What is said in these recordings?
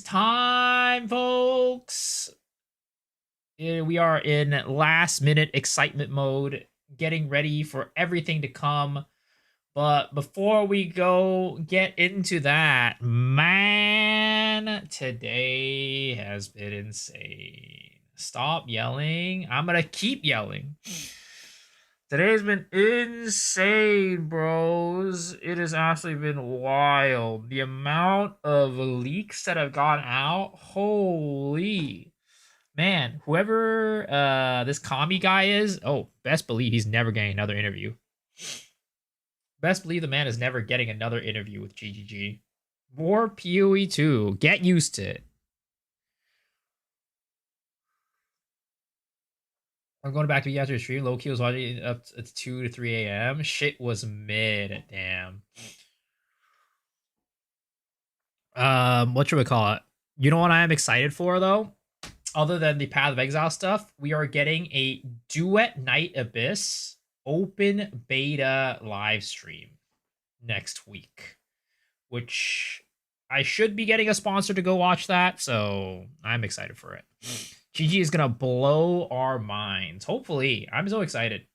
time, folks. We are in last minute excitement mode, getting ready for everything to come. But before we go get into that, man, today has been insane. Stop yelling. I'm gonna keep yelling. Today's been insane, bros. It has absolutely been wild. The amount of leaks that have gone out, holy man. Whoever this commie guy is, oh, best believe he's never getting another interview. Best believe the man is never getting another interview with GGG. More PoE 2. Get used to it. I'm going back to yesterday's stream. Low-key was watching up at 2 to 3 a.m. Shit was mid. Damn. What should we call it? You know what I am excited for, though? Other than the Path of Exile stuff, we are getting a Duet Night Abyss open beta live stream next week, which I should be getting a sponsor to go watch that, so I'm excited for it. GG is gonna blow our minds. Hopefully. I'm so excited.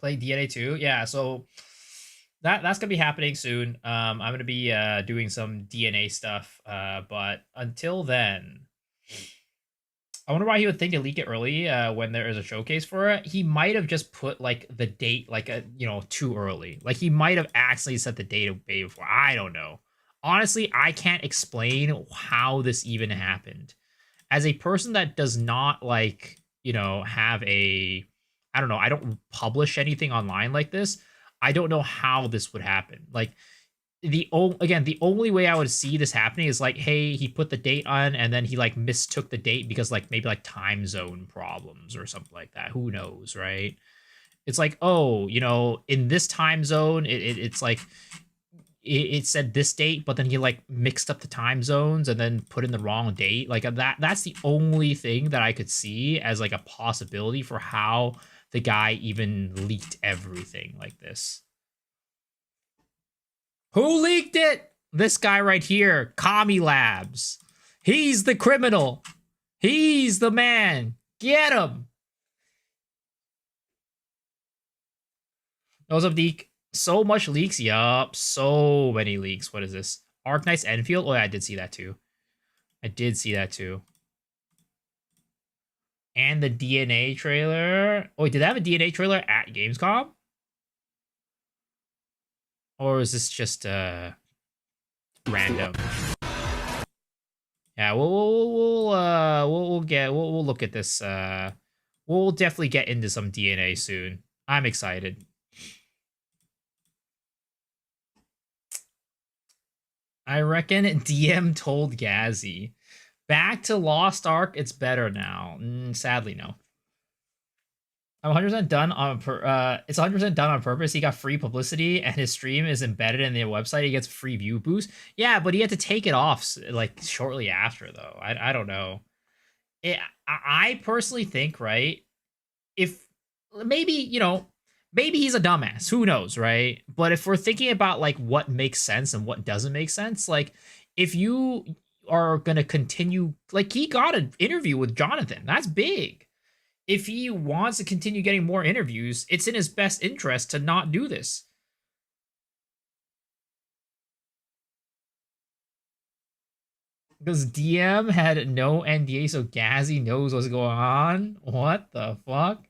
Play DNA 2? Yeah, so that's gonna be happening soon. I'm gonna be doing some DNA stuff, but until then, I wonder why he would think to leak it early when there is a showcase for it. He might have just put like the date like too early. Like he might have accidentally set the date of beta before. I don't know. Honestly, I can't explain how this even happened. As a person that does not like, have a, I don't know, I don't publish anything online like this. I don't know how this would happen. Like the only way I would see this happening is like, hey, he put the date on and then he like mistook the date because like maybe like time zone problems or something like that. Who knows, right? It's like, oh, in this time zone, it's like it said this date, but then he like mixed up the time zones and then put in the wrong date. Like that's the only thing that I could see as like a possibility for how the guy even leaked everything like this. Who leaked it? This guy right here, Kami Labs. He's the criminal. He's the man. Get him. Those of Deke. So much leaks. Yup. So many leaks. What is this? Arknight's Enfield? Oh, yeah, I did see that too. And the DNA trailer. Oh, wait, did they have a DNA trailer at Gamescom? Or is this just random? Yeah, we'll look at this. We'll definitely get into some DNA soon. I'm excited. I reckon DM told Gazzy. Back to Lost Ark, it's better now. Sadly, no. I'm 100% done on it's 100% done on purpose. He got free publicity and his stream is embedded in the website. He gets free view boost. Yeah, but he had to take it off like shortly after though. I don't know. I personally think, right? If maybe, maybe he's a dumbass. Who knows, right? But if we're thinking about like what makes sense and what doesn't make sense, like if you are going to continue, like he got an interview with Jonathan. That's big. If he wants to continue getting more interviews, it's in his best interest to not do this. Because DM had no NDA, so Gazzy knows what's going on. What the fuck?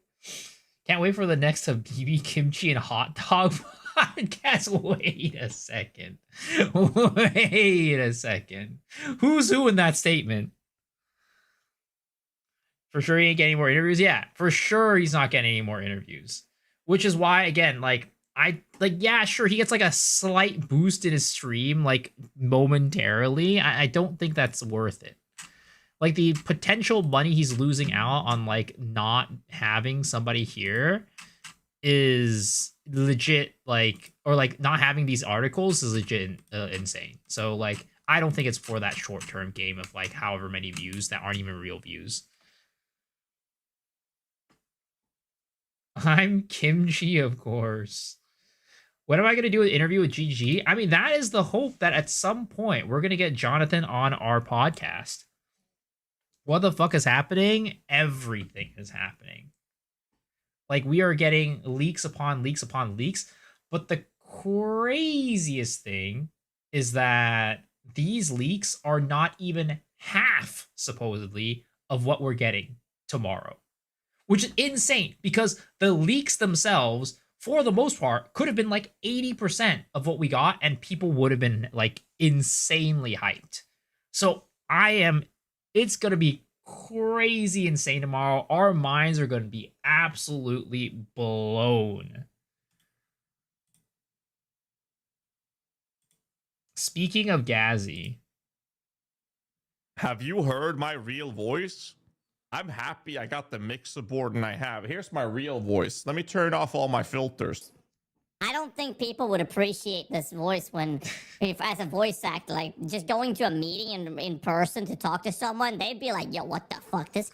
Can't wait for the next Habibi Kimchi and Hot Dog podcast. Wait a second. Wait a second. Who's who in that statement? For sure he ain't getting more interviews? Yeah, for sure he's not getting any more interviews. Which is why, again, yeah, sure, he gets like a slight boost in his stream, like momentarily. I don't think that's worth it. Like the potential money he's losing out on like not having somebody here is legit, like, or like not having these articles is legit insane. So like I don't think it's for that short-term game of like however many views that aren't even real views. I'm Kimchi, of course. When am I going to do an interview with GG? I mean, that is the hope that at some point we're going to get Jonathan on our podcast. What the fuck is happening? Everything is happening. Like, we are getting leaks upon leaks upon leaks. But the craziest thing is that these leaks are not even half, supposedly, of what we're getting tomorrow. Which is insane, because the leaks themselves, for the most part, could have been like 80% of what we got, and people would have been like insanely hyped. So it's going to be crazy insane tomorrow. Our minds are going to be absolutely blown. Speaking of Gazzy, have you heard my real voice? I'm happy I got the mixer board and I have. Here's my real voice. Let me turn off all my filters. I don't think people would appreciate this voice when, if as a voice actor, like just going to a meeting in person to talk to someone, they'd be like, yo, what the fuck? This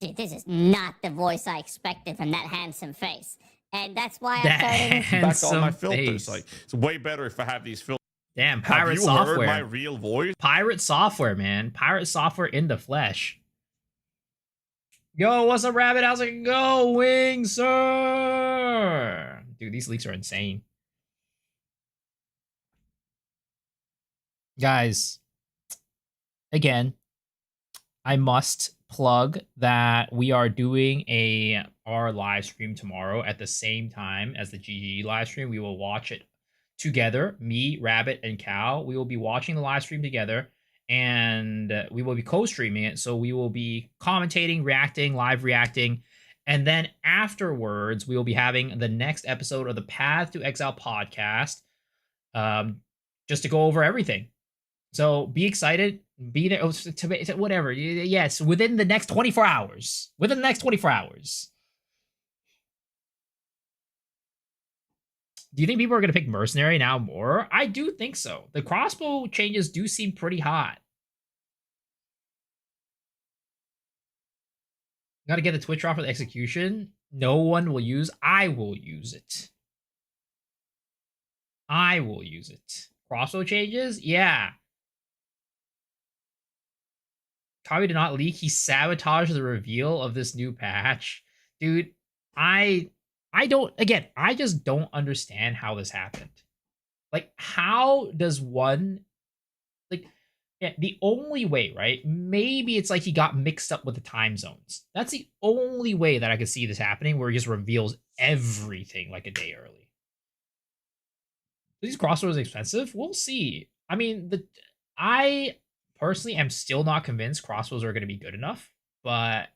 is not the voice I expected from that handsome face. And that's why I'm starting back all my filters. Like, it's way better if I have these filters. Damn, pirate software. Have you heard my real voice? Pirate software, man. Pirate software in the flesh. Yo, what's up, Rabbit? How's it going, sir? Dude, these leaks are insane. Guys, again, I must plug that we are doing our live stream tomorrow at the same time as the GG live stream. We will watch it together. Me, Rabbit, and Cal. We will be watching the live stream together, and we will be co-streaming it. So we will be commentating, reacting, live reacting. And then afterwards, we will be having the next episode of the Path to Exile podcast, just to go over everything. So be excited. Be there. Whatever. Yes, within the next 24 hours. Within the next 24 hours. Do you think people are going to pick Mercenary now more? I do think so. The crossbow changes do seem pretty hot. Got to get the Twitch off for the execution. No one will use. I will use it. I will use it. Crossbow changes? Yeah. Kami did not leak. He sabotaged the reveal of this new patch. Dude, I just don't understand how this happened. Like, how does one, like, yeah, the only way, right? Maybe it's like he got mixed up with the time zones. That's the only way that I could see this happening, where he just reveals everything like a day early. Are these crossbows expensive? We'll see. I mean, I personally am still not convinced crossbows are going to be good enough, but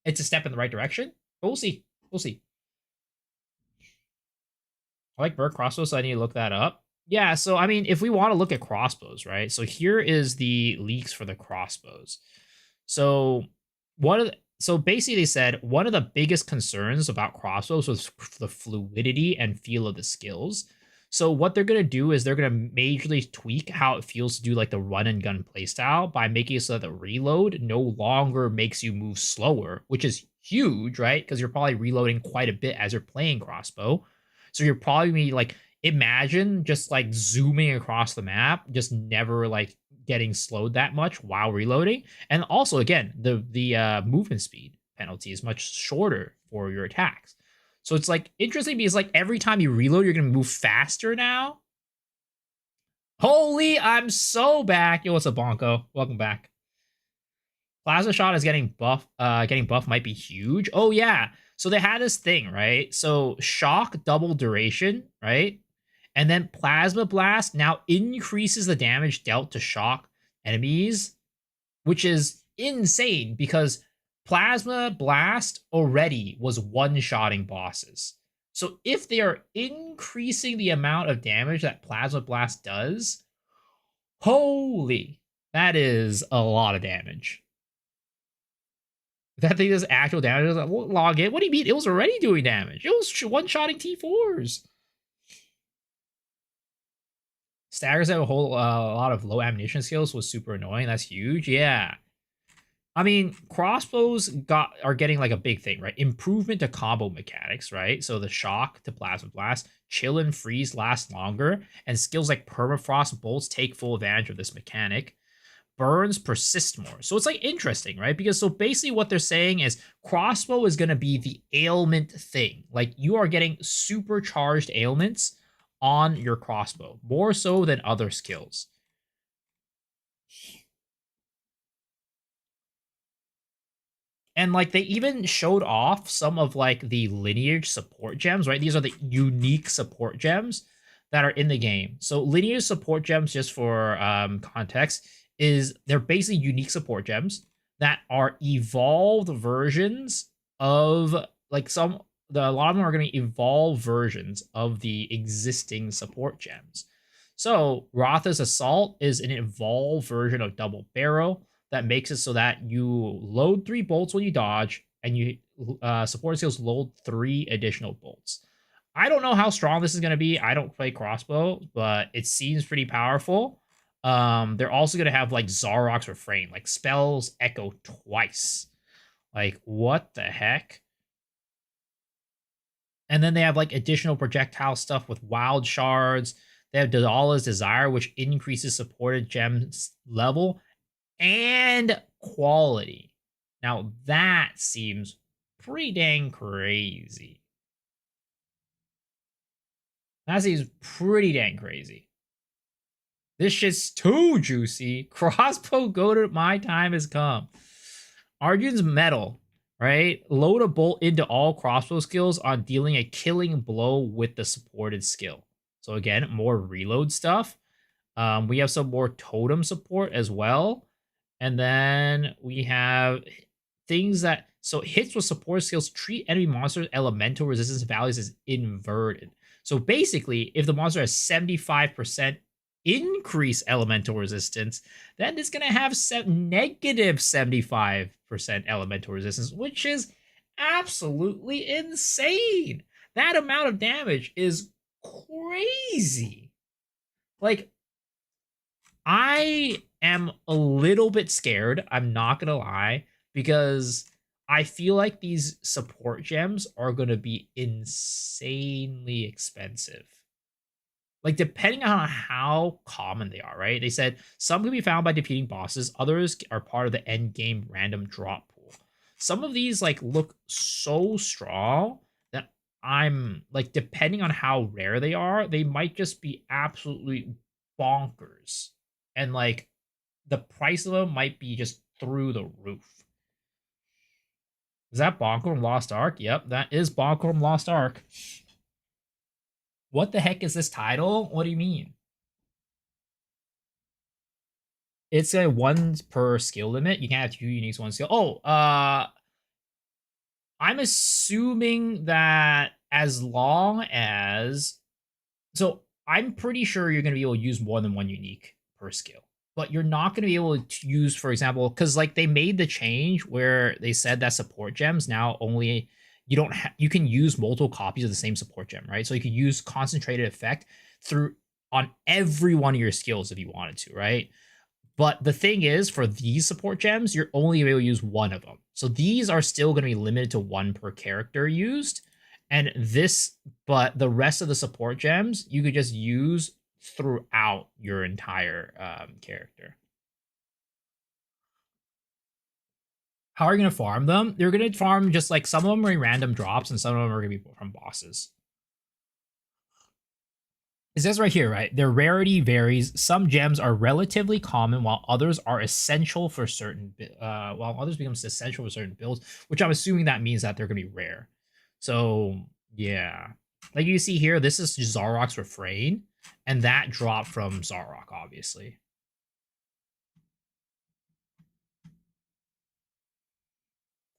it's a step in the right direction. But we'll see. We'll see. I like Burke crossbows, so I need to look that up. Yeah, so I mean, if we want to look at crossbows, right? So here is the leaks for the crossbows. So basically they said one of the biggest concerns about crossbows was the fluidity and feel of the skills. So what they're going to do is they're going to majorly tweak how it feels to do like the run and gun playstyle by making it so that the reload no longer makes you move slower, which is huge, right? Because you're probably reloading quite a bit as you're playing crossbow. So you're probably like, imagine just like zooming across the map, just never like getting slowed that much while reloading. And also, again, the movement speed penalty is much shorter for your attacks. So it's like interesting because like every time you reload, you're gonna move faster now. Holy, I'm so back. Yo, what's up, Bonko? Welcome back. Plasma shot is getting buff. Getting buff might be huge. Oh yeah. So they had this thing, right? So shock double duration, right? And then plasma blast now increases the damage dealt to shock enemies, which is insane because plasma blast already was one-shotting bosses. So if they are increasing the amount of damage that plasma blast does, holy, that is a lot of damage. That thing does actual damage. Log it. What do you mean? It was already doing damage. It was one-shotting T4s. Staggers have a whole lot of low ammunition skills was super annoying. That's huge. Yeah. I mean, crossbows are getting like a big thing, right? Improvement to combo mechanics, right? So the shock to plasma blast, chill and freeze last longer, and skills like permafrost bolts take full advantage of this mechanic. Burns persist more. So it's like interesting, right? Because so basically what they're saying is crossbow is going to be the ailment thing. Like you are getting supercharged ailments on your crossbow, more so than other skills. And like they even showed off some of like the lineage support gems, right? These are the unique support gems that are in the game. So lineage support gems, just for context, is they're basically unique support gems that are evolved versions of like a lot of them are going to evolve versions of the existing support gems. So Rotha's Assault is an evolved version of Double Barrel that makes it so that you load 3 bolts when you dodge, and you support skills load 3 additional bolts. I don't know how strong this is going to be. I don't play crossbow, but it seems pretty powerful. They're also going to have like Zarok's Refrain, like spells echo twice. Like, what the heck? And then they have like additional projectile stuff with wild shards. They have Dadala's Desire, which increases supported gems level and quality. Now that seems pretty dang crazy. That seems pretty dang crazy. This shit's too juicy. Crossbow goated, my time has come. Arjun's Metal, right? Load a bolt into all crossbow skills on dealing a killing blow with the supported skill. So again, more reload stuff. We have some more totem support as well. And then we have things that so hits with support skills treat enemy monsters elemental resistance values as inverted. So basically, if the monster has 75% increase elemental resistance, then it's going to have negative 75% elemental resistance, which is absolutely insane. That amount of damage is crazy. Like, I am a little bit scared, I'm not gonna lie, because I feel like these support gems are gonna be insanely expensive. Like, depending on how common they are, right? They said some can be found by defeating bosses, others are part of the end game random drop pool. Some of these like look so strong that I'm like, depending on how rare they are, they might just be absolutely bonkers. And like the price of them might be just through the roof. Is that Bonko from Lost Ark? Yep, that is Bonko from Lost Ark. What the heck is this title? What do you mean? It's a 1 per skill limit. You can't have 2 uniques, 1 skill. Oh, I'm assuming that as long as so I'm pretty sure you're going to be able to use more than 1 unique per skill. But you're not going to be able to use, for example, because like they made the change where they said that support gems now only you can use multiple copies of the same support gem, right? So you could use concentrated effect through on every one of your skills if you wanted to, right? But the thing is, for these support gems, you're only able to use 1 of them. So these are still going to be limited to 1 per character used. And but the rest of the support gems, you could just use throughout your entire character. How are you going to farm them? You're going to farm just like some of them are random drops and some of them are going to be from bosses. It says right here, right? Their rarity varies. Some gems are relatively common, while others are essential for certain. While others become essential for certain builds, which I'm assuming that means that they're gonna be rare. So yeah, like you see here, this is Zarok's Refrain, and that dropped from Zarok, obviously.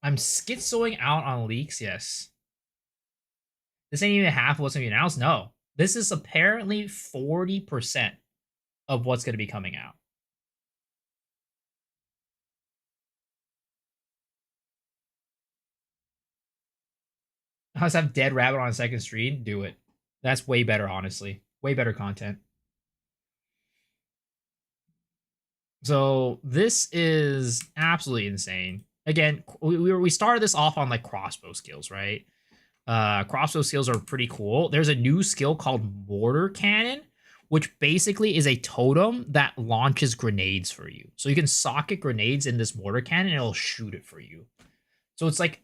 I'm schizoing out on leaks. Yes, this ain't even half of what's gonna be announced. No, this is apparently 40% of what's going to be coming out. Let's have Dead Rabbit on a second stream. Do it. That's way better, honestly. Way better content. So this is absolutely insane. Again, we started this off on like crossbow skills, right? Crossbow skills are pretty cool. There's a new skill called Mortar Cannon, which basically is a totem that launches grenades for you. So you can socket grenades in this Mortar Cannon and it'll shoot it for you. So it's like,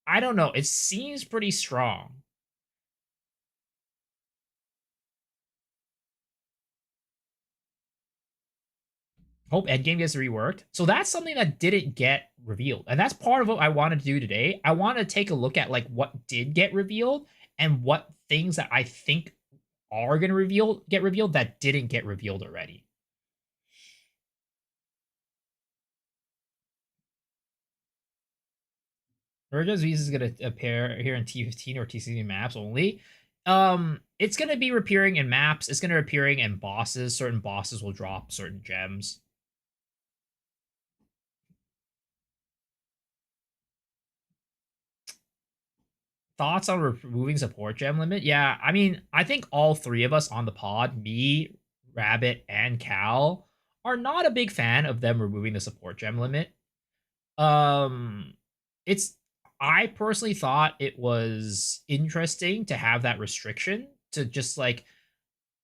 I don't know, it seems pretty strong. Hope Endgame gets reworked. So that's something that didn't get revealed. And that's part of what I wanted to do today. I want to take a look at like what did get revealed and what things that I think are going to get revealed that didn't get revealed already. Virgo's Visa is going to appear here in T15 or TCG maps only. It's going to be appearing in maps. It's going to be appearing in bosses. Certain bosses will drop certain gems. Thoughts on removing support gem limit? Yeah, I mean, I think all three of us on the pod, me, Rabbit, and Cal, are not a big fan of them removing the support gem limit. It's I personally thought it was interesting to have that restriction to just like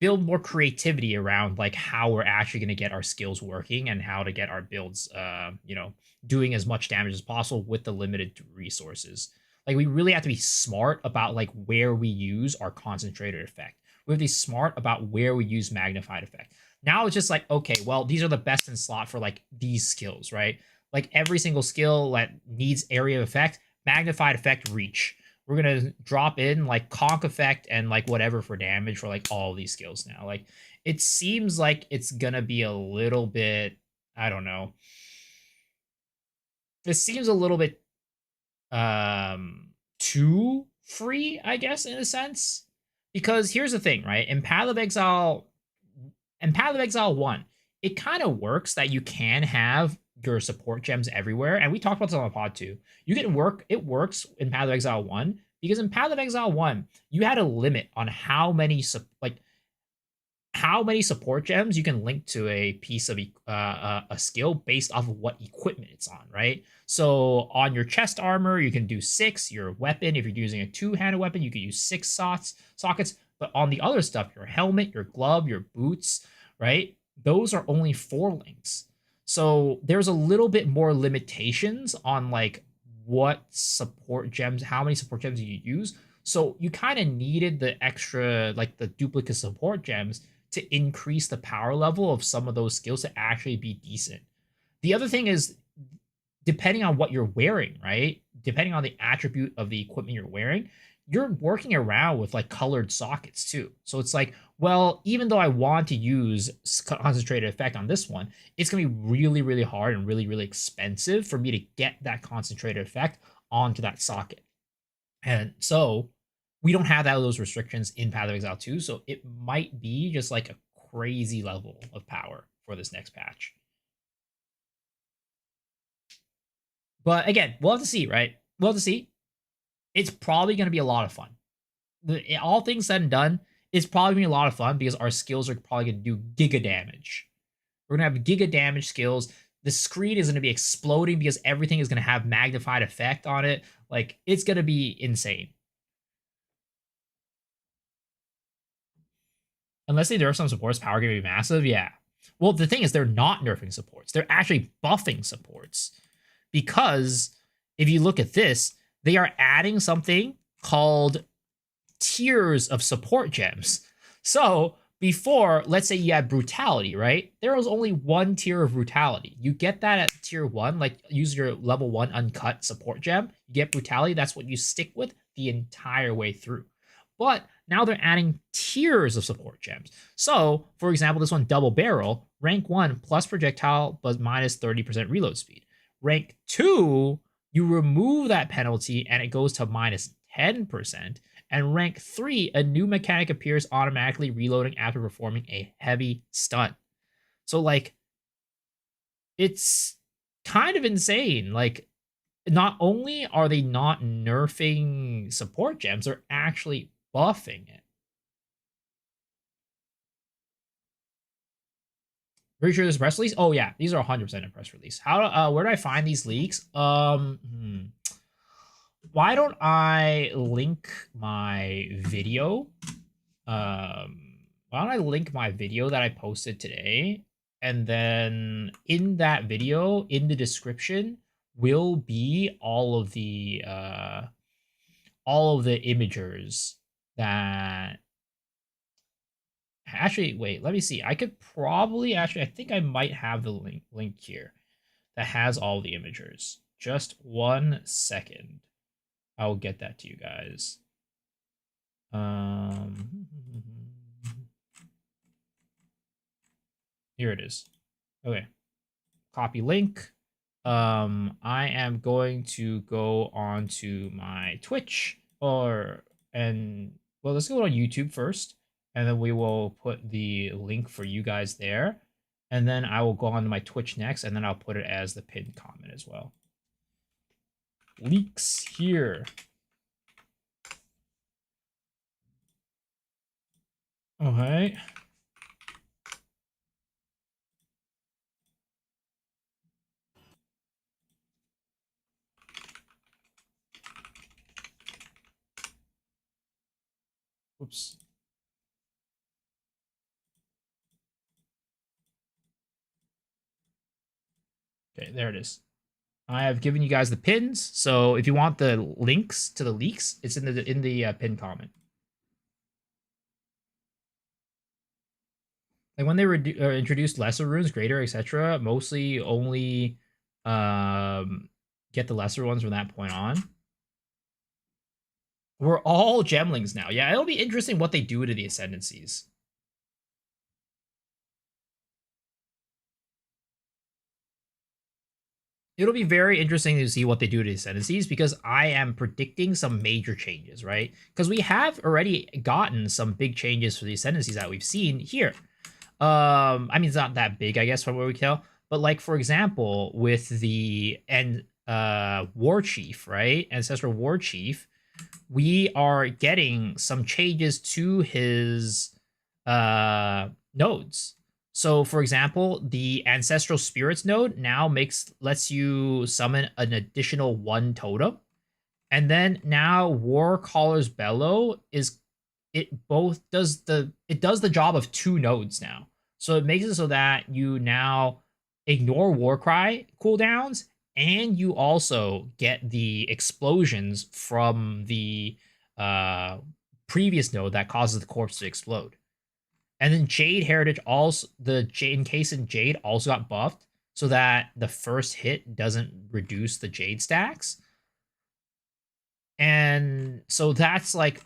build more creativity around like how we're actually going to get our skills working and how to get our builds doing as much damage as possible with the limited resources. Like we really have to be smart about like where we use our concentrated effect. We have to be smart about where we use magnified effect. Now it's just like, okay, well, these are the best in slot for like these skills, right? Like every single skill that needs area of effect, magnified effect, reach. We're gonna drop in like conk effect and like whatever for damage for like all these skills now. Like it seems like it's gonna be a little bit, I don't know. It seems a little bit too free, I guess, in a sense. Because here's the thing, right? In Path of Exile 1, it kind of works that you can have your support gems everywhere. And we talked about this on the pod too. It works in Path of Exile 1 because in Path of Exile 1, you had a limit on how many support gems you can link to a piece of a skill based off of what equipment it's on, right? So on your chest armor, you can do 6. Your weapon, if you're using a two-handed weapon, you can use 6 sockets. But on the other stuff, your helmet, your glove, your boots, right? Those are only 4 links. So there's a little bit more limitations on like what support gems, how many support gems you use. So you kind of needed the extra, like the duplicate support gems to increase the power level of some of those skills to actually be decent. The other thing is, depending on what you're wearing, right? Depending on the attribute of the equipment you're wearing, you're working around with like colored sockets too. So it's like, well, even though I want to use concentrated effect on this one, it's going to be really, really hard and really, really expensive for me to get that concentrated effect onto that socket. And so we don't have those restrictions in Path of Exile 2, so it might be just like a crazy level of power for this next patch. But again, we'll have to see, right? We'll have to see. It's probably going to be a lot of fun. All things said and done, it's probably going to be a lot of fun because our skills are probably going to do giga damage. We're going to have giga damage skills. The screen is going to be exploding because everything is going to have magnified effect on it. Like, it's going to be insane. Unless they nerf some supports, power going to be massive. Yeah. Well, the thing is, they're not nerfing supports. They're actually buffing supports. Because if you look at this, they are adding something called tiers of support gems. So before, let's say you had brutality, right? There was only one tier of brutality. You get that at tier 1, like use your level 1 uncut support gem. You get brutality. That's what you stick with the entire way through. But now they're adding tiers of support gems. So, for example, this one, double barrel, rank 1 plus projectile but minus 30% reload speed. Rank 2, you remove that penalty and it goes to minus 10%. And rank 3, a new mechanic appears automatically reloading after performing a heavy stunt. So, like, it's kind of insane. Like, not only are they not nerfing support gems, they're actually buffing it. Pretty sure this is a press release. Oh yeah, these are 100% a press release. How? Where do I find these leaks? Why don't I link my video? Why don't I link my video that I posted today, and then in that video, in the description, will be all of the imagers that. Actually, wait, let me see. I could probably I think I might have the link here that has all the imagers. Just 1 second. I will get that to you guys. Here it is. Okay. Copy link. I am going to go on to my Twitch well, let's go on YouTube first, and then we will put the link for you guys there. And then I will go on to my Twitch next, and then I'll put it as the pinned comment as well. Leaks here. Okay. Oops. Okay, there it is. I have given you guys the pins, so if you want the links to the leaks, it's in the pin comment. Like when they introduced lesser runes, greater, etc., mostly only get the lesser ones from that point on. We're all gemlings now. Yeah, it'll be interesting what they do to the Ascendancies. It'll be very interesting to see what they do to the Ascendancies, because I am predicting some major changes, right? Because we have already gotten some big changes for the Ascendancies that we've seen here. I mean, it's not that big, I guess, from what we can tell. But like, for example, with the War Chief, right? Ancestral War Chief, we are getting some changes to his nodes. So, for example, the Ancestral Spirits node now lets you summon an additional 1 totem. And then now Warcaller's Bellow does the job of 2 nodes now. So it makes it so that you now ignore Warcry cooldowns, and you also get the explosions from the previous node that causes the corpse to explode. And then Jade Heritage also, the Encased in Jade also got buffed so that the first hit doesn't reduce the Jade stacks. And so that's like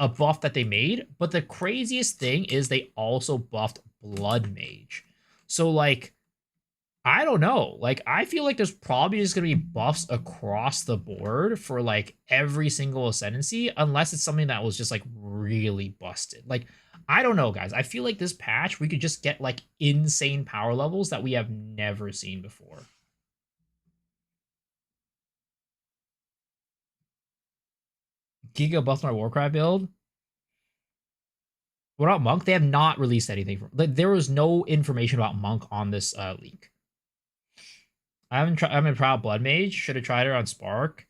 a buff that they made. But the craziest thing is they also buffed Blood Mage. So like, I don't know. Like, I feel like there's probably just going to be buffs across the board for like every single Ascendancy, unless it's something that was just like really busted. Like, I don't know, guys. I feel like this patch, we could just get like insane power levels that we have never seen before. Giga buffed my Warcry build. What about Monk? They have not released anything. There was no information about Monk on this leak. I haven't tried out Blood Mage. Should have tried her on Spark.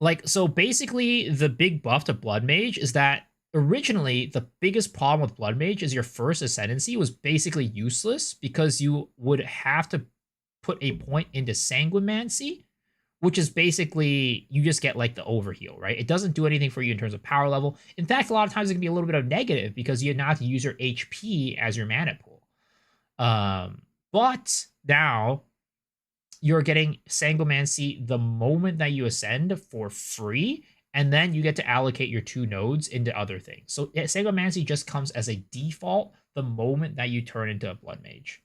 Like, so basically, the big buff to Blood Mage is that originally the biggest problem with Blood Mage is your first Ascendancy was basically useless because you would have to put a point into Sanguimancy, which is basically you just get like the overheal, right? It doesn't do anything for you in terms of power level. In fact, a lot of times it can be a little bit of negative because you now have to use your HP as your mana pool. But now you're getting Sanguimancy the moment that you ascend for free, and then you get to allocate your 2 nodes into other things. So Sanguimancy just comes as a default the moment that you turn into a Blood Mage.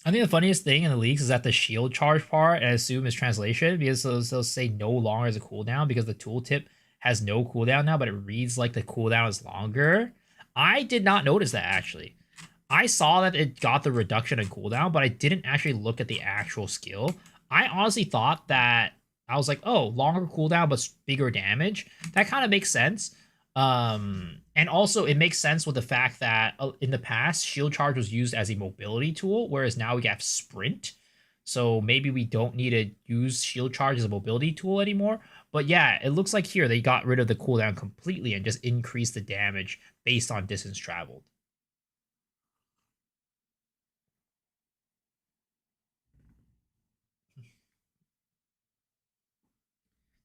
I think the funniest thing in the leaks is that the shield charge part, I assume, is translation, because they'll say no longer as a cooldown because the tooltip has no cooldown now, but it reads like the cooldown is longer. I did not notice that, actually. I saw that it got the reduction in cooldown, but I didn't actually look at the actual skill. I honestly thought that I was like, oh, longer cooldown but bigger damage. That kind of makes sense. And also it makes sense with the fact that in the past, shield charge was used as a mobility tool, whereas now we have sprint. So maybe we don't need to use shield charge as a mobility tool anymore. But yeah, it looks like here they got rid of the cooldown completely and just increased the damage based on distance traveled.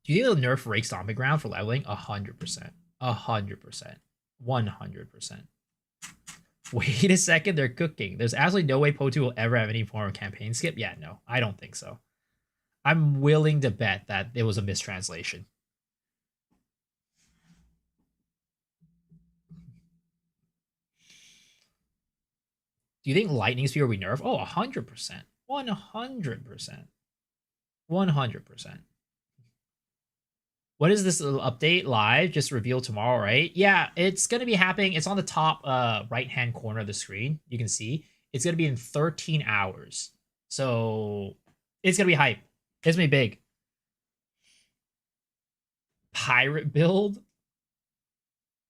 Do you think they'll nerf Rake Stomping Ground for leveling? 100%. 100%. 100%. Wait a second, they're cooking. There's absolutely no way Potu will ever have any form of campaign skip. Yeah, no, I don't think so. I'm willing to bet that it was a mistranslation. Do you think Lightning Speed will be nerfed? Oh, 100%. 100%. 100%. What is this little update live? Just revealed tomorrow, right? Yeah, it's going to be happening. It's on the top right-hand corner of the screen. You can see. It's going to be in 13 hours. So it's going to be hype. It's going to be big. Pirate build?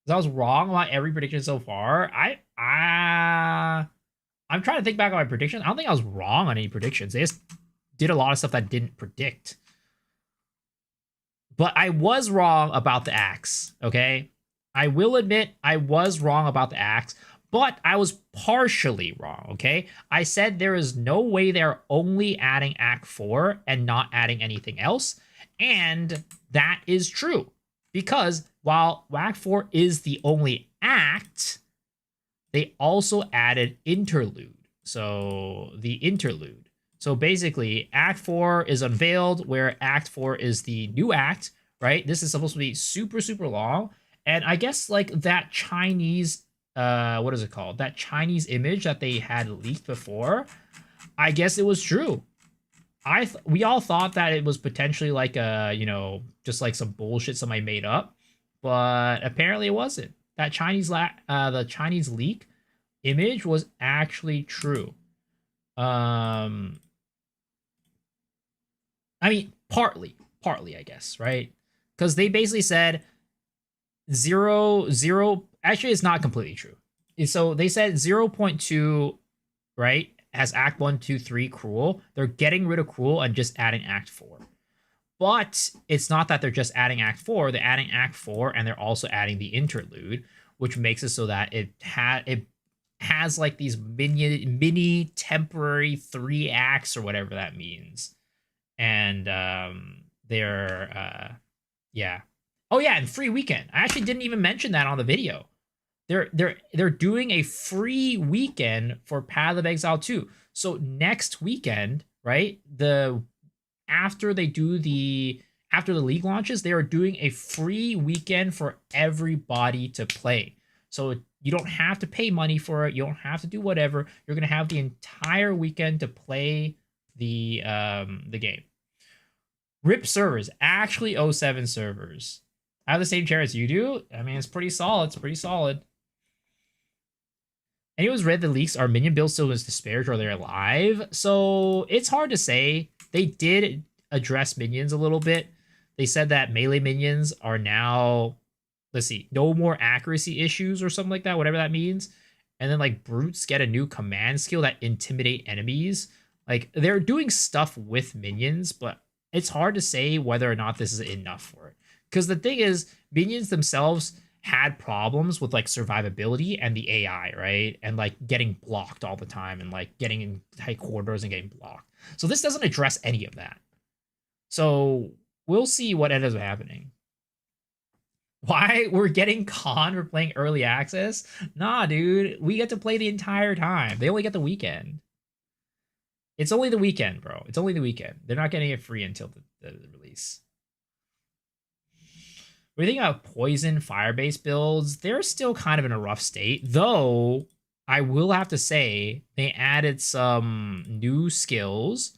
I was wrong about every prediction so far. I'm trying to think back on my predictions. I don't think I was wrong on any predictions. They just did a lot of stuff that I didn't predict. But I was wrong about the axe, okay? I will admit I was wrong about the axe, but I was partially wrong, okay? I said there is no way they're only adding Act 4 and not adding anything else, and that is true. Because while Act 4 is the only act, they also added Interlude. So the Interlude. So basically, Act 4 is unveiled, where Act 4 is the new act, right? This is supposed to be super, super long. And I guess, like, that Chinese, what is it called? That Chinese image that they had leaked before, I guess it was true. We all thought that it was potentially like a, just like some bullshit somebody made up. But apparently it wasn't. That the Chinese leak image was actually true. I mean, partly, I guess, right? Because they basically said 0. Actually, it's not completely true. So they said 0.2, right, has Act 1, 2, 3 Cruel. They're getting rid of Cruel and just adding Act 4. But it's not that they're just adding Act 4. They're adding Act 4, and they're also adding the Interlude, which makes it so that it has like these mini temporary 3 acts or whatever that means. And they're yeah. Oh yeah, and free weekend. I actually didn't even mention that on the video. They're doing a free weekend for Path of Exile 2. So next weekend, right? After the league launches, they are doing a free weekend for everybody to play. So you don't have to pay money for it. You don't have to do whatever. You're gonna have the entire weekend to play the game. RIP servers, actually 07 servers. I have the same chair as you do. I mean, it's pretty solid. It's pretty solid. Anyone's read the leaks? Are minion builds still as disparaged or they're alive? So it's hard to say. They did address minions a little bit. They said that melee minions are now, let's see, no more accuracy issues or something like that, whatever that means. And then like brutes get a new command skill that intimidate enemies. Like they're doing stuff with minions, but it's hard to say whether or not this is enough for it. Because the thing is, minions themselves had problems with like survivability and the AI, right? And like getting blocked all the time and like getting in tight corridors and getting blocked. So this doesn't address any of that. So we'll see what ends up happening. Why we're getting conned for playing early access? Nah, dude, we get to play the entire time. They only get the weekend. It's only the weekend, bro. It's only the weekend. They're not getting it free until the release. What do you think about poison fire-based builds? They're still kind of in a rough state, though I will have to say they added some new skills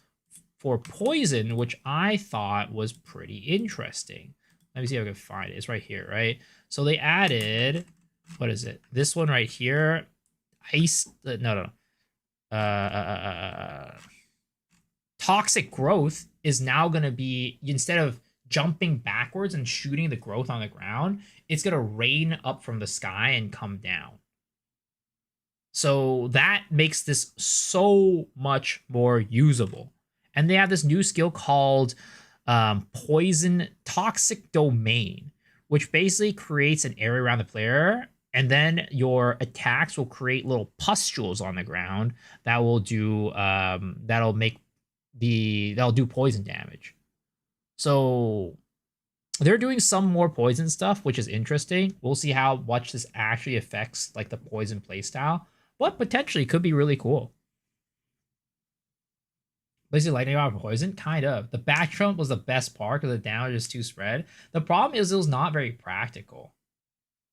for poison, which I thought was pretty interesting. Let me see if I can find it. It's right here, right? So they added, what is it? This one right here. Ice, no. toxic growth is now going to be, instead of jumping backwards and shooting the growth on the ground, it's going to rain up from the sky and come down. So that makes this so much more usable. And they have this new skill called Poison Toxic Domain, which basically creates an area around the player, and then your attacks will create little pustules on the ground that will do that'll do poison damage. So they're doing some more poison stuff, which is interesting. We'll see how much this actually affects like the poison playstyle, but potentially could be really cool. Basically, lightning out of poison, kind of. The back jump was the best part because the damage is too spread. The problem is it was not very practical.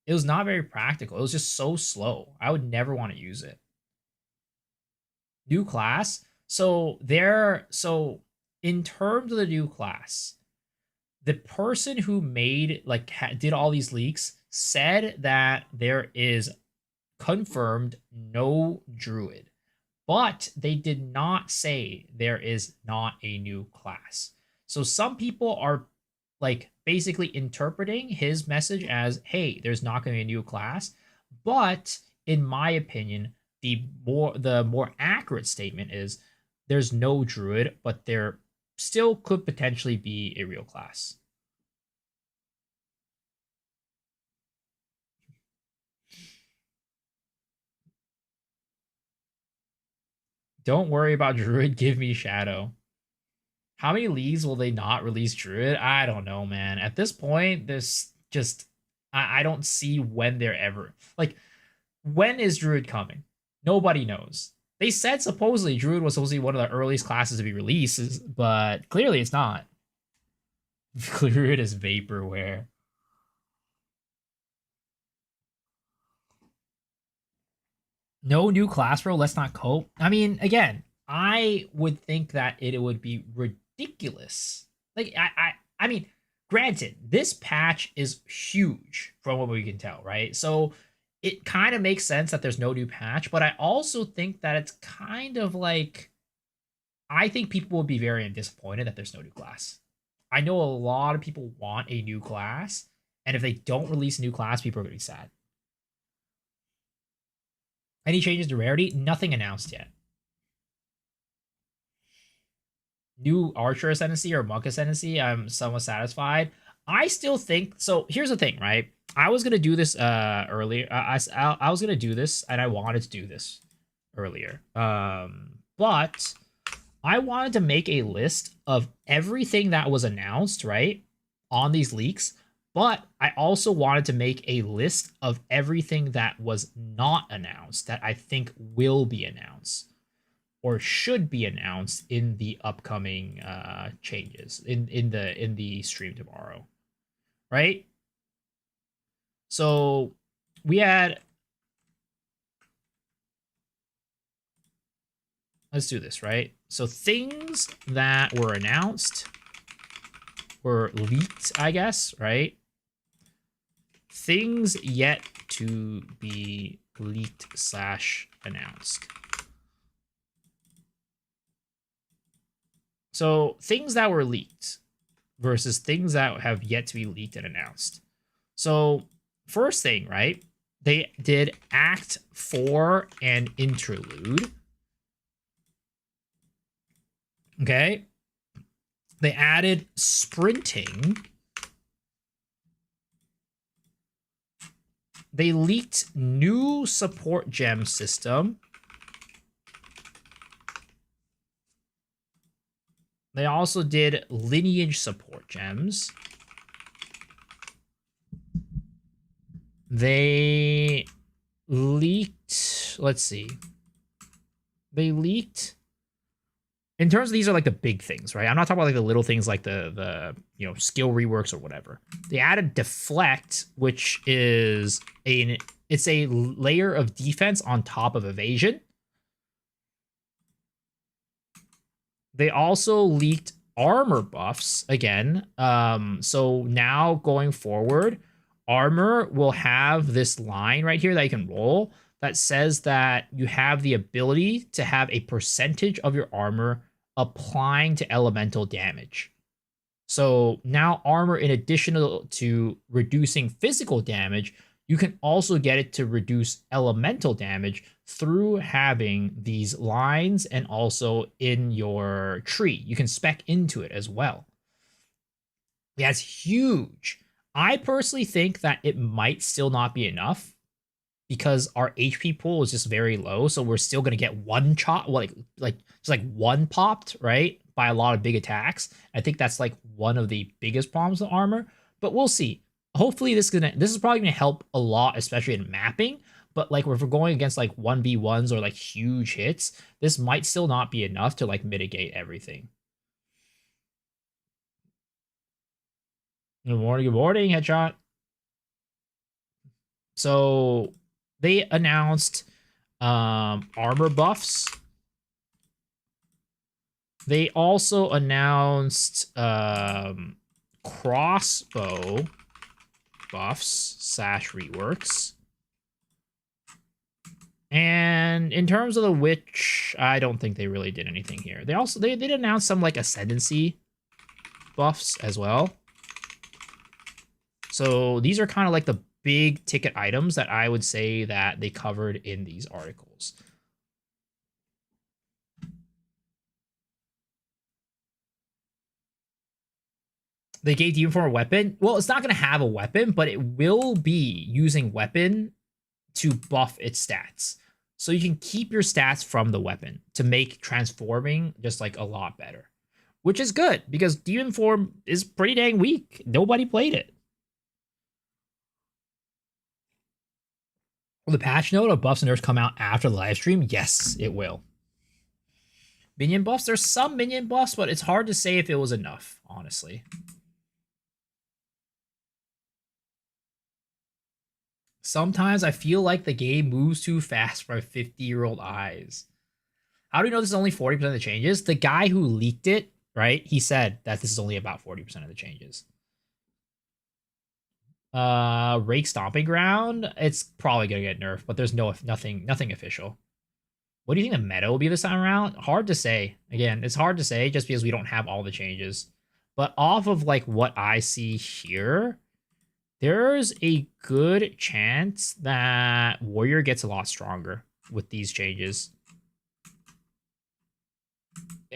It was not very practical. It was just so slow. I would never want to use it. New class. So in terms of the new class, the person who made did all these leaks said that there is confirmed no Druid. But they did not say there is not a new class. So some people are like basically interpreting his message as, hey, there's not going to be a new class. But in my opinion, the more accurate statement is there's no Druid, but there still could potentially be a real class. Don't worry about Druid, give me Shadow. How many leagues will they not release Druid? I don't know, man. At this point, there's just... I don't see when they're ever... Like, when is Druid coming? Nobody knows. They said supposedly Druid was supposed to be one of the earliest classes to be released, but clearly it's not. Druid is vaporware. No new class, bro. Let's not cope. I mean, again, I would think that it would be ridiculous. Like, I mean, granted, this patch is huge from what we can tell, right? So it kind of makes sense that there's no new patch, but I also think that it's kind of like, I think people will be very disappointed that there's no new class. I know a lot of people want a new class, and if they don't release a new class, people are going to be sad. Any changes to rarity? Nothing announced yet. New Archer Ascendancy or Monk Ascendancy, I'm somewhat satisfied. I still think... So here's the thing, right? I was going to do this earlier. I was going to do this, and I wanted to do this earlier. But I wanted to make a list of everything that was announced, right, on these leaks. But I also wanted to make a list of everything that was not announced that I think will be announced or should be announced in the upcoming changes in the stream tomorrow, right? So we had... Let's do this, right? So things that were announced were leaked, I guess, right? Things yet to be leaked / announced. So things that were leaked versus things that have yet to be leaked and announced. So first thing, right? They did Act 4 and Interlude. Okay. They added sprinting. They leaked new support gem system. They also did Lineage support gems. They leaked... Let's see. They leaked... In terms of these are like the big things, right? I'm not talking about like the little things like the skill reworks or whatever. They added Deflect, which is it's a layer of defense on top of evasion. They also leaked armor buffs again. So now going forward, armor will have this line right here that you can roll that says that you have the ability to have a percentage of your armor applying to elemental damage. So now armor, in addition to reducing physical damage, you can also get it to reduce elemental damage through having these lines, and also in your tree. You can spec into it as well. Yeah, it's huge. I personally think that it might still not be enough because our HP pool is just very low, so we're still gonna get one chop, like just like one popped, right, by a lot of big attacks. I think that's like one of the biggest problems with armor, but we'll see. Hopefully this is probably gonna help a lot, especially in mapping. But like if we're going against like 1v1s or like huge hits, this might still not be enough to like mitigate everything. Good morning, headshot. So they announced armor buffs. They also announced crossbow buffs / reworks. And in terms of the witch, I don't think they really did anything here. They did announce some like Ascendancy buffs as well. So these are kind of like the big ticket items that I would say that they covered in these articles. They gave Demon Form a weapon. Well, it's not going to have a weapon, but it will be using weapon to buff its stats. So you can keep your stats from the weapon to make transforming just like a lot better. Which is good, because Demon Form is pretty dang weak. Nobody played it. Will the patch note of buffs and nerfs come out after the live stream? Yes, it will. Minion buffs? There's some minion buffs, but it's hard to say if it was enough, honestly. Sometimes I feel like the game moves too fast for my 50-year-old eyes. How do we know this is only 40% of the changes? The guy who leaked it, right, he said that this is only about 40% of the changes. Rake Stomping Ground, it's probably gonna get nerfed, but there's nothing official. What do you think the meta will be this time around? Hard to say. Again, it's hard to say just because we don't have all the changes. But off of like what I see here, there's a good chance that Warrior gets a lot stronger with these changes.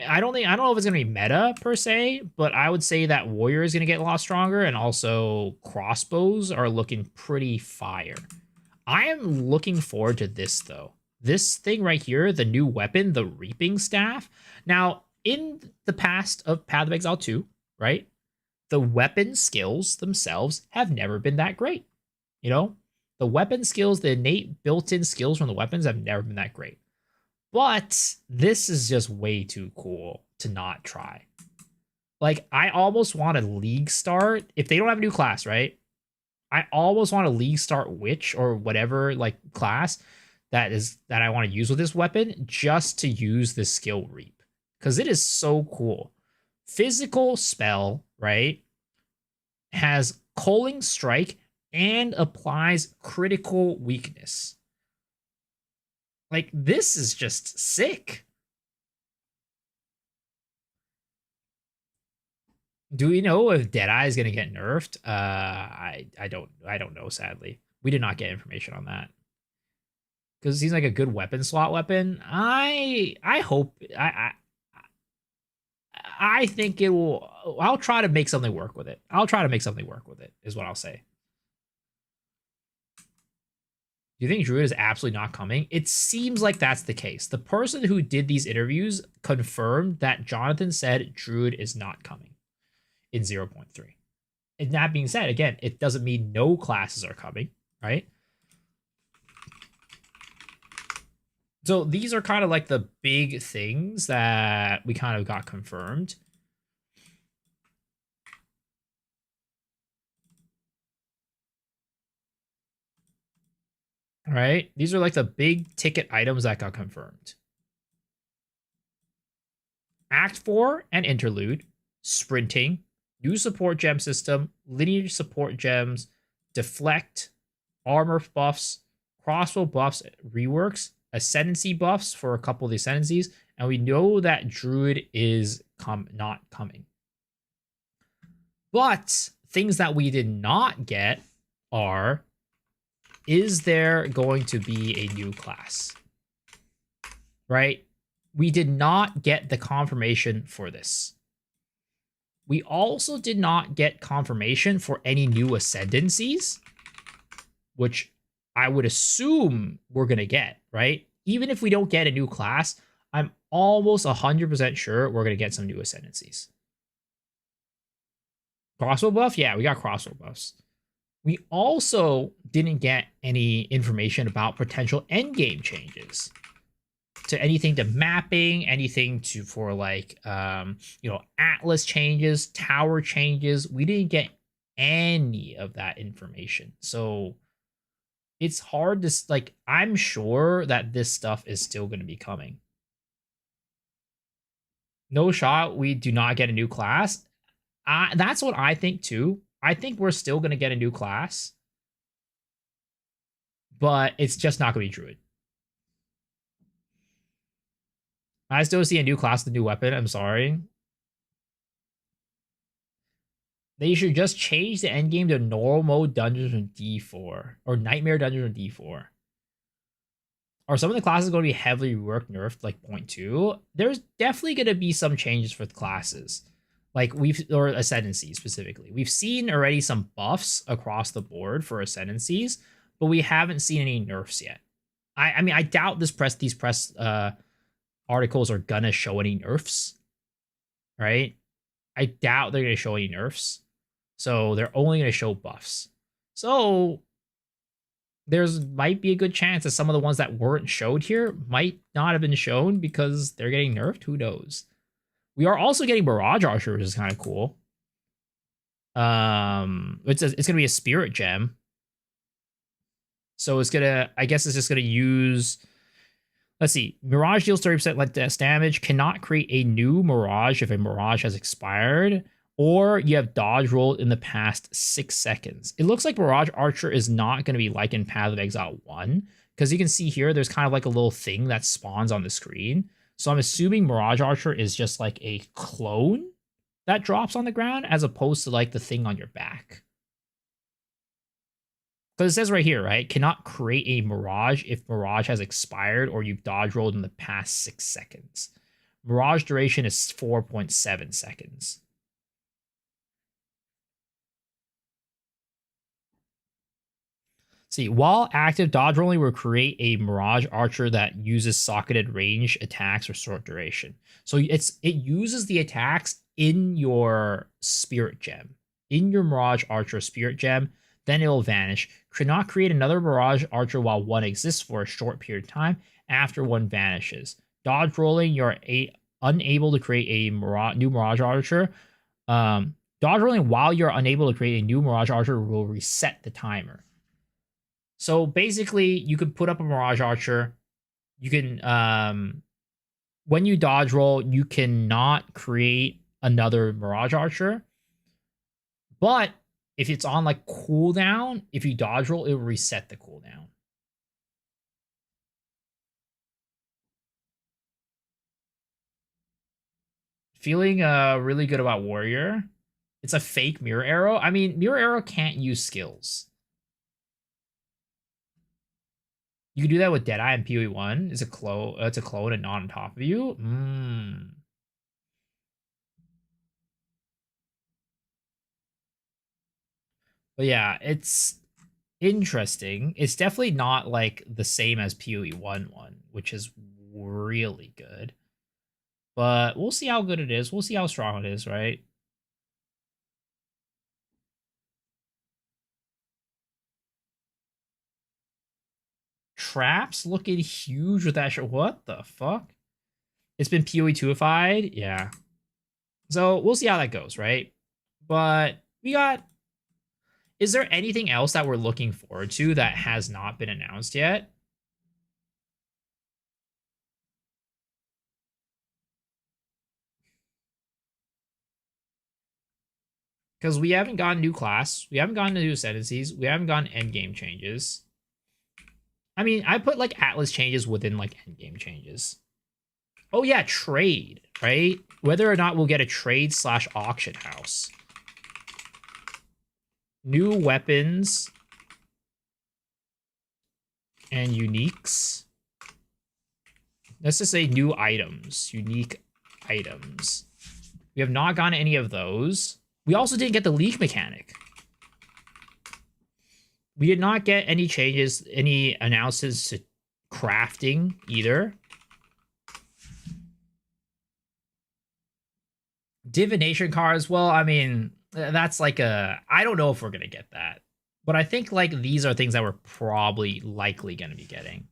I don't know if it's gonna be meta per se, but I would say that Warrior is gonna get a lot stronger, and also crossbows are looking pretty fire. I am looking forward to this though. This thing right here, the new weapon, the Reaping Staff. Now, in the past of Path of Exile 2, right? The weapon skills themselves have never been that great. You know, the weapon skills, the innate built-in skills from the weapons have never been that great. But this is just way too cool to not try. Like, I almost want a league start. If they don't have a new class, right? I almost want a league start witch or whatever like class that I want to use with this weapon, just to use this skill reap. Because it is so cool. Physical spell, right? Has Culling Strike and applies critical weakness. Like, this is just sick. Do we know if Deadeye is going to get nerfed? I don't know, sadly. We did not get information on that. Because it seems like a good weapon slot weapon. I hope I think it will. I'll try to make something work with it. Is what I'll say. Do you think Druid is absolutely not coming? It seems like that's the case. The person who did these interviews confirmed that Jonathan said Druid is not coming in 0.3. And that being said, again, it doesn't mean no classes are coming, right? So these are kind of like the big things that we kind of got confirmed. All right, these are like the big ticket items that got confirmed. Act 4 and Interlude, sprinting, new support gem system, lineage support gems, deflect, armor buffs, crossbow buffs, reworks, ascendancy buffs for a couple of the ascendancies, And we know that Druid is not coming. But things that we did not get are, is there going to be a new class? Right? We did not get the confirmation for this. We also did not get confirmation for any new ascendancies, which I would assume we're going to get, right? Even if we don't get a new class, I'm almost 100% sure we're going to get some new ascendancies. Crossbow buff? Yeah, we got crossbow buffs. We also didn't get any information about potential endgame changes to anything to mapping, anything to for like Atlas changes, tower changes. We didn't get any of that information. So it's hard to like, I'm sure that this stuff is still going to be coming. No shot we do not get a new class. That's what I think too. I think we're still going to get a new class, but it's just not going to be Druid. I still see a new class, the new weapon. I'm sorry. They should just change the endgame to normal mode dungeons from D4 or nightmare dungeons from D4. Are some of the classes going to be heavily reworked, nerfed, like 0.2? There's definitely going to be some changes for the classes. Like or Ascendancy specifically. We've seen already some buffs across the board for Ascendancies, but we haven't seen any nerfs yet. I mean, I doubt these press articles are gonna show any nerfs, right? I doubt they're gonna show any nerfs. So they're only gonna show buffs. So there's might be a good chance that some of the ones that weren't showed here might not have been shown because they're getting nerfed. Who knows? We are also getting Mirage Archer, which is kind of cool. It's gonna be a spirit gem. So it's gonna, I guess it's just gonna use, let's see, Mirage deals 30% less damage, cannot create a new Mirage if a Mirage has expired, or you have dodge rolled in the past 6 seconds. It looks like Mirage Archer is not going to be like in Path of Exile 1, because you can see here, there's kind of like a little thing that spawns on the screen. So I'm assuming Mirage Archer is just like a clone that drops on the ground, as opposed to like the thing on your back. Because it says right here, right? Cannot create a Mirage if Mirage has expired or you've dodge rolled in the past 6 seconds. Mirage duration is 4.7 seconds. See, while active, dodge rolling will create a Mirage Archer that uses socketed range attacks for short duration. So it uses the attacks in your Spirit Gem. In your Mirage Archer Spirit Gem, then it will vanish. Cannot create another Mirage Archer while one exists for a short period of time after one vanishes. Dodge rolling, you're unable to create a new Mirage Archer. Dodge rolling while you're unable to create a new Mirage Archer will reset the timer. So basically, you could put up a Mirage Archer. You can, when you dodge roll, you cannot create another Mirage Archer. But if it's on like cooldown, if you dodge roll, it will reset the cooldown. Feeling really good about Warrior. It's a fake Mirror Arrow. I mean, Mirror Arrow can't use skills. You can do that with Deadeye and PoE1. It's a clone and not on top of you. But yeah, it's interesting. It's definitely not like the same as PoE1 one, which is really good. But we'll see how good it is. We'll see how strong it is, right? Traps looking huge with that shit. What the fuck? It's been PoE 2ified? Yeah. So we'll see how that goes, right? But we got... Is there anything else that we're looking forward to that has not been announced yet? Because we haven't gotten new class. We haven't gotten new ascendancies. We haven't gotten endgame changes. I mean, I put like Atlas changes within like endgame changes. Oh yeah, trade, right? Whether or not we'll get a trade / auction house. New weapons and uniques. Let's just say new items, unique items. We have not gotten any of those. We also didn't get the leak mechanic. We did not get any changes, any announcements to crafting either. Divination cards, well, I mean, that's like a... I don't know if we're going to get that. But I think like these are things that we're probably likely going to be getting.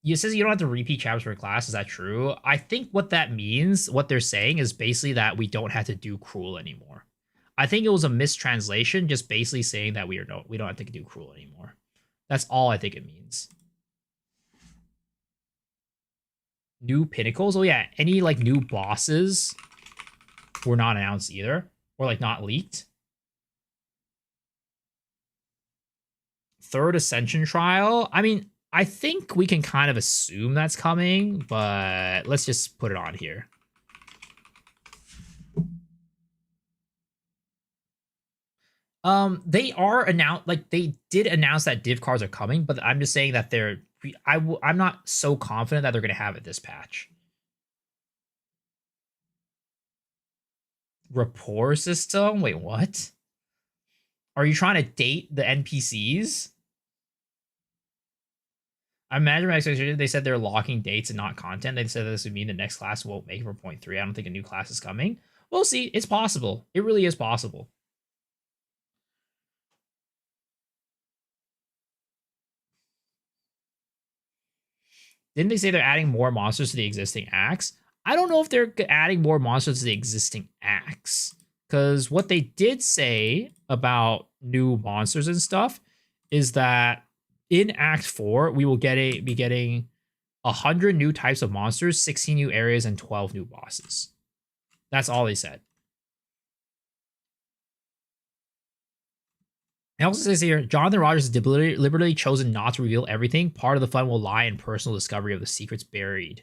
It says you don't have to repeat chapters per class. Is that true? I think what that means, what they're saying is basically that we don't have to do cruel anymore. I think it was a mistranslation, just basically saying that we don't have to do cruel anymore. That's all I think it means. New pinnacles? Oh yeah, any like new bosses were not announced either, or like not leaked. Third Ascension trial. I mean, I think we can kind of assume that's coming, but let's just put it on here. They are announced, like they did announce that div cards are coming, but I'm just saying that I'm not so confident that they're going to have it this patch. Rapport system? Wait, what? Are you trying to date the NPCs? I imagine my expectation, they said they're locking dates and not content. They said this would mean the next class won't make it for 0.3. I don't think a new class is coming. We'll see. It's possible. It really is possible. Didn't they say they're adding more monsters to the existing acts? I don't know if they're adding more monsters to the existing acts. Because what they did say about new monsters and stuff is that in Act 4, we will be getting 100 new types of monsters, 16 new areas, and 12 new bosses. That's all they said. It also says here, Jonathan Rogers has deliberately chosen not to reveal everything. Part of the fun will lie in personal discovery of the secrets buried.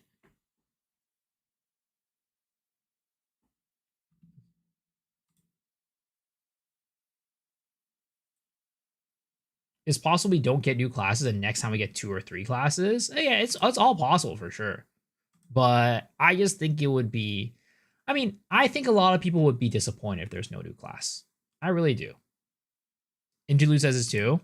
It's possible we don't get new classes and next time we get 2 or 3 classes. Yeah, it's all possible for sure. But I just think it would be... I mean, I think a lot of people would be disappointed if there's no new class. I really do. Interlude says this too.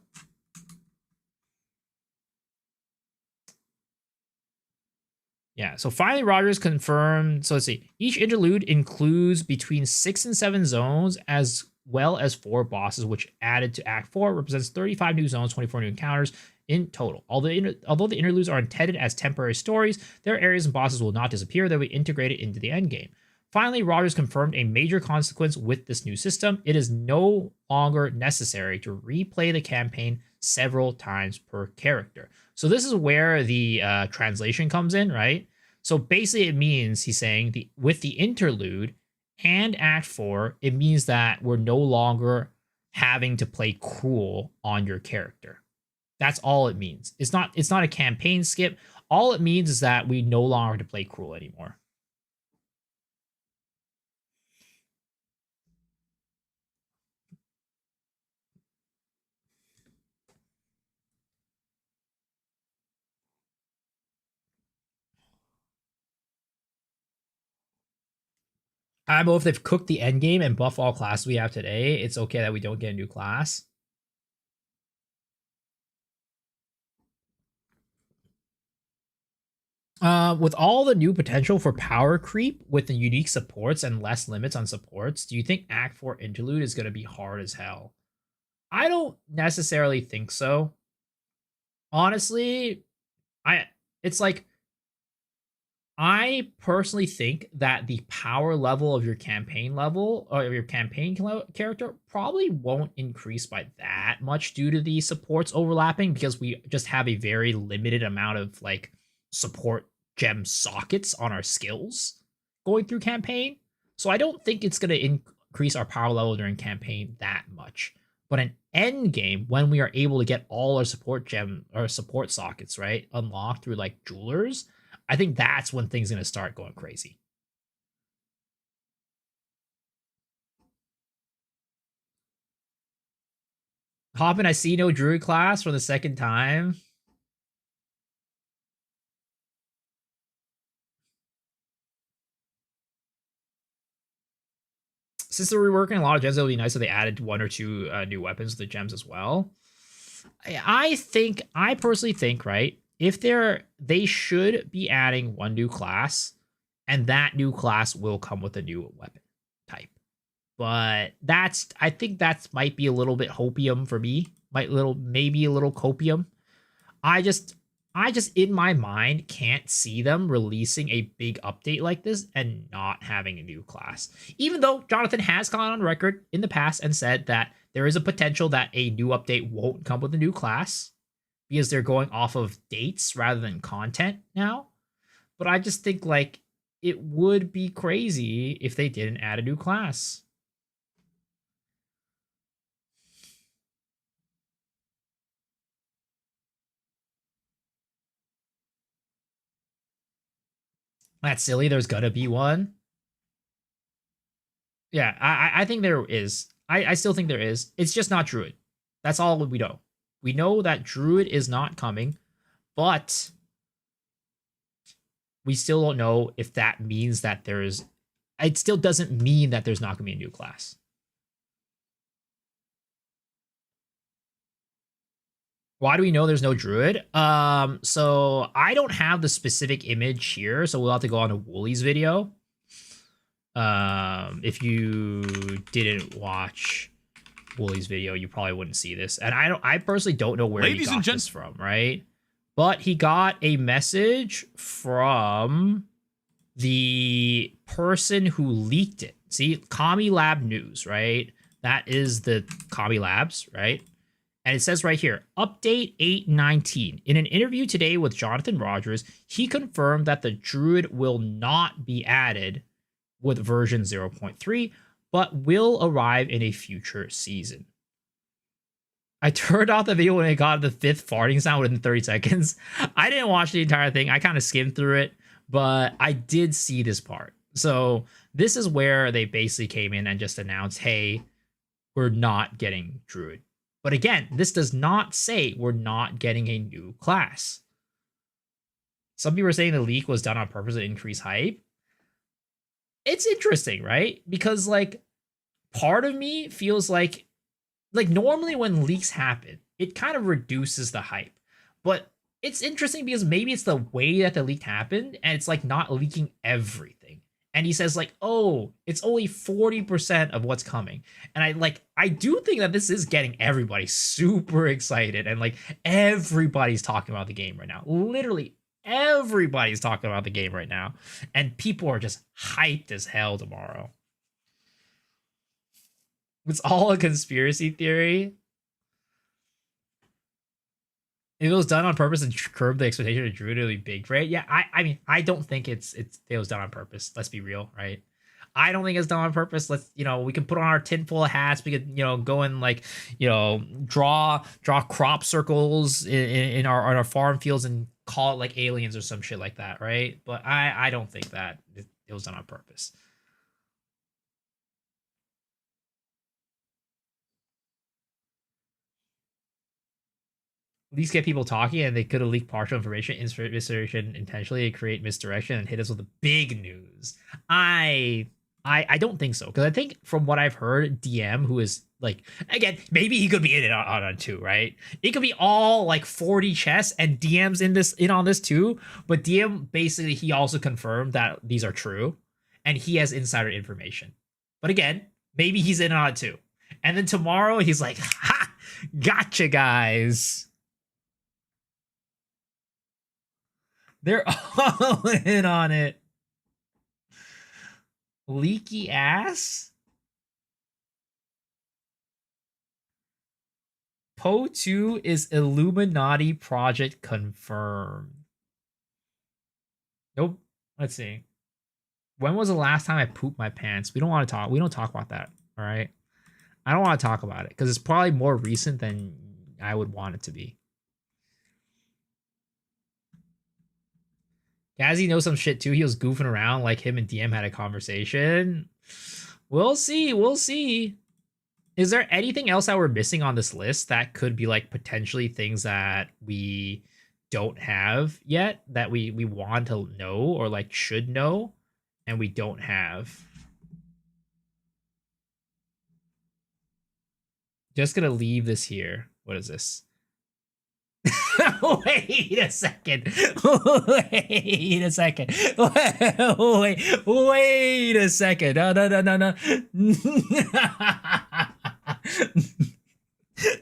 Yeah, so finally Rogers confirmed. So let's see. Each interlude includes between 6 and 7 zones as well as 4 bosses, which added to Act 4 represents 35 new zones, 24 new encounters in total. Although the interludes are intended as temporary stories, their areas and bosses will not disappear. They'll be integrated into the endgame. Finally, Rogers confirmed a major consequence with this new system. It is no longer necessary to replay the campaign several times per character. So this is where the translation comes in, right? So basically it means, he's saying, with the interlude and Act 4, it means that we're no longer having to play cruel on your character. That's all it means. It's not a campaign skip. All it means is that we no longer have to play cruel anymore. I don't know if they've cooked the end game and buff all classes we have today. It's okay that we don't get a new class. With all the new potential for power creep with the unique supports and less limits on supports, do you think Act 4 Interlude is going to be hard as hell? I don't necessarily think so. Honestly, it's like, I personally think that the power level of your campaign level, or your campaign character, probably won't increase by that much due to the supports overlapping, because we just have a very limited amount of like support gem sockets on our skills going through campaign. So I don't think it's going to increase our power level during campaign that much. But in end game, when we are able to get all our support gem or support sockets, right, unlocked through like jewelers, I think that's when things are gonna start going crazy. Hoppin, I see no Druid class for the second time. Since they're reworking a lot of gems, it would be nice if they added 1 or 2 new weapons to the gems as well. I personally think, right, if they should be adding 1 new class, and that new class will come with a new weapon type. But I think that might be a little bit hopium for me. Maybe a little copium. I just in my mind can't see them releasing a big update like this and not having a new class. Even though Jonathan has gone on record in the past and said that there is a potential that a new update won't come with a new class because they're going off of dates rather than content now. But I just think like it would be crazy if they didn't add a new class. That's silly. There's gonna be one. Yeah, I think there is. I still think there is. It's just not Druid. That's all we know. We know that Druid is not coming, but we still don't know if that means that there's. It still doesn't mean that there's not gonna be a new class. Why do we know there's no Druid? So I don't have the specific image here, so we'll have to go on to Woolly's video. If you didn't watch Woolly's video, you probably wouldn't see this. And I personally don't know where he got this from, right? But he got a message from the person who leaked it. See, Kami Lab News, right? That is the Kami Labs, right? And it says right here, update 8.19. In an interview today with Jonathan Rogers, he confirmed that the Druid will not be added with version 0.3, but will arrive in a future season. I turned off the video when I got the 5th farting sound within 30 seconds. I didn't watch the entire thing. I kind of skimmed through it, but I did see this part. So this is where they basically came in and just announced, hey, we're not getting Druid. But again, this does not say we're not getting a new class. Some people are saying the leak was done on purpose to increase hype. It's interesting, right? Because like part of me feels like normally when leaks happen, it kind of reduces the hype. But it's interesting because maybe it's the way that the leak happened and it's like not leaking everything. And he says like, oh, it's only 40% of what's coming. And I do think that this is getting everybody super excited. And like everybody's talking about the game right now. Literally everybody's talking about the game right now. And people are just hyped as hell tomorrow. It's all a conspiracy theory. If it was done on purpose and curb the expectation of Druid, it would be big, right? Yeah, I mean, I don't think it was done on purpose. Let's be real, right? I don't think it's done on purpose. Let's, we can put on our tinfoil hats. We could, go and like, draw crop circles in our farm fields and call it like aliens or some shit like that, right? But I don't think that it was done on purpose. These get people talking, and they could have leaked partial information, misdirection intentionally to create misdirection and hit us with the big news. I don't think so, because I think from what I've heard, DM, who is like, again, maybe he could be in it on too, right? It could be all like 40 chests and DM's in on this too. But DM basically he also confirmed that these are true, and he has insider information. But again, maybe he's in on it too. And then tomorrow he's like, ha, gotcha, guys. They're all in on it. Leaky ass? Poe 2 is Illuminati project confirmed. Nope. Let's see. When was the last time I pooped my pants? We don't talk about that. All right. I don't want to talk about it because it's probably more recent than I would want it to be. Gazzy knows some shit too. He was goofing around like him and DM had a conversation. We'll see. We'll see. Is there anything else that we're missing on this list that could be like potentially things that we don't have yet that we want to know or like should know and we don't have? Just gonna leave this here. What is this? Wait a second. Wait a second. Wait a second. No.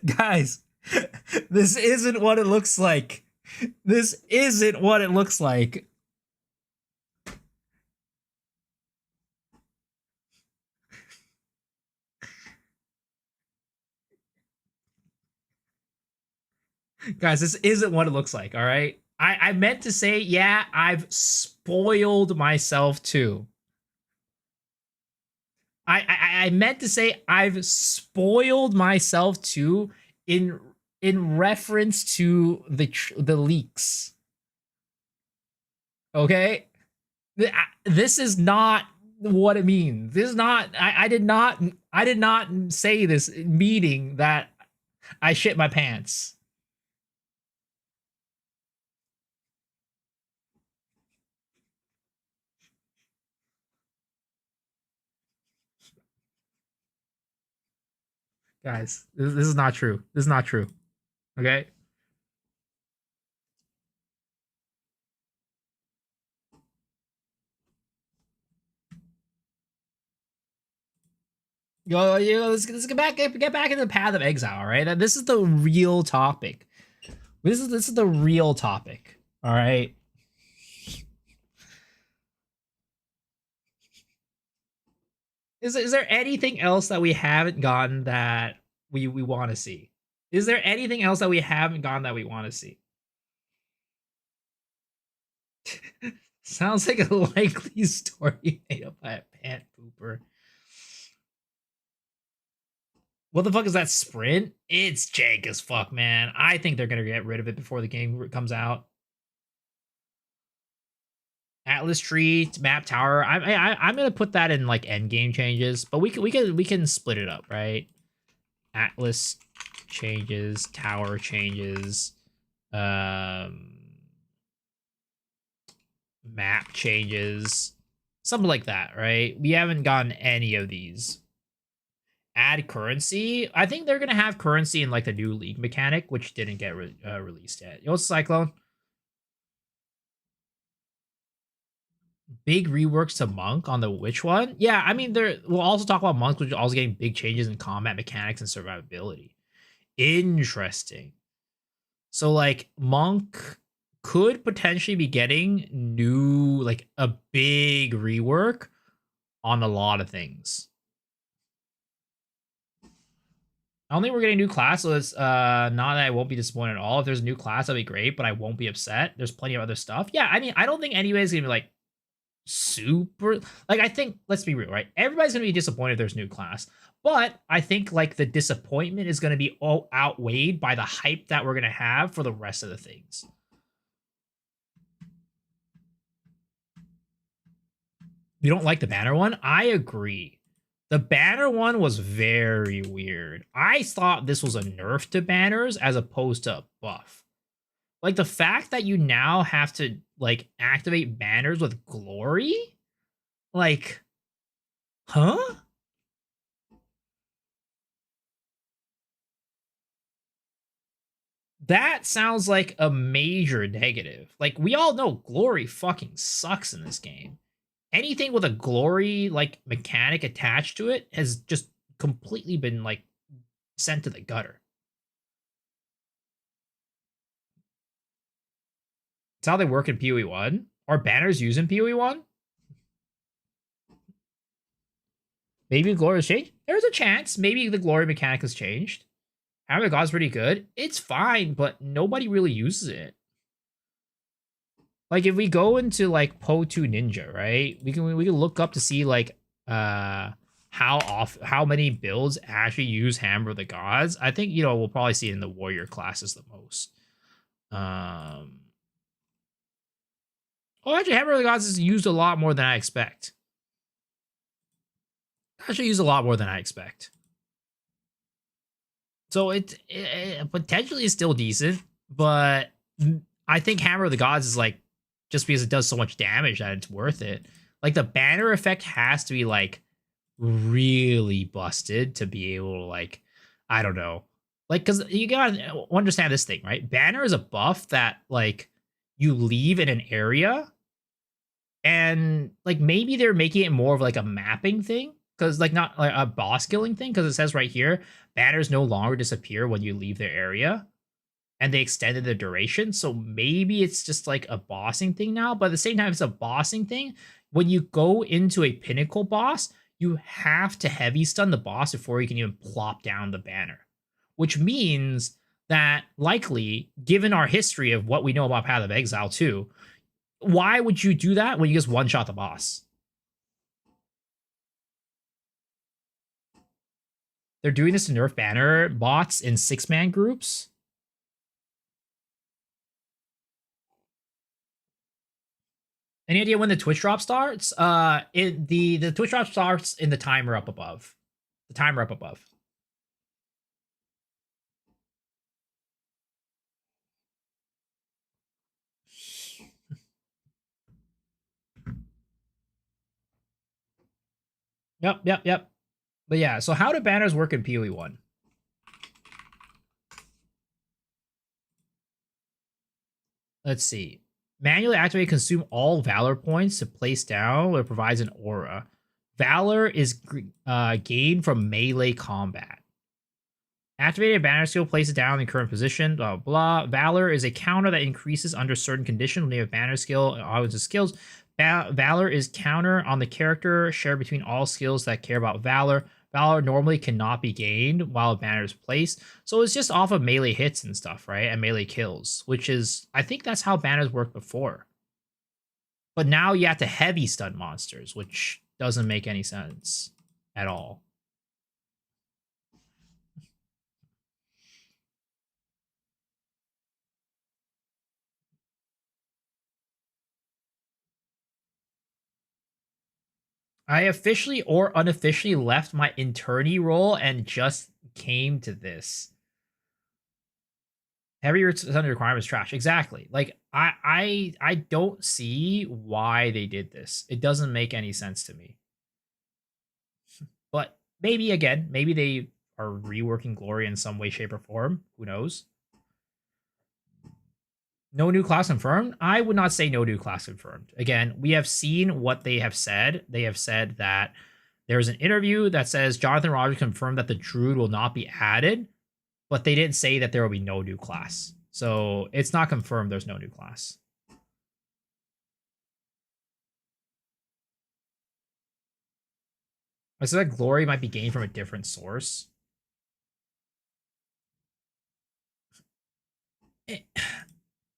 Guys, this isn't what it looks like. This isn't what it looks like. Guys, this isn't what it looks like, all right? I meant to say, yeah, I've spoiled myself too. I meant to say I've spoiled myself too in reference to the leaks. Okay? This is not what it means. This is not I did not say this meaning that I shit my pants. Guys, this is not true. This is not true. Okay? Let's get back into the path of exile, all right? This is the real topic. This is the real topic. All right. Is there anything else that we haven't gotten that we want to see? Is there anything else that we haven't gotten that we want to see? Sounds like a likely story made up by a pant pooper. What the fuck is that sprint? It's jank as fuck, man. I think they're gonna get rid of it before the game comes out. Atlas tree, map tower. I'm gonna put that in like endgame changes, but we can split it up, right? Atlas changes, tower changes, map changes, something like that, right? We haven't gotten any of these. Add currency. I think they're gonna have currency in like the new league mechanic, which didn't get released yet. Yo, Cyclone. Big reworks to Monk on the Witch one. Yeah, I mean, we'll also talk about Monk, which is also getting big changes in combat mechanics and survivability. Interesting. So like Monk could potentially be getting new, like a big rework on a lot of things. I don't think we're getting a new class, so it's not that I won't be disappointed at all. If there's a new class, that'd be great, but I won't be upset. There's plenty of other stuff. Yeah, I mean, I don't think anybody's gonna be like super, like, I think, let's be real, right? Everybody's gonna be disappointed if there's a new class, but I think like the disappointment is gonna be all outweighed by the hype that we're gonna have for the rest of the things. You don't like the banner one? I agree. The banner one was very weird. I thought this was a nerf to banners as opposed to a buff. Like the fact that you now have to like activate banners with glory? Like, huh? That sounds like a major negative. Like, we all know glory fucking sucks in this game. Anything with a glory like mechanic attached to it has just completely been like sent to the gutter. It's how they work in PoE 1. Are banners used in PoE 1? Maybe glory has changed. There's a chance. Maybe the glory mechanic has changed. Hammer of God's pretty good. It's fine, but nobody really uses it. Like if we go into like Po2 Ninja, right? We can look up to see like how many builds actually use Hammer of the Gods. I think, you know, we'll probably see it in the warrior classes the most. Oh, actually, Hammer of the Gods is used a lot more than I expect. Actually, used a lot more than I expect. So it potentially is still decent, but I think Hammer of the Gods is like just because it does so much damage that it's worth it. Like the banner effect has to be like really busted to be able to like, I don't know. Like, because you gotta understand this thing, right? Banner is a buff that like you leave in an area, and like maybe they're making it more of like a mapping thing, because like not like a boss killing thing, because it says right here banners no longer disappear when you leave their area, and they extended the duration. So maybe it's just like a bossing thing now, but at the same time, it's a bossing thing. When you go into a pinnacle boss, you have to heavy stun the boss before you can even plop down the banner, which means that likely, given our history of what we know about Path of Exile too, why would you do that when you just one shot the boss? They're doing this to nerf banner bots in 6-man groups. Any idea when the Twitch drop starts? The Twitch drop starts in the timer up above. The timer up above. Yep. But yeah, so how do banners work in PoE 1? Let's see. Manually activate, consume all Valor points to place down where it provides an aura. Valor is gained from melee combat. Activated banner skill, place it down in current position, blah, blah. Valor is a counter that increases under certain conditions when you have banner skill and all its skills. Valor is counter on the character shared between all skills that care about Valor. Valor normally cannot be gained while a banner is placed. So it's just off of melee hits and stuff, right? And melee kills, which is, I think that's how banners worked before. But now you have to heavy stun monsters, which doesn't make any sense at all. I officially or unofficially left my internee role and just came to this. Heavy under requirements trash. Exactly. Like I don't see why they did this. It doesn't make any sense to me. But maybe again, maybe they are reworking Glory in some way, shape, or form. Who knows? No new class confirmed? I would not say no new class confirmed. Again, we have seen what they have said. They have said that there's an interview that says Jonathan Rogers confirmed that the Druid will not be added, but they didn't say that there will be no new class. So it's not confirmed there's no new class. I said that Glory might be gained from a different source.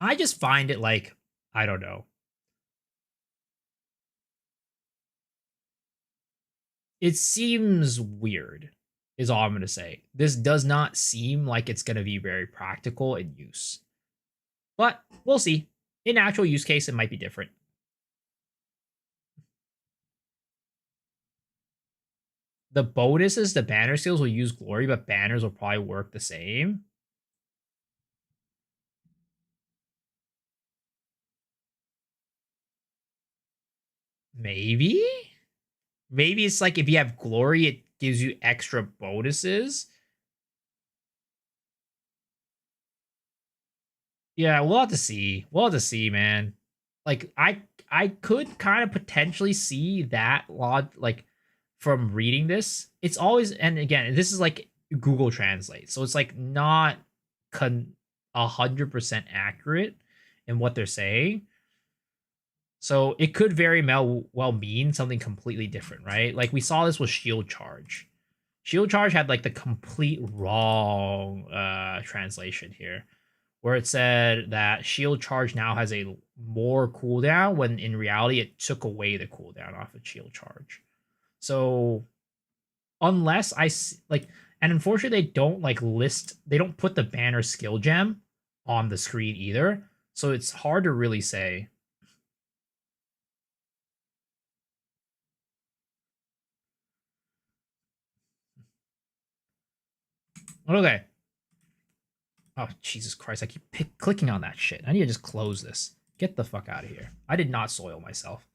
I just find it like, I don't know. It seems weird, is all I'm going to say. This does not seem like it's going to be very practical in use. But we'll see. In actual use case, it might be different. The bonuses, the banner skills will use Glory, but banners will probably work the same. Maybe? Maybe it's like if you have Glory, it gives you extra bonuses. Yeah, we'll have to see. We'll have to see, man. Like I could kind of potentially see that like from reading this. It's always, and again, this is like Google Translate, so it's like not 100% accurate in what they're saying. So it could very well mean something completely different, right? Like we saw this with Shield Charge. Shield Charge had like the complete wrong translation here, where it said that Shield Charge now has a more cooldown, when in reality it took away the cooldown off of Shield Charge. So unless like, and unfortunately they don't like they don't put the banner skill gem on the screen either. So it's hard to really say. Okay. Oh, Jesus Christ. I keep clicking on that shit. I need to just close this. Get the fuck out of here. I did not soil myself.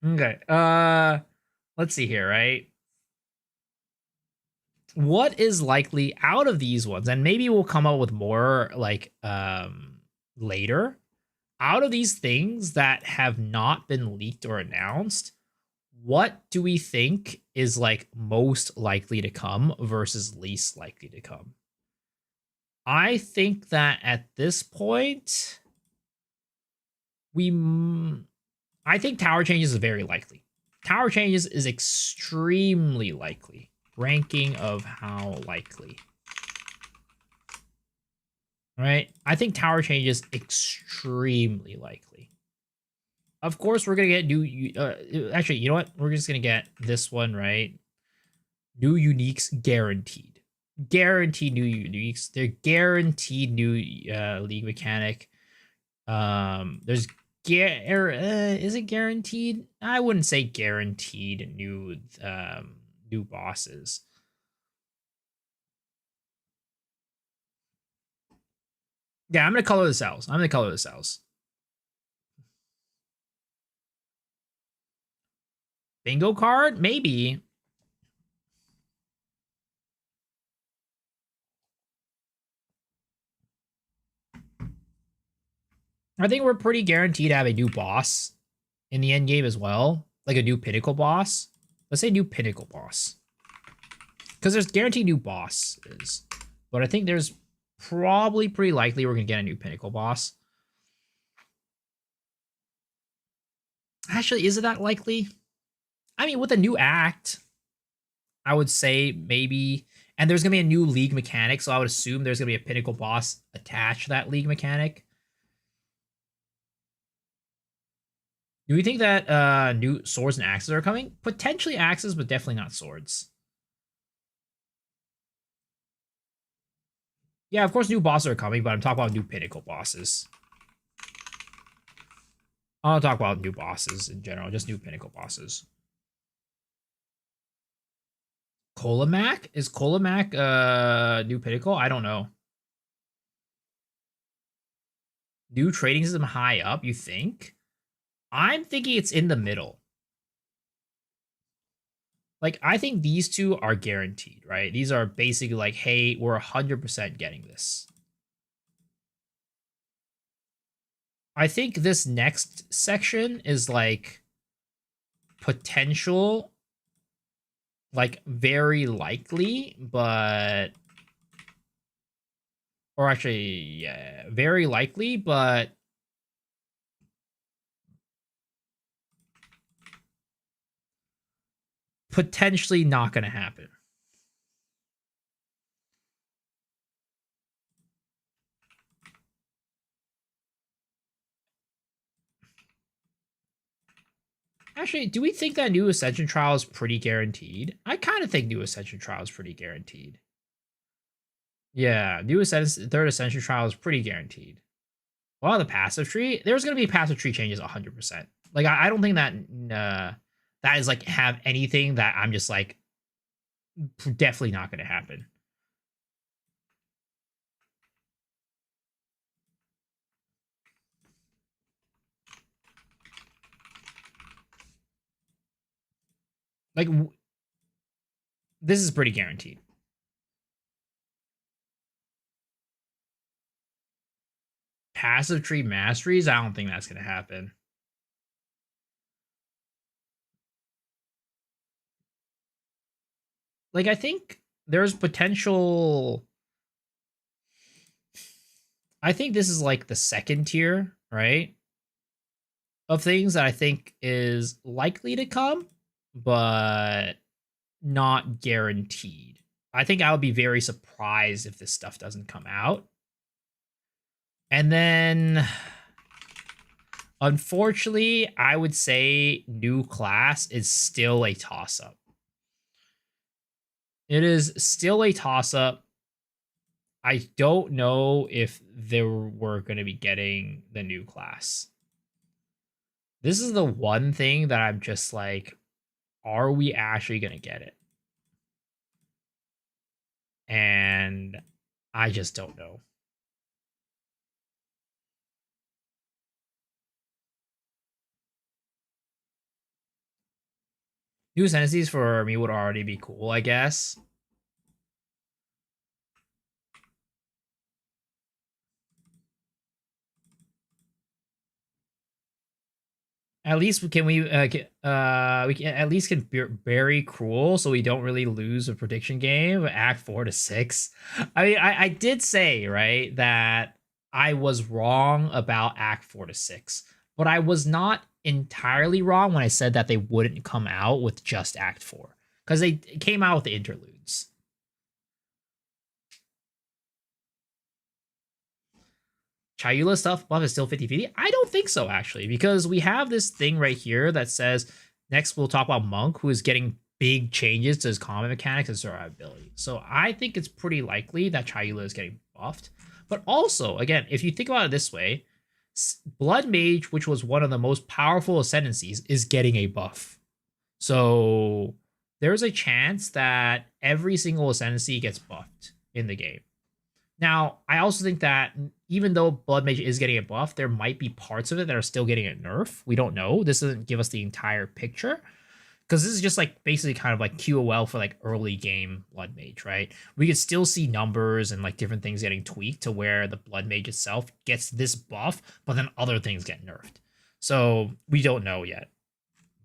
Okay. Let's see here, right? What is likely out of these ones, and maybe we'll come up with more like later. Out of these things that have not been leaked or announced, what do we think is like most likely to come versus least likely to come? I think that at this point, I think tower changes is very likely. Tower changes is extremely likely. Ranking of how likely. Right? I think tower changes extremely likely. Of course, we're going to get new... actually, you know what? We're just going to get this one, right? New uniques guaranteed. Guaranteed new uniques. They're guaranteed new league mechanic. There's... is it guaranteed? I wouldn't say guaranteed new new bosses. Yeah, I'm gonna color the cells. Bingo card? Maybe. I think we're pretty guaranteed to have a new boss in the end game as well. Like a new pinnacle boss. Let's say new pinnacle boss. Because there's guaranteed new bosses. But I think there's probably pretty likely we're going to get a new pinnacle boss. Actually, is it that likely? I mean, with a new act, I would say maybe... And there's going to be a new league mechanic, so I would assume there's going to be a pinnacle boss attached to that league mechanic. Do we think that new swords and axes are coming? Potentially axes, but definitely not swords. Yeah, of course new bosses are coming, but I'm talking about new pinnacle bosses. I don't talk about new bosses in general, just new pinnacle bosses. Colamac? Is Colamac new pinnacle? I don't know. New trading system high up, you think? I'm thinking it's in the middle. Like, I think these two are guaranteed, right? These are basically like, hey, we're 100% getting this. I think this next section is like potential, like very likely, but... Or actually, yeah, very likely, but... potentially not going to happen. Actually, do we think that new Ascension Trial is pretty guaranteed? I kind of think new Ascension Trial is pretty guaranteed. Yeah, new third Ascension Trial is pretty guaranteed. Well, the passive tree, there's going to be passive tree changes 100%. Like, I don't think that that is like have anything that I'm just like definitely not going to happen. Like, this is pretty guaranteed. Passive tree masteries, I don't think that's going to happen. Like, I think there's potential... I think this is like the second tier, right? Of things that I think is likely to come, but not guaranteed. I think I would be very surprised if this stuff doesn't come out. And then, unfortunately, I would say new class is still a toss-up. It is still a toss-up. I don't know if we're going to be getting the new class. This is the one thing that I'm just like, are we actually gonna get it? And I just don't know. New Ascendancies for me would already be cool, I guess. At least can we can at least can bury Cruel so we don't really lose a prediction game. Act 4 to 6. I mean, I did say right that I was wrong about Act 4 to 6, but I was not entirely wrong when I said that they wouldn't come out with just Act 4 because they came out with the interludes. Chayula stuff buff is still 50-50? I don't think so, actually, because we have this thing right here that says next we'll talk about Monk, who is getting big changes to his combat mechanics and survivability. So I think it's pretty likely that Chayula is getting buffed. But also, again, if you think about it this way, Blood Mage, which was one of the most powerful ascendancies, is getting a buff. So there's a chance that every single ascendancy gets buffed in the game. Now, I also think that even though Blood Mage is getting a buff, there might be parts of it that are still getting a nerf. We don't know. This doesn't give us the entire picture. Because this is just like basically kind of like QOL for like early game Blood Mage, right? We could still see numbers and like different things getting tweaked to where the Blood Mage itself gets this buff, but then other things get nerfed. So we don't know yet.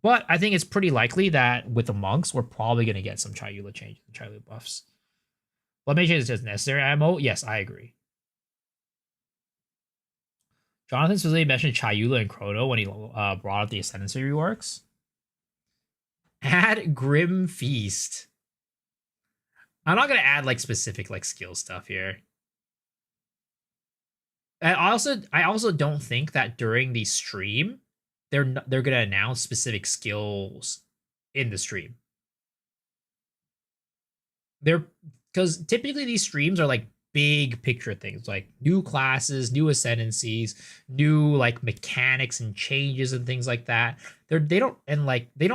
But I think it's pretty likely that with the monks, we're probably going to get some Chayula changes and Chayula buffs. Blood Mage is just necessary ammo. Yes, I agree. Jonathan specifically mentioned Chayula and Chrono when he brought up the Ascendancy reworks. Add Grim Feast. I'm not gonna add like specific like skill stuff here. I also don't think that during the stream they're gonna announce specific skills in the stream. Because typically these streams are like big picture things, like new classes, new ascendancies, new like mechanics and changes and things like that. They don't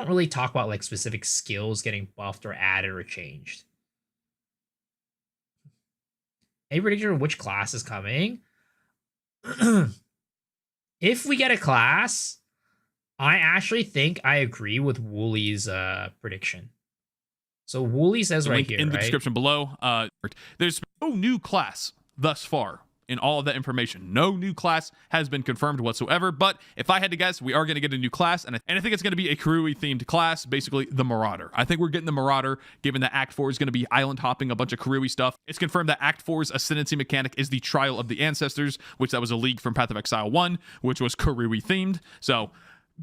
really talk about like specific skills getting buffed or added or changed. Any prediction of which class is coming? If we get a class, I actually think I agree with Woolly's prediction. So Wooly says right here, in the right? description below. There's no new class thus far in all of that information. No new class has been confirmed whatsoever. But if I had to guess, we are going to get a new class, and I think it's going to be a Karui themed class, basically the Marauder. I think we're getting the Marauder, given that Act 4 is going to be island hopping, a bunch of Karui stuff. It's confirmed that Act 4's Ascendancy mechanic is the Trial of the Ancestors, which that was a league from Path of Exile 1, which was Karui themed. So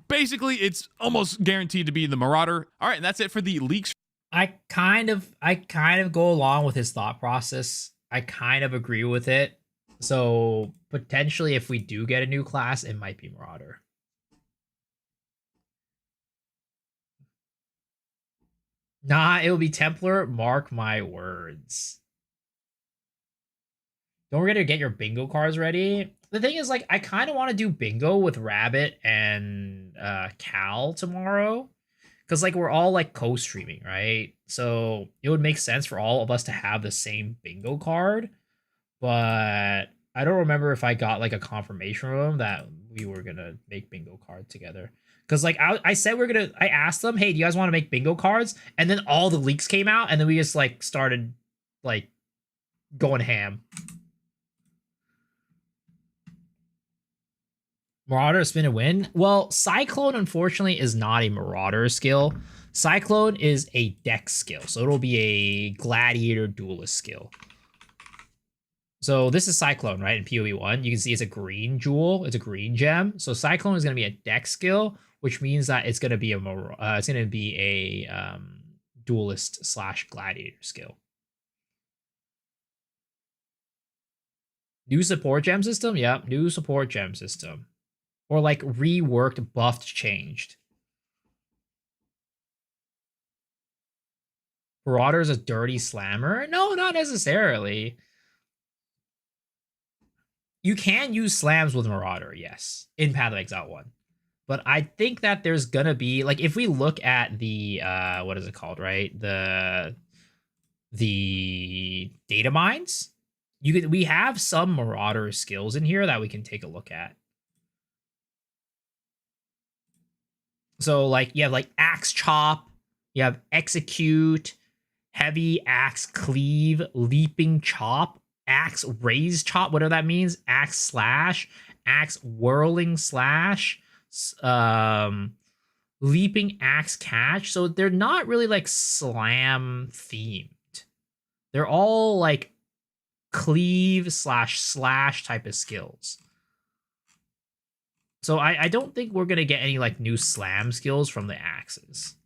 basically, it's almost guaranteed to be the Marauder. All right, and that's it for the leaks. I kind of go along with his thought process. I kind of agree with it. So potentially if we do get a new class, it might be Marauder. Nah, it will be Templar, mark my words. Don't forget to get your bingo cards ready. The thing is, like, I kind of want to do bingo with Rabbit and Cal tomorrow. Because, like, we're all, like, co-streaming, right? So it would make sense for all of us to have the same bingo card. But I don't remember if I got, like, a confirmation from them that we were going to make bingo cards together. Because, like, I said I asked them, hey, do you guys want to make bingo cards? And then all the leaks came out, and then we just, like, started, like, going ham. Marauder, spin and win. Well, Cyclone, unfortunately, is not a Marauder skill. Cyclone is a dex skill, so it'll be a Gladiator Duelist skill. So this is Cyclone, right? In PoE 1, you can see it's a green jewel. It's a green gem. So Cyclone is going to be a dex skill, which means that it's going to be a Duelist / Gladiator skill. New support gem system? Yep, new support gem system. Or like reworked, buffed, changed. Marauder's a dirty slammer? No, not necessarily. You can use slams with Marauder, yes, in Path of Exile 1. But I think that there's gonna be like if we look at the what is it called, right? The data mines. We have some Marauder skills in here that we can take a look at. So like you have like axe chop, you have execute, heavy axe cleave, leaping chop, axe raise chop, whatever that means, axe slash, axe whirling slash, leaping axe catch. So they're not really like slam themed. They're all like cleave slash type of skills. So I don't think we're gonna get any like new slam skills from the axes.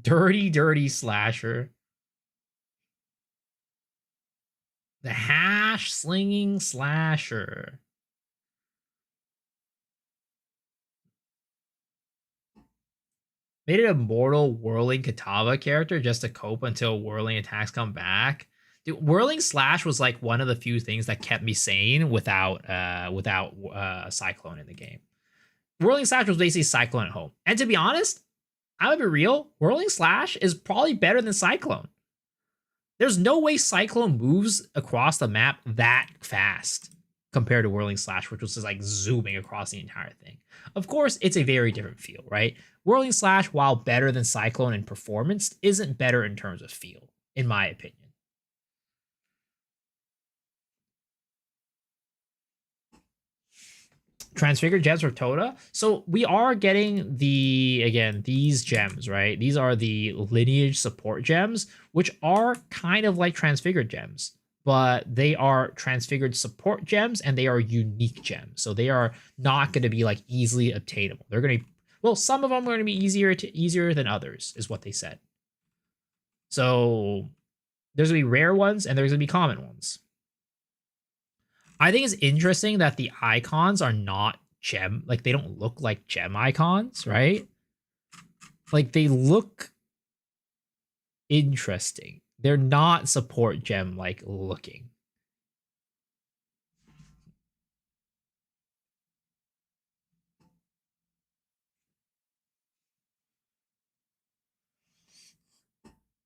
Dirty slasher. The hash slinging slasher. Made it a mortal whirling Katava character just to cope until whirling attacks come back. Dude, whirling slash was like one of the few things that kept me sane without Cyclone in the game. Whirling slash was basically Cyclone at home. And to be honest, I'm gonna be real, whirling slash is probably better than Cyclone. There's no way Cyclone moves across the map that fast compared to whirling slash, which was just like zooming across the entire thing. Of course, it's a very different feel, right? Whirling slash, while better than Cyclone in performance, isn't better in terms of feel, in my opinion. Transfigured gems for Toda. So we are getting these gems, right? These are the Lineage support gems, which are kind of like transfigured gems, but they are transfigured support gems and they are unique gems. So they are not going to be like easily obtainable. They're going to be, well, some of them are going to be easier than others, is what they said. So there's going to be rare ones and there's going to be common ones. I think it's interesting that the icons are not gem, like they don't look like gem icons, right? Like they look interesting. They're not support gem like looking.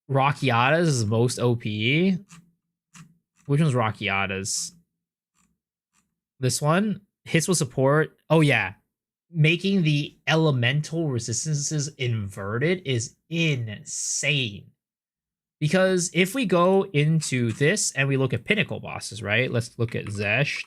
Rockiatas is most OP. Which one's Rockiatas? This one hits with support. Oh yeah, making the elemental resistances inverted is insane. Because if we go into this and we look at pinnacle bosses, right? Let's look at Zesh.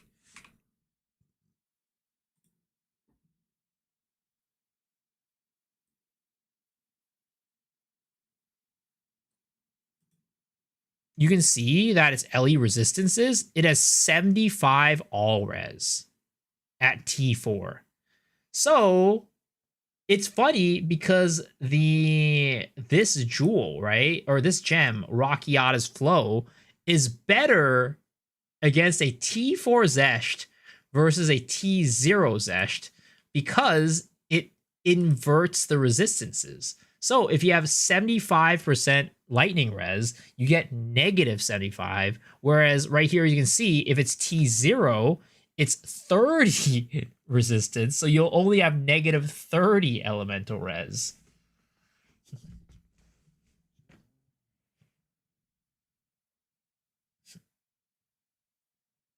You can see that its LE resistances, it has 75 all res at T4. So it's funny because this jewel, right? Or this gem, Rockiata's Flow, is better against a T4 Zesht versus a T0 Zesht because it inverts the resistances. So if you have 75% lightning res, you get negative 75. Whereas right here, you can see if it's T0, it's 30 resistance. So you'll only have negative 30 elemental res.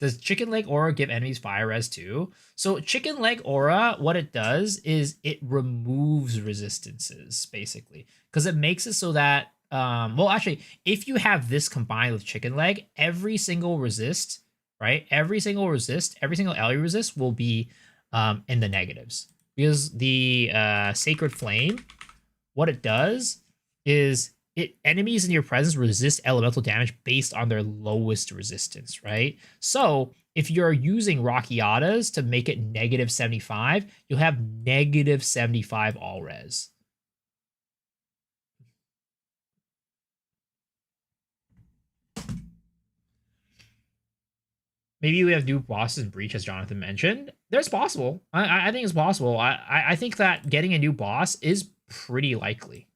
Does Chicken Leg Aura give enemies fire res too? So Chicken Leg Aura, what it does is it removes resistances, basically. Because it makes it so that, well, actually, if you have this combined with Chicken Leg, every single resist, right? Every single LE resist will be in the negatives. Because the Sacred Flame, what it does is enemies in your presence resist elemental damage based on their lowest resistance, right? So if you're using Rockiatas to make it negative 75, you'll have negative 75 all res. Maybe we have new bosses in Breach, as Jonathan mentioned. There's possible. I think it's possible. I think that getting a new boss is pretty likely.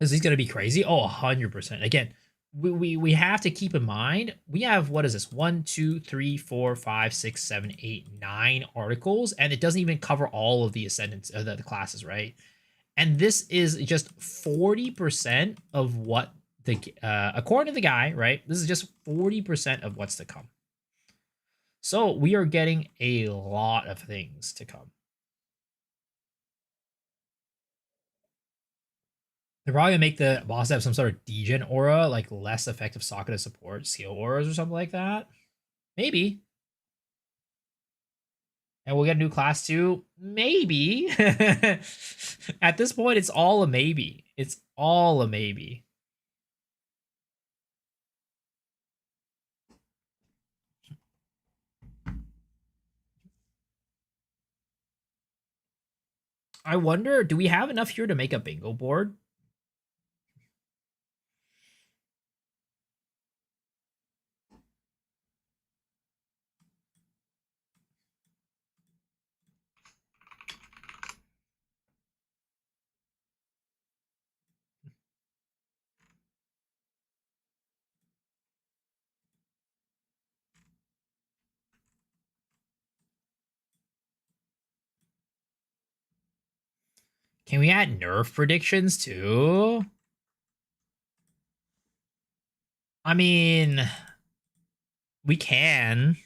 Is he going to be crazy? Oh, 100%. Again, we have to keep in mind we have, what is this, 1 2 3 4 5 6 7 8 9 articles, and it doesn't even cover all of the ascendants the classes, right? And this is just 40% of what the according to the guy, right? This is just 40% of what's to come. So we are getting a lot of things to come. They're probably gonna make the boss have some sort of degen aura, like less effective socket to support skill auras or something like that. Maybe. And we'll get a new class too. Maybe. At this point, it's all a maybe. It's all a maybe. I wonder, do we have enough here to make a bingo board? Can we add nerf predictions too? I mean, we can.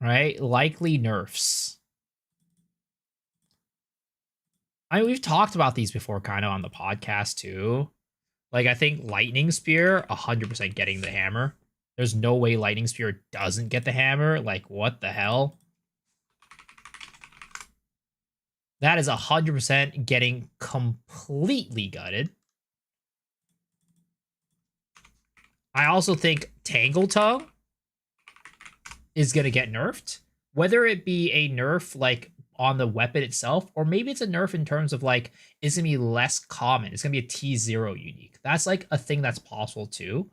Right? Likely nerfs. I mean, we've talked about these before kind of on the podcast too. Like, I think Lightning Spear, 100% getting the hammer. There's no way Lightning Spear doesn't get the hammer. Like, what the hell? That is 100% getting completely gutted. I also think Tangle Tongue is going to get nerfed. Whether it be a nerf, like, on the weapon itself, or maybe it's a nerf in terms of, like, it's going to be less common. It's going to be a T0 unique. That's, like, a thing that's possible, too.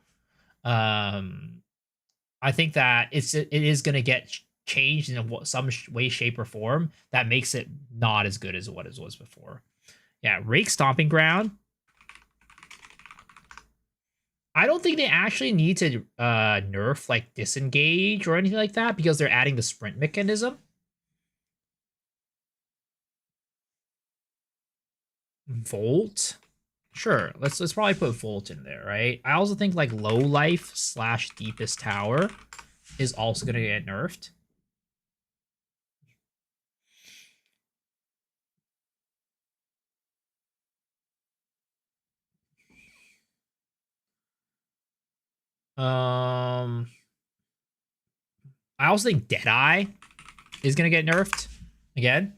I think that it is going to get changed in some way, shape, or form that makes it not as good as what it was before. Yeah, Rake Stomping Ground. I don't think they actually need to nerf, like, Disengage or anything like that, because they're adding the sprint mechanism. Volt. Sure, let's probably put Volt in there, right? I also think, like, Low Life / Deepest Tower is also going to get nerfed. I also think Deadeye is going to get nerfed again.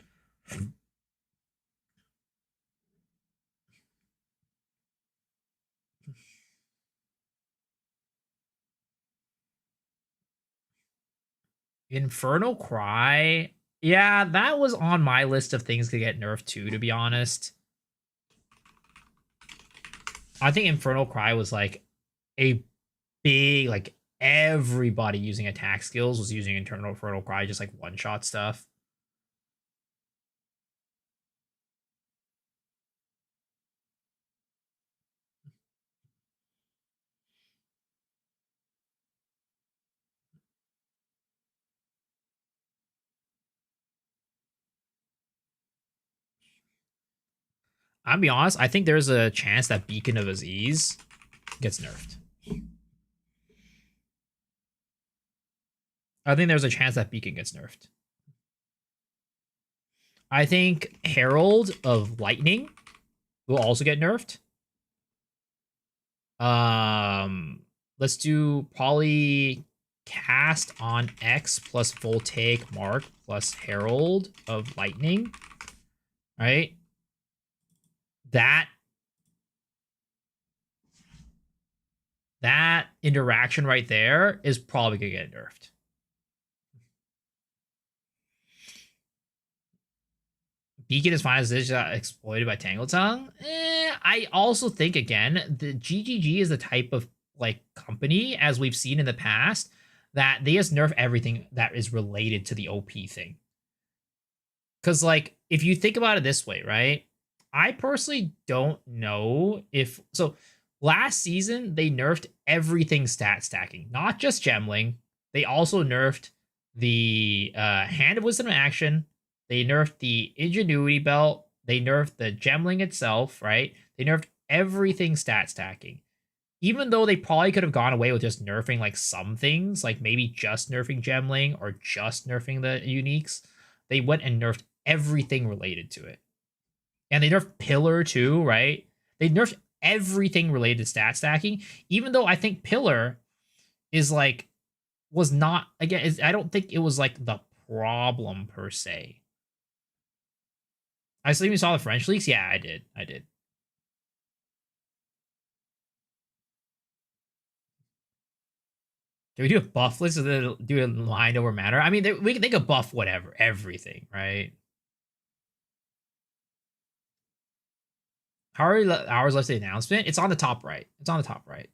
Infernal Cry. Yeah, that was on my list of things to get nerfed too, to be honest. I think Infernal Cry was like a big, like, everybody using attack skills was using Infernal Cry, just like one-shot stuff. I'll be honest, I think there's a chance that Beacon of Aziz gets nerfed. I think there's a chance that Beacon gets nerfed. I think Herald of Lightning will also get nerfed. Let's do probably Cast on X plus Voltaic Mark plus Herald of Lightning. Right? That interaction right there is probably gonna get nerfed. Beacon is fine as this got exploited by Tangle Tongue. I also think, again, the GGG is the type of, like, company, as we've seen in the past, that they just nerf everything that is related to the OP thing. Because, like, if you think about it this way, right? I personally don't know if so. Last season they nerfed everything stat stacking, not just gemling. They also nerfed the hand of wisdom in action. They nerfed the ingenuity belt. They nerfed the gemling itself, right? They nerfed everything stat stacking. Even though they probably could have gone away with just nerfing like some things, like maybe just nerfing gemling or just nerfing the uniques, they went and nerfed everything related to it. And they nerfed pillar too, right? They nerfed everything related to stat stacking, even though I think pillar is like was not again. I don't think it was like the problem per se. I assume you saw the French leaks. Yeah, I did. I did. Can we do a buff list or do a line over matter? I mean, they could buff whatever, everything, right? How many hours left the announcement? It's on the top right. It's on the top right.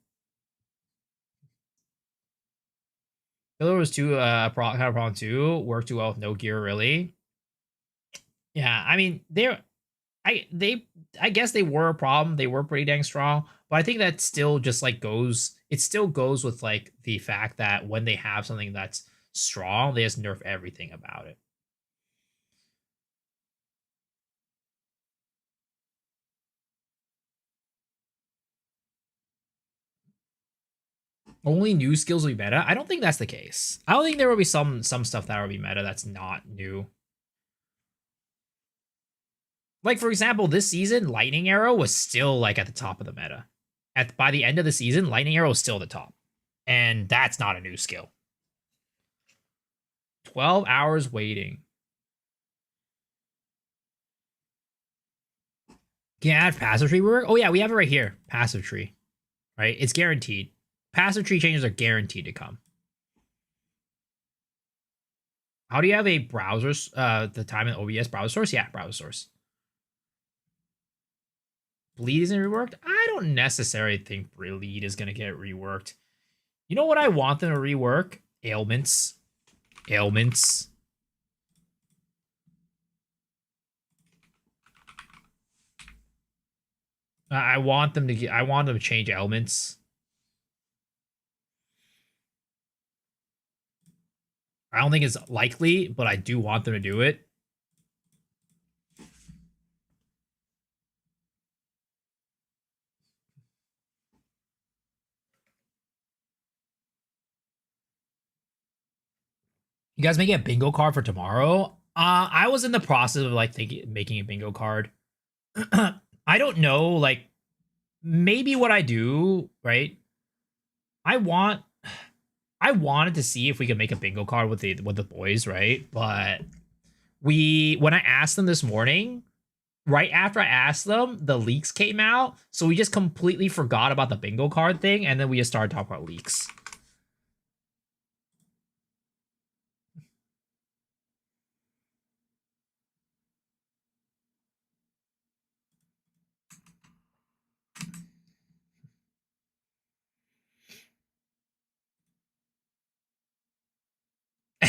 Pillar was too kind of problem too. Worked too well with no gear, really. Yeah, I mean, I guess they were a problem. They were pretty dang strong, but I think that still just like goes. It still goes with like the fact that when they have something that's strong, they just nerf everything about it. Only new skills will be meta. I don't think that's the case. I don't think there will be some stuff that will be meta that's not new. Like for example, this season, Lightning Arrow was still like at the top of the meta. By the end of the season, Lightning Arrow is still the top, and that's not a new skill. 12 hours waiting. Can you add passive tree rework? Oh yeah, we have it right here. Passive tree, right? It's guaranteed. Passive tree changes are guaranteed to come. How do you have a browser? The time in OBS browser source? Yeah, browser source. Bleed isn't reworked? I don't necessarily think Bleed is going to get reworked. You know what I want them to rework? Ailments. Ailments. I want them to change Ailments. I don't think it's likely, but I do want them to do it. You guys making a bingo card for tomorrow? I was in the process of like making a bingo card. I don't know, like maybe what I do, right? I wanted to see if we could make a bingo card with the boys, right? But when I asked them this morning, right after I asked them, the leaks came out, so we just completely forgot about the bingo card thing, and then we just started talking about leaks.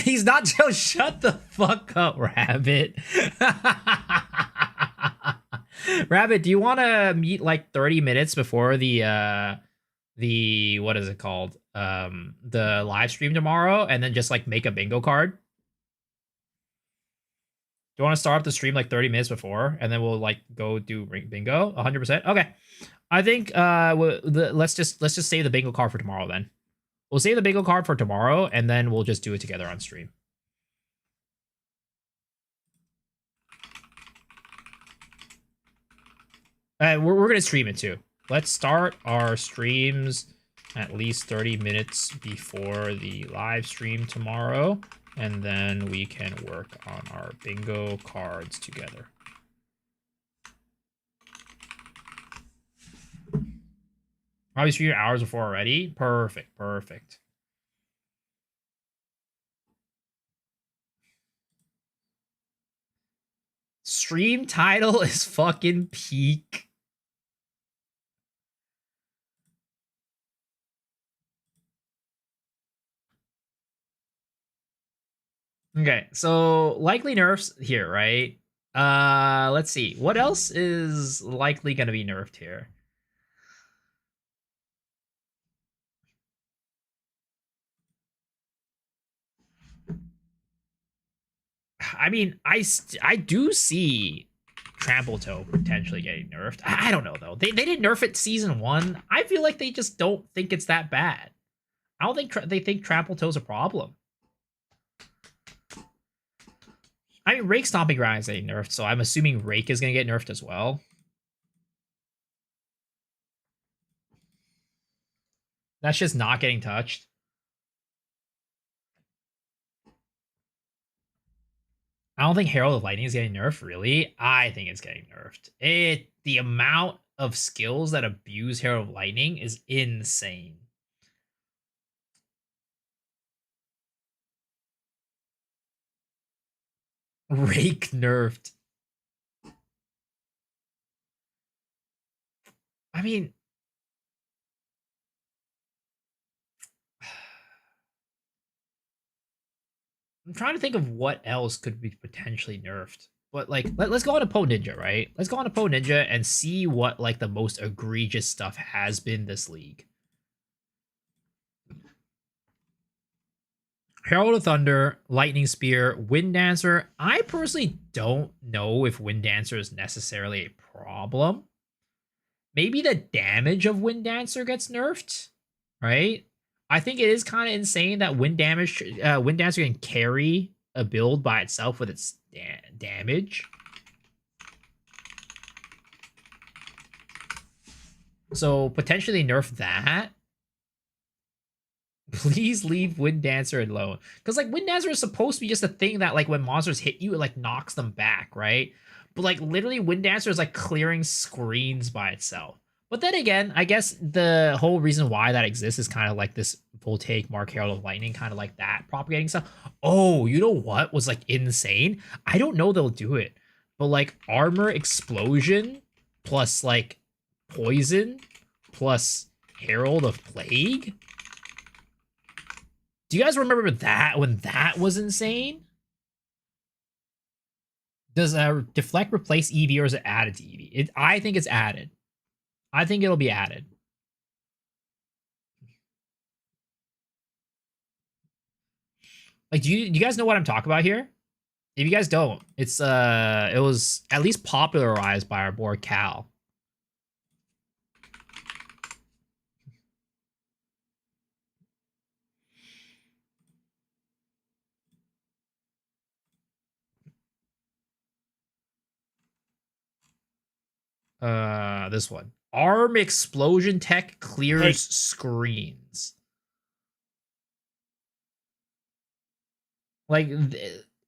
He's not Joe. Shut the fuck up, Rabbit. Rabbit, do you want to meet like 30 minutes before the what is it called? The live stream tomorrow, and then just like make a bingo card? Do you want to start up the stream like 30 minutes before, and then we'll like go do bingo? 100%. Okay. I think let's just save the bingo card for tomorrow then. We'll save the bingo card for tomorrow, and then we'll just do it together on stream. We're going to stream it too. Let's start our streams at least 30 minutes before the live stream tomorrow, and then we can work on our bingo cards together. Probably stream hours before already. Perfect, perfect. Stream title is fucking peak. Okay, so likely nerfs here, right? Let's see. What else is likely going to be nerfed here? I mean, I do see Trample Toe potentially getting nerfed. I don't know though. They didn't nerf it season 1. I feel like they just don't think it's that bad. I don't think they think Trample Toe's a problem. I mean, Rake Stomping Ground is getting nerfed, so I'm assuming Rake is going to get nerfed as well. That's just not getting touched. I don't think Herald of Lightning is getting nerfed, really. I think it's getting nerfed. The amount of skills that abuse Herald of Lightning is insane. Rake nerfed. I mean, I'm trying to think of what else could be potentially nerfed. But like, let's go on to Po Ninja, right? Let's go on to Po Ninja and see what like the most egregious stuff has been this league. Herald of Thunder, Lightning Spear, Wind Dancer. I personally don't know if Wind Dancer is necessarily a problem. Maybe the damage of Wind Dancer gets nerfed, right? I think it is kind of insane that Wind Dancer can carry a build by itself with its damage. So potentially nerf that. Please leave Wind Dancer alone. Because like Wind Dancer is supposed to be just a thing that like when monsters hit you, it like knocks them back, right? But like literally Wind Dancer is like clearing screens by itself. But then again, I guess the whole reason why that exists is kind of like this Voltaic Mark Herald of Lightning, kind of like that propagating stuff. Oh, you know what was like insane? I don't know they'll do it, but like Armor Explosion plus like Poison plus Herald of Plague. Do you guys remember that when that was insane? Does Deflect replace EV or is it added to EV? I think it's added. I think it'll be added. Like, do you guys know what I'm talking about here? If you guys don't, it was at least popularized by our boy Cal. This one. Arm Explosion Tech clears screens. Like,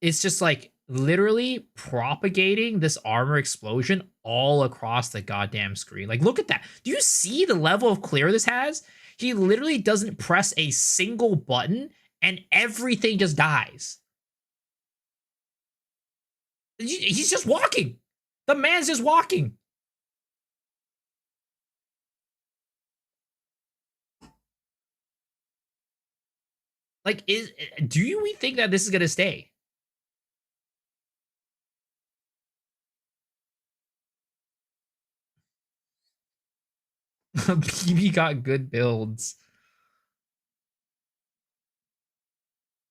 it's just like literally propagating this armor explosion all across the goddamn screen. Like, look at that. Do you see the level of clear this has? He literally doesn't press a single button and everything just dies. He's just walking. The man's just walking. Like, do we think that this is gonna stay? PB got good builds.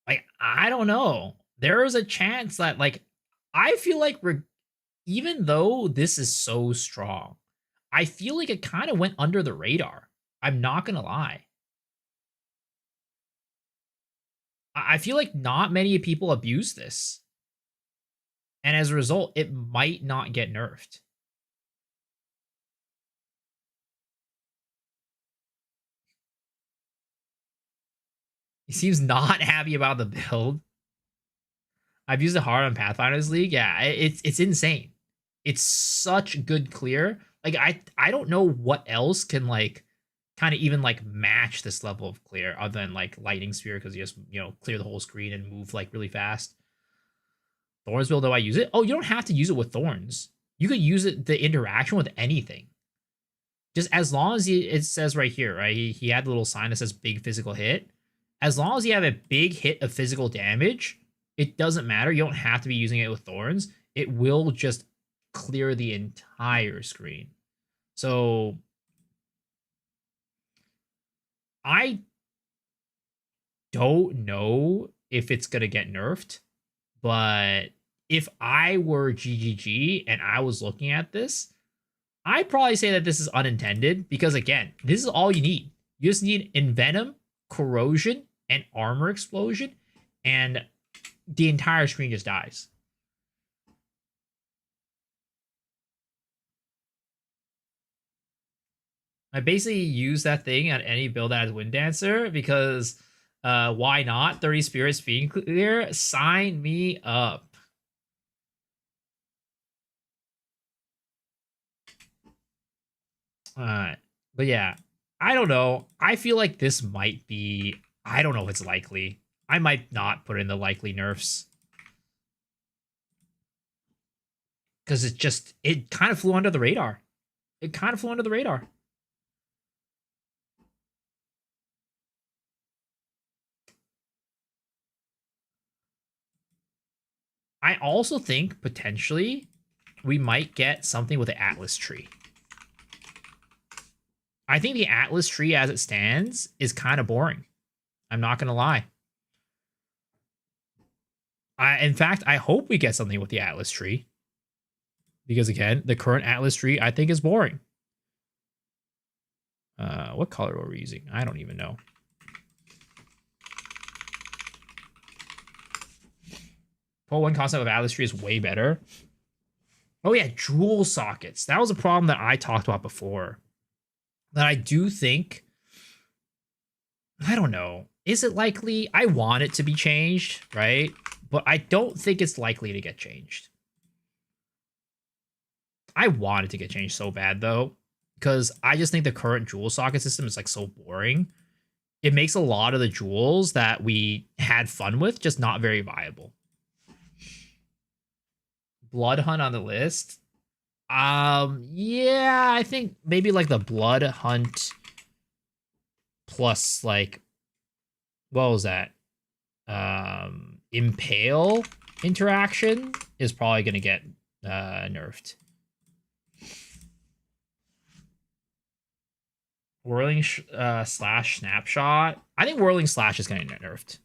Like, I don't know. There is a chance that, like, I feel like even though this is so strong, I feel like it kind of went under the radar. I'm not gonna lie. I feel like not many people abuse this. And as a result, it might not get nerfed. He seems not happy about the build. I've used it hard on Pathfinder's League. Yeah, it's insane. It's such good clear. Like, I don't know what else can, like, kind of even, like, match this level of clear other than, like, Lightning Sphere, because you just, you know, clear the whole screen and move, like, really fast. Thorns build, do I use it? Oh, you don't have to use it with Thorns. You could use it, the interaction with anything. Just as long as it says right here, right? He had a little sign that says big physical hit. As long as you have a big hit of physical damage, it doesn't matter. You don't have to be using it with Thorns. it will just clear the entire screen. So I don't know if it's going to get nerfed, but if I were GGG and I was looking at this, I'd probably say that this is unintended because, again, this is all you need. You just need Envenom, Corrosion, and Armor Explosion, and the entire screen just dies. I basically use that thing on any build that has Wind Dancer because why not? 30 Spirits Fiend Clear, sign me up. But yeah, I don't know. I feel like this might be, I don't know if it's likely. I might not put in the likely nerfs. Because it kind of flew under the radar. It kind of flew under the radar. I also think potentially we might get something with the Atlas tree. I think the Atlas tree as it stands is kind of boring. I'm not going to lie. In fact, I hope we get something with the Atlas tree. Because again, the current Atlas tree I think is boring. What color were we using? I don't even know. Pull one concept of Atlas tree is way better. Oh yeah, jewel sockets. That was a problem that I talked about before. That I do think, I don't know. Is it likely? I want it to be changed, right? But I don't think it's likely to get changed. I want it to get changed so bad though, because I just think the current jewel socket system is like so boring. It makes a lot of the jewels that we had fun with just not very viable. Blood Hunt on the list. Yeah, I think maybe like the Blood Hunt plus like, what was that? Impale interaction is probably gonna get nerfed. Whirling slash snapshot. I think whirling slash is gonna get nerfed.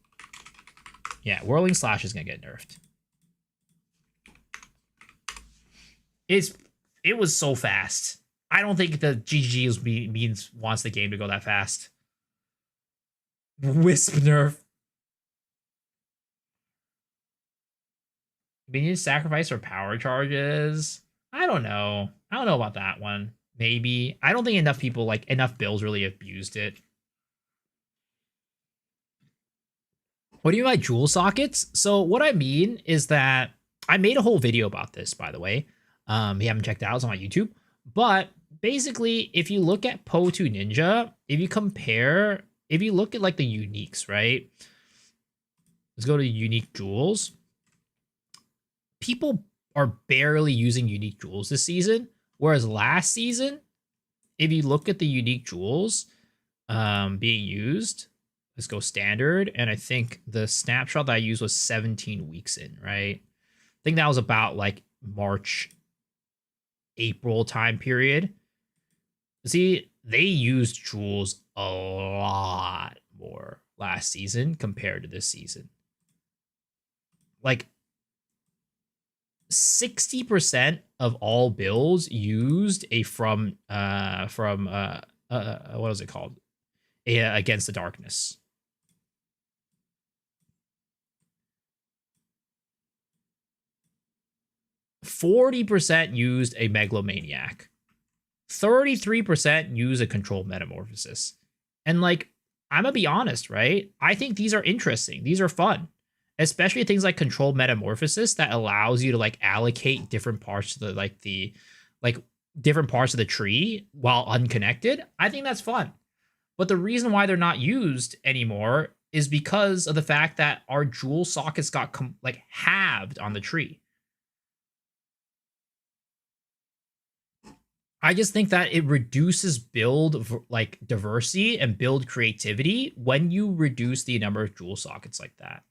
Yeah, whirling slash is gonna get nerfed. It was so fast. I don't think the GG wants the game to go that fast. Wisp nerf. Minion sacrifice or power charges. I don't know. I don't know about that one. Maybe. I don't think enough people, like, enough builds really abused it. What do you mean by jewel sockets? So what I mean is that I made a whole video about this, by the way. If you haven't checked it out, it's on my YouTube. But basically, if you look at Po2 Ninja, if you look at like the uniques, right? Let's go to unique jewels. People are barely using unique jewels this season. Whereas last season, if you look at the unique jewels being used, let's go standard. And I think the snapshot that I used was 17 weeks in, right? I think that was about like March, April time period. See, they used jewels a lot more last season compared to this season. Like 60% of all builds used a what is it called? Against the Darkness. %40 used a Megalomaniac. 33% use a Controlled Metamorphosis. And like, I'm gonna be honest, right? I think these are interesting. These are fun. Especially things like Controlled Metamorphosis that allows you to like allocate different parts to the different parts of the tree while unconnected. I think that's fun. But the reason why they're not used anymore is because of the fact that our jewel sockets got halved on the tree. I just think that it reduces build like diversity and build creativity when you reduce the number of jewel sockets like that.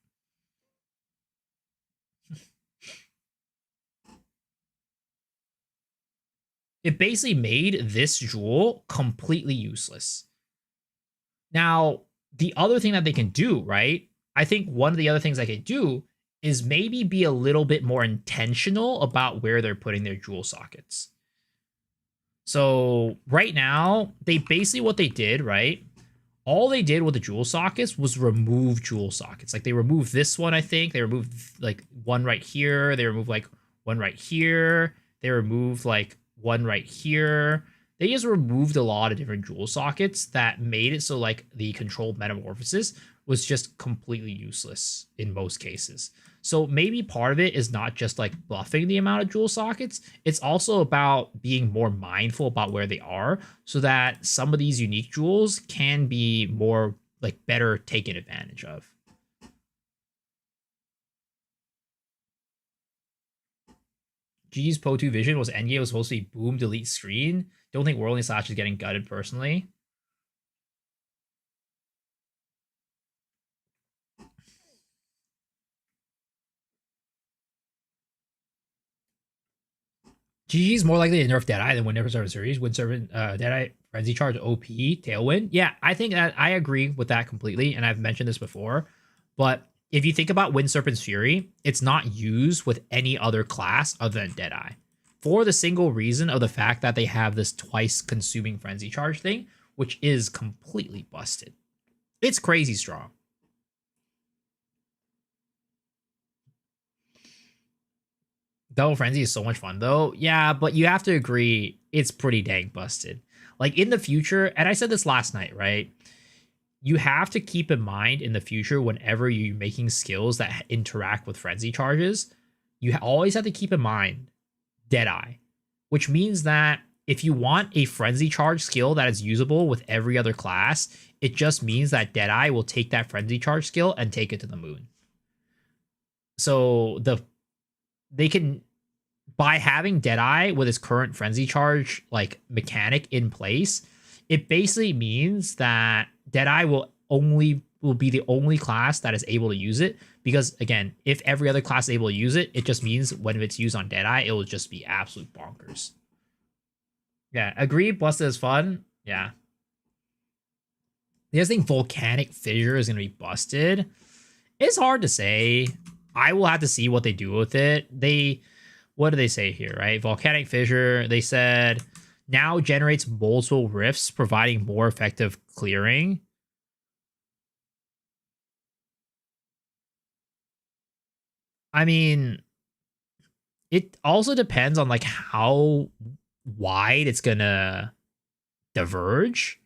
it basically made this jewel completely useless. Now, the other thing that they can do, right? I think one of the other things they can do is maybe be a little bit more intentional about where they're putting their jewel sockets. So right now, they basically what they did, right? All they did with the jewel sockets was remove jewel sockets. Like they removed this one, I think. They removed like one right here. They removed like one right here. They removed like one right here. They just removed a lot of different jewel sockets that made it so like the controlled metamorphosis was just completely useless in most cases. So maybe part of it is not just like buffing the amount of jewel sockets. It's also about being more mindful about where they are so that some of these unique jewels can be more like better taken advantage of. G's Po2 vision was Endgame was supposed to be boom, delete screen. Don't think Whirling Slash is getting gutted personally. GG's more likely to nerf Deadeye than win Servant series. Win Servant Deadeye Frenzy Charge OP Tailwind. Yeah, I think that I agree with that completely, and I've mentioned this before. But if you think about Wind Serpent's Fury, it's not used with any other class other than Deadeye. For the single reason of the fact that they have this twice consuming Frenzy Charge thing, which is completely busted. It's crazy strong. Double Frenzy is so much fun though. Yeah, but you have to agree it's pretty dang busted. Like in the future, and I said this last night, right? You have to keep in mind in the future whenever you're making skills that interact with Frenzy Charges, you always have to keep in mind Deadeye, which means that if you want a Frenzy Charge skill that is usable with every other class, it just means that Deadeye will take that Frenzy Charge skill and take it to the moon. So they can, by having Deadeye with his current Frenzy Charge like mechanic in place, it basically means that Deadeye will be the only class that is able to use it, because again, if every other class is able to use it, it just means when it's used on Deadeye, it will just be absolute bonkers. Yeah, agreed. Busted is fun. Yeah. The other thing, Volcanic Fissure is going to be busted. It's hard to say. I will have to see what they do with it. What do they say here, right? Volcanic Fissure, they said, now generates multiple rifts, providing more effective clearing. I mean, it also depends on like how wide it's gonna diverge.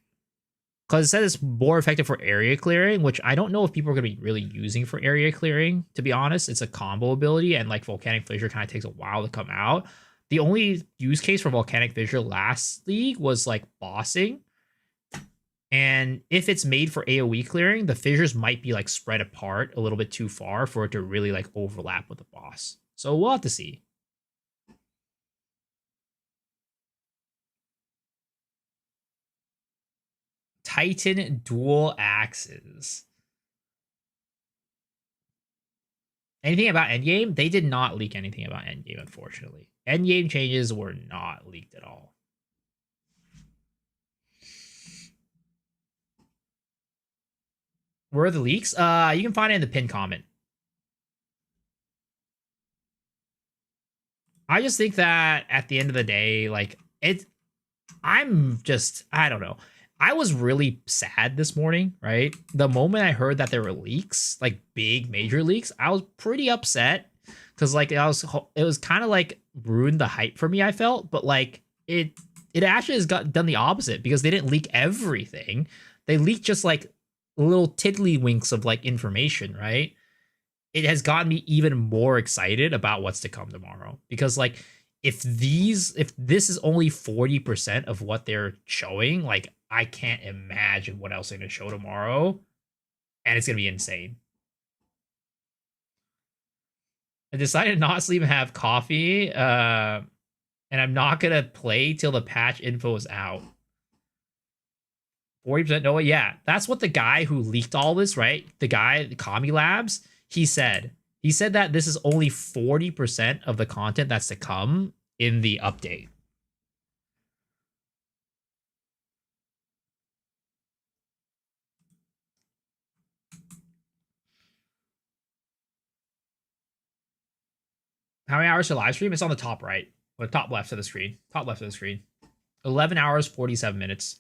Because it says it's more effective for area clearing, which I don't know if people are going to be really using for area clearing, to be honest. It's a combo ability, and like Volcanic Fissure kind of takes a while to come out. The only use case for Volcanic Fissure last league was like bossing. And if it's made for AoE clearing, the fissures might be like spread apart a little bit too far for it to really like overlap with the boss. So we'll have to see. Titan dual axes. Anything about Endgame? They did not leak anything about Endgame, unfortunately. Endgame changes were not leaked at all. Where are the leaks? You can find it in the pinned comment. I just think that at the end of the day, like I don't know. I was really sad this morning, right? The moment I heard that there were leaks, like big major leaks, I was pretty upset because like it was kind of like ruined the hype for me, I felt, but like it actually has done the opposite, because they didn't leak everything. They leaked just like little tiddlywinks of like information, right? It has gotten me even more excited about what's to come tomorrow, because like if this is only 40% of what they're showing, like I can't imagine what else they're going to show tomorrow, and it's going to be insane. I decided not to sleep and have coffee, and I'm not going to play till the patch info is out. 40% Noah? Yeah, that's what the guy who leaked all this, right? The guy, the Kami Labs, he said that this is only 40% of the content that's to come in the update. How many hours to live stream? It's on the top right. Or top left of the screen. Top left of the screen. 11 hours, 47 minutes.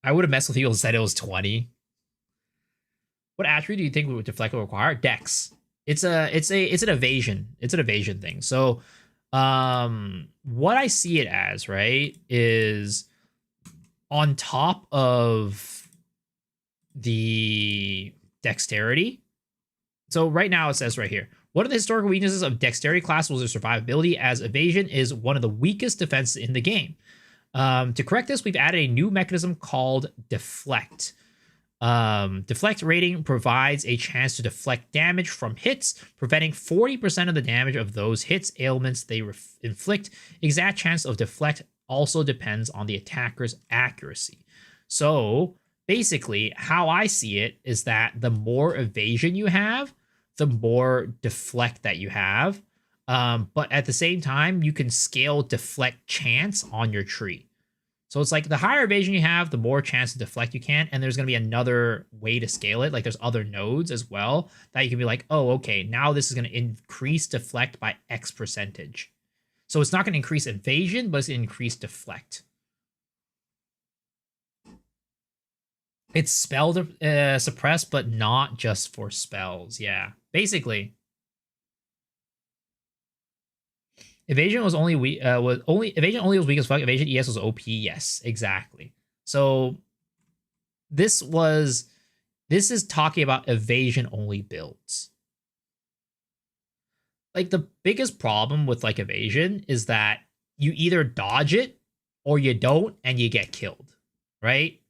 I would have messed with you and said it was 20. What attribute do you think would Deflect will require? Dex. It's an evasion. It's an evasion thing. So what I see it as, right, is on top of the dexterity. So right now it says right here, one of the historical weaknesses of dexterity class was their survivability, as evasion is one of the weakest defenses in the game. To correct this, we've added a new mechanism called Deflect. Deflect rating provides a chance to deflect damage from hits, preventing 40% of the damage of those hits, ailments they inflict. Exact chance of deflect also depends on the attacker's accuracy. So basically, how I see it is that the more evasion you have, the more deflect that you have. But at the same time, you can scale deflect chance on your tree. So it's like the higher evasion you have, the more chance to deflect you can. And there's going to be another way to scale it. Like there's other nodes as well that you can be like, oh, okay, now this is going to increase deflect by X percentage. So it's not going to increase evasion, but it's going to increase deflect. It's spell suppressed, but not just for spells. Yeah, basically. Evasion was only weak. Evasion only was weak as fuck. Evasion ES was OP. Yes, exactly. So this is talking about evasion only builds. Like the biggest problem with like evasion is that you either dodge it or you don't and you get killed, right?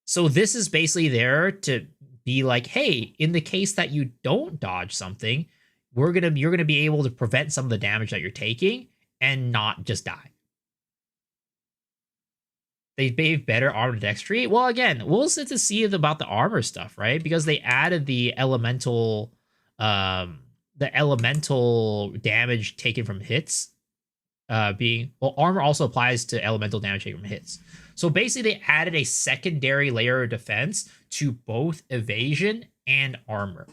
So this is basically there to be like, hey, in the case that you don't dodge something, you're gonna be able to prevent some of the damage that you're taking and not just die. They gave better armor dexterity. Well, again, we'll sit to see about the armor stuff, right? Because they added the elemental damage taken from hits. Armor also applies to elemental damage taken from hits. So basically, they added a secondary layer of defense to both evasion and armor.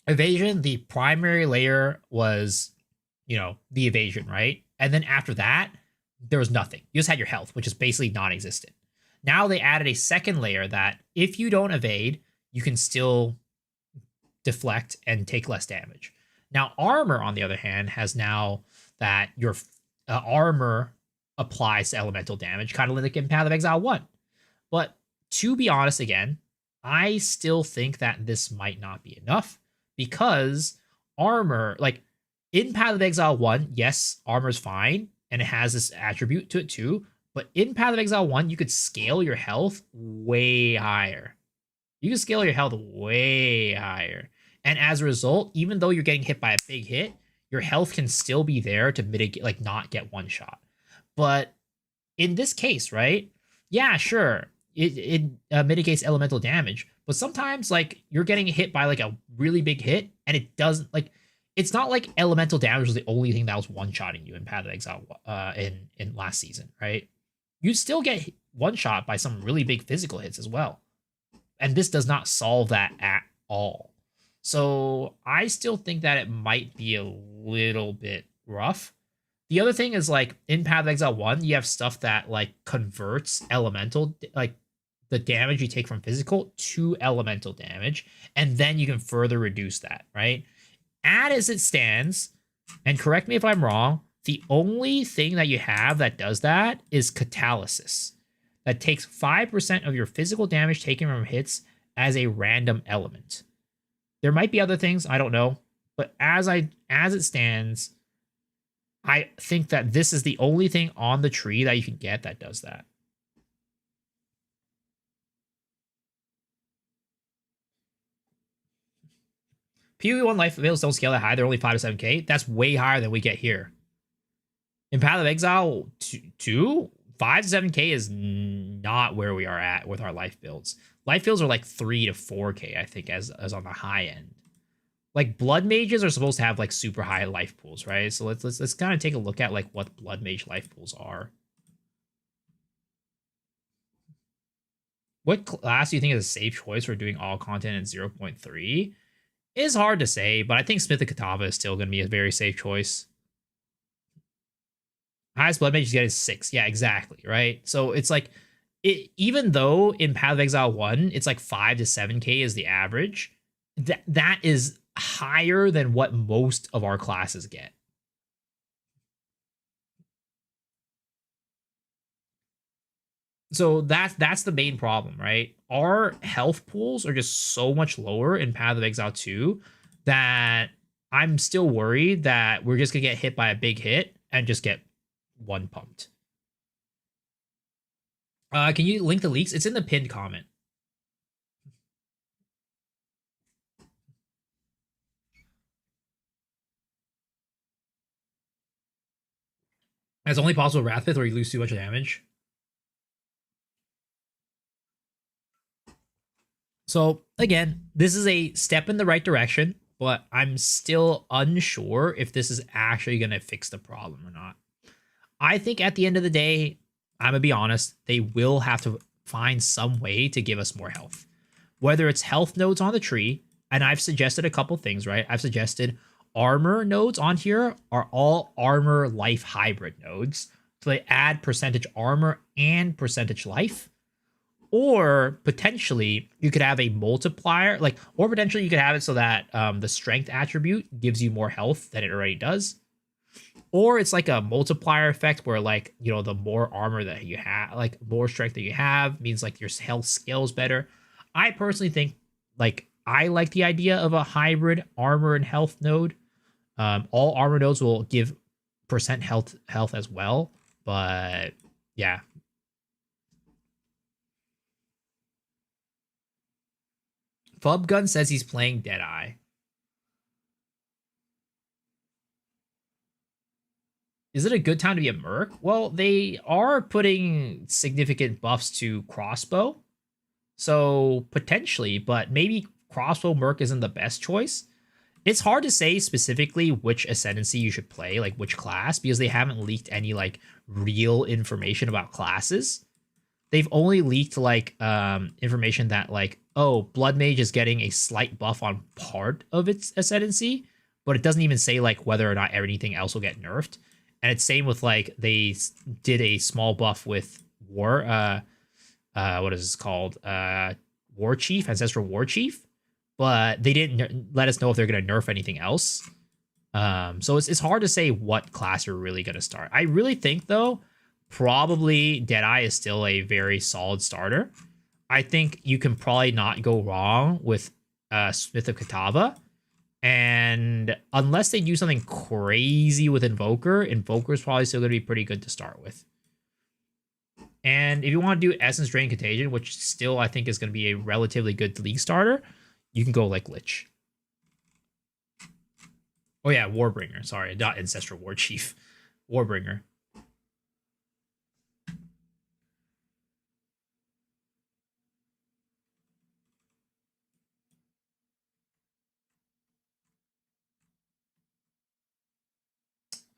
Evasion, the primary layer was, the evasion, right? And then after that, there was nothing. You just had your health, which is basically non-existent. Now they added a second layer that if you don't evade, you can still deflect and take less damage. Now, armor, on the other hand, has now that your armor applies to elemental damage, kind of like in Path of Exile 1. But to be honest, again, I still think that this might not be enough. Because armor, like in Path of Exile 1, yes, armor's fine, and it has this attribute to it too. But in Path of Exile 1, you could scale your health way higher. You can scale your health way higher. And as a result, even though you're getting hit by a big hit, your health can still be there to mitigate, like not get one shot. But in this case, right? Yeah, sure. It mitigates elemental damage. But sometimes, like, you're getting hit by, like, a really big hit, and it doesn't, like, it's not like elemental damage was the only thing that was one-shotting you in Path of Exile in last season, right? You still get one-shot by some really big physical hits as well. And this does not solve that at all. So I still think that it might be a little bit rough. The other thing is, like, in Path of Exile 1, you have stuff that, like, converts elemental, like, the damage you take from physical to elemental damage, and then you can further reduce that, right? As it stands, and correct me if I'm wrong, the only thing that you have that does that is Catalysis. That takes 5% of your physical damage taken from hits as a random element. There might be other things, I don't know, but as it stands, I think that this is the only thing on the tree that you can get that does that. PoE1 life avails don't scale that high. They're only 5 to 7k. That's way higher than we get here. In Path of Exile 2, 5 to 7k is not where we are at with our life builds. Life builds are like 3 to 4k, I think, as on the high end. Like blood mages are supposed to have like super high life pools, right? So let's kind of take a look at like what blood mage life pools are. What class do you think is a safe choice for doing all content at 0.3? Is hard to say, but I think Smith of Katava is still going to be a very safe choice. Highest blood mage you get is 6. Yeah, exactly, right? So it's like, even though in Path of Exile 1, it's like 5 to 7k is the average, that is higher than what most of our classes get. So that's the main problem, right? Our health pools are just so much lower in Path of Exile 2 that I'm still worried that we're just gonna get hit by a big hit and just get one pumped. Can you link the leaks? It's in the pinned comment. It's only possible Wrathpith where you lose too much damage. So again, this is a step in the right direction, but I'm still unsure if this is actually going to fix the problem or not. I think at the end of the day, I'm going to be honest, they will have to find some way to give us more health. Whether it's health nodes on the tree, and I've suggested a couple things, right? I've suggested armor nodes on here are all armor life hybrid nodes. So they add percentage armor and percentage life. Or potentially you could have a multiplier, or potentially you could have it so that the strength attribute gives you more health than it already does. Or it's like a multiplier effect where the more armor that you have, more strength that you have means your health scales better. I personally think I like the idea of a hybrid armor and health node. All armor nodes will give percent health as well, but yeah. Fubgun says he's playing Deadeye. Is it a good time to be a merc? Well, they are putting significant buffs to Crossbow. So potentially, but maybe Crossbow merc isn't the best choice. It's hard to say specifically which Ascendancy you should play, which class, because they haven't leaked any real information about classes. They've only leaked information that Blood Mage is getting a slight buff on part of its Ascendancy, but it doesn't even say whether or not anything else will get nerfed. And it's same with they did a small buff with War what is this called? War Chief, Ancestral War Chief, but they didn't let us know if they're gonna nerf anything else. So it's hard to say what class you're really gonna start. I really think though, probably Deadeye is still a very solid starter. I think you can probably not go wrong with Smith of Katava. And unless they do something crazy with Invoker is probably still going to be pretty good to start with. And if you want to do Essence Drain Contagion, which still I think is going to be a relatively good league starter, you can go Lich. Oh yeah, Warbringer. Sorry, not Ancestral War Chief. Warbringer.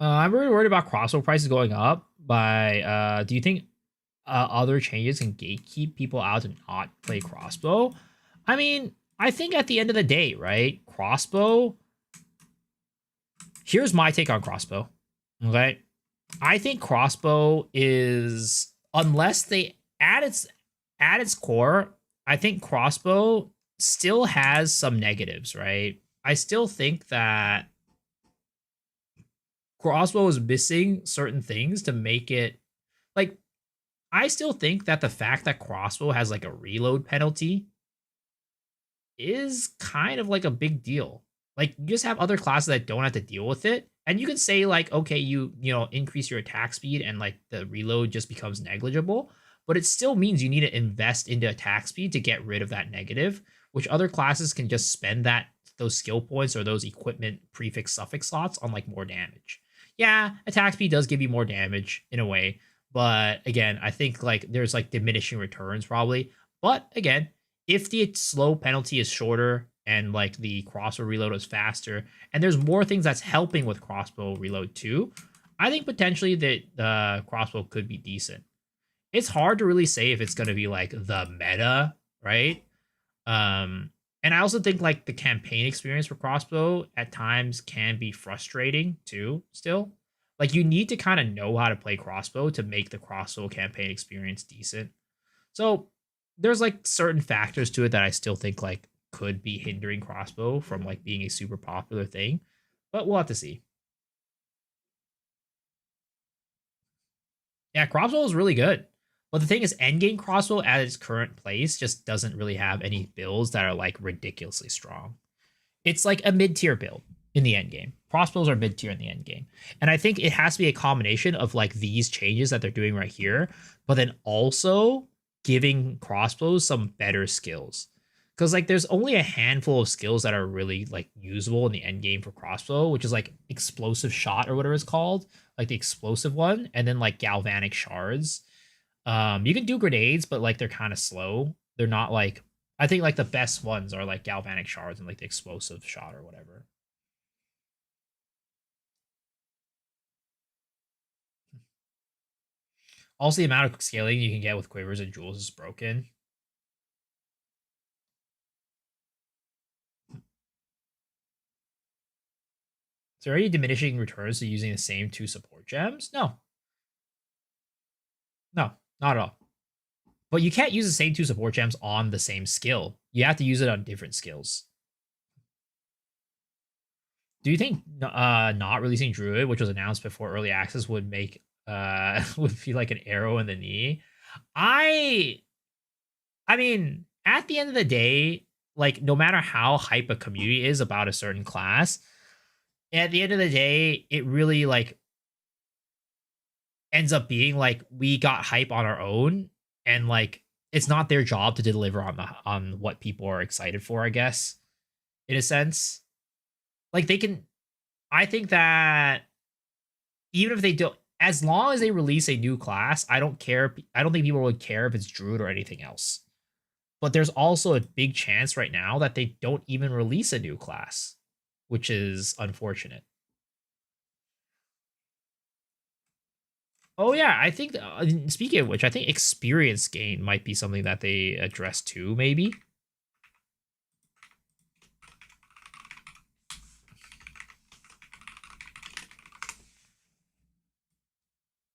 I'm really worried about Crossbow prices going up. Do you think other changes can gatekeep people out to not play Crossbow? I mean, I think at the end of the day, right? Crossbow. Here's my take on Crossbow. Okay, I think Crossbow is, unless they at its core, I think Crossbow still has some negatives, right? I still think that Crossbow is missing certain things to make it I still think that the fact that Crossbow has a reload penalty is kind of a big deal. You just have other classes that don't have to deal with it, and you can say okay, you increase your attack speed and the reload just becomes negligible, but it still means you need to invest into attack speed to get rid of that negative, which other classes can just spend those skill points or those equipment prefix suffix slots on more damage. Yeah, attack speed does give you more damage in a way, but again, I think there's diminishing returns probably. But again, if the slow penalty is shorter and the crossbow reload is faster, and there's more things that's helping with crossbow reload too, I think potentially that the crossbow could be decent. it's hard to really say if it's going to be like the meta, right? And I also think like the campaign experience for Crossbow at times can be frustrating too, still. Like you need to kind of know how to play Crossbow to make the Crossbow campaign experience decent. So there's like certain factors to it that I still think like could be hindering Crossbow from like being a super popular thing, but we'll have to see. Yeah, Crossbow is really good. But the thing is, Endgame Crossbow at its current place just doesn't really have any builds that are like ridiculously strong. It's like a mid-tier build in the endgame. Crossbows are mid-tier in the endgame. And I think it has to be a combination of like these changes that they're doing right here, but then also giving crossbows some better skills. Because like there's only a handful of skills that are really like usable in the end game for crossbow, which is like explosive shot or whatever it's called, like the explosive one, and then like galvanic shards. You can do grenades, but like they're kind of slow. They're not like, I think like the best ones are like galvanic shards and like the explosive shot or whatever. Also, the amount of scaling you can get with quivers and jewels is broken. So are you diminishing returns to using the same 2 support gems? No. No, not at all. But you can't use the same 2 support gems on the same skill. You have to use it on different skills. Do you think not releasing Druid, which was announced before early access, would make would feel like an arrow in the knee? I mean, at the end of the day, like no matter how hype a community is about a certain class, at the end of the day, it really like ends up being like we got hype on our own, and like it's not their job to deliver on what people are excited for, I guess, in a sense. Like they can, I think that even if they don't, as long as they release a new class, I don't care. I don't think people would care if it's Druid or anything else. But there's also a big chance right now that they don't even release a new class, which is unfortunate. Oh yeah, I think speaking of which, I think experience gain might be something that they address too, maybe.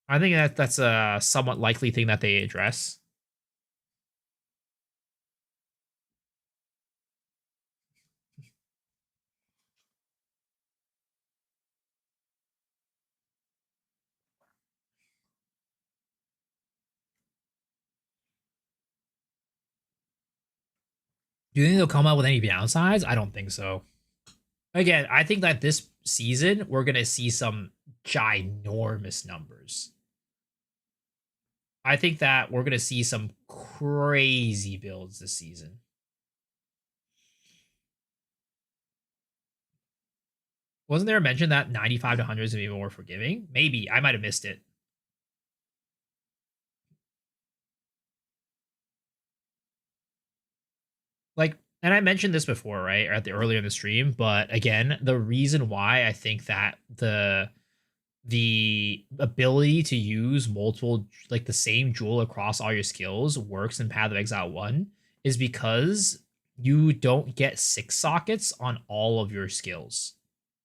I think that's a somewhat likely thing that they address. Do you think they'll come out with any downsides? I don't think so. Again, I think that this season we're gonna see some ginormous numbers. I think that we're gonna see some crazy builds this season. Wasn't there a mention that 95 to 100 is gonna be more forgiving? Maybe I might have missed it. Like, and I mentioned this before, right, at the earlier in the stream, but again, the reason why I think that the ability to use multiple, like the same jewel across all your skills works in Path of Exile 1 is because you don't get 6 sockets on all of your skills.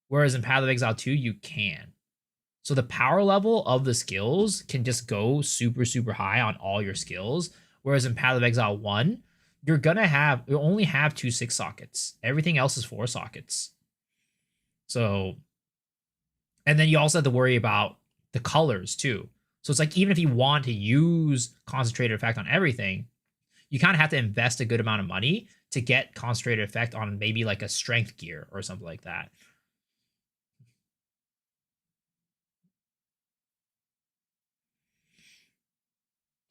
Whereas in Path of Exile 2, you can. So the power level of the skills can just go super, super high on all your skills. Whereas in Path of Exile 1, you only have 2 6 sockets. Everything else is 4 sockets. So, and then you also have to worry about the colors too. So it's like even if you want to use concentrated effect on everything, you kind of have to invest a good amount of money to get concentrated effect on maybe like a strength gear or something like that.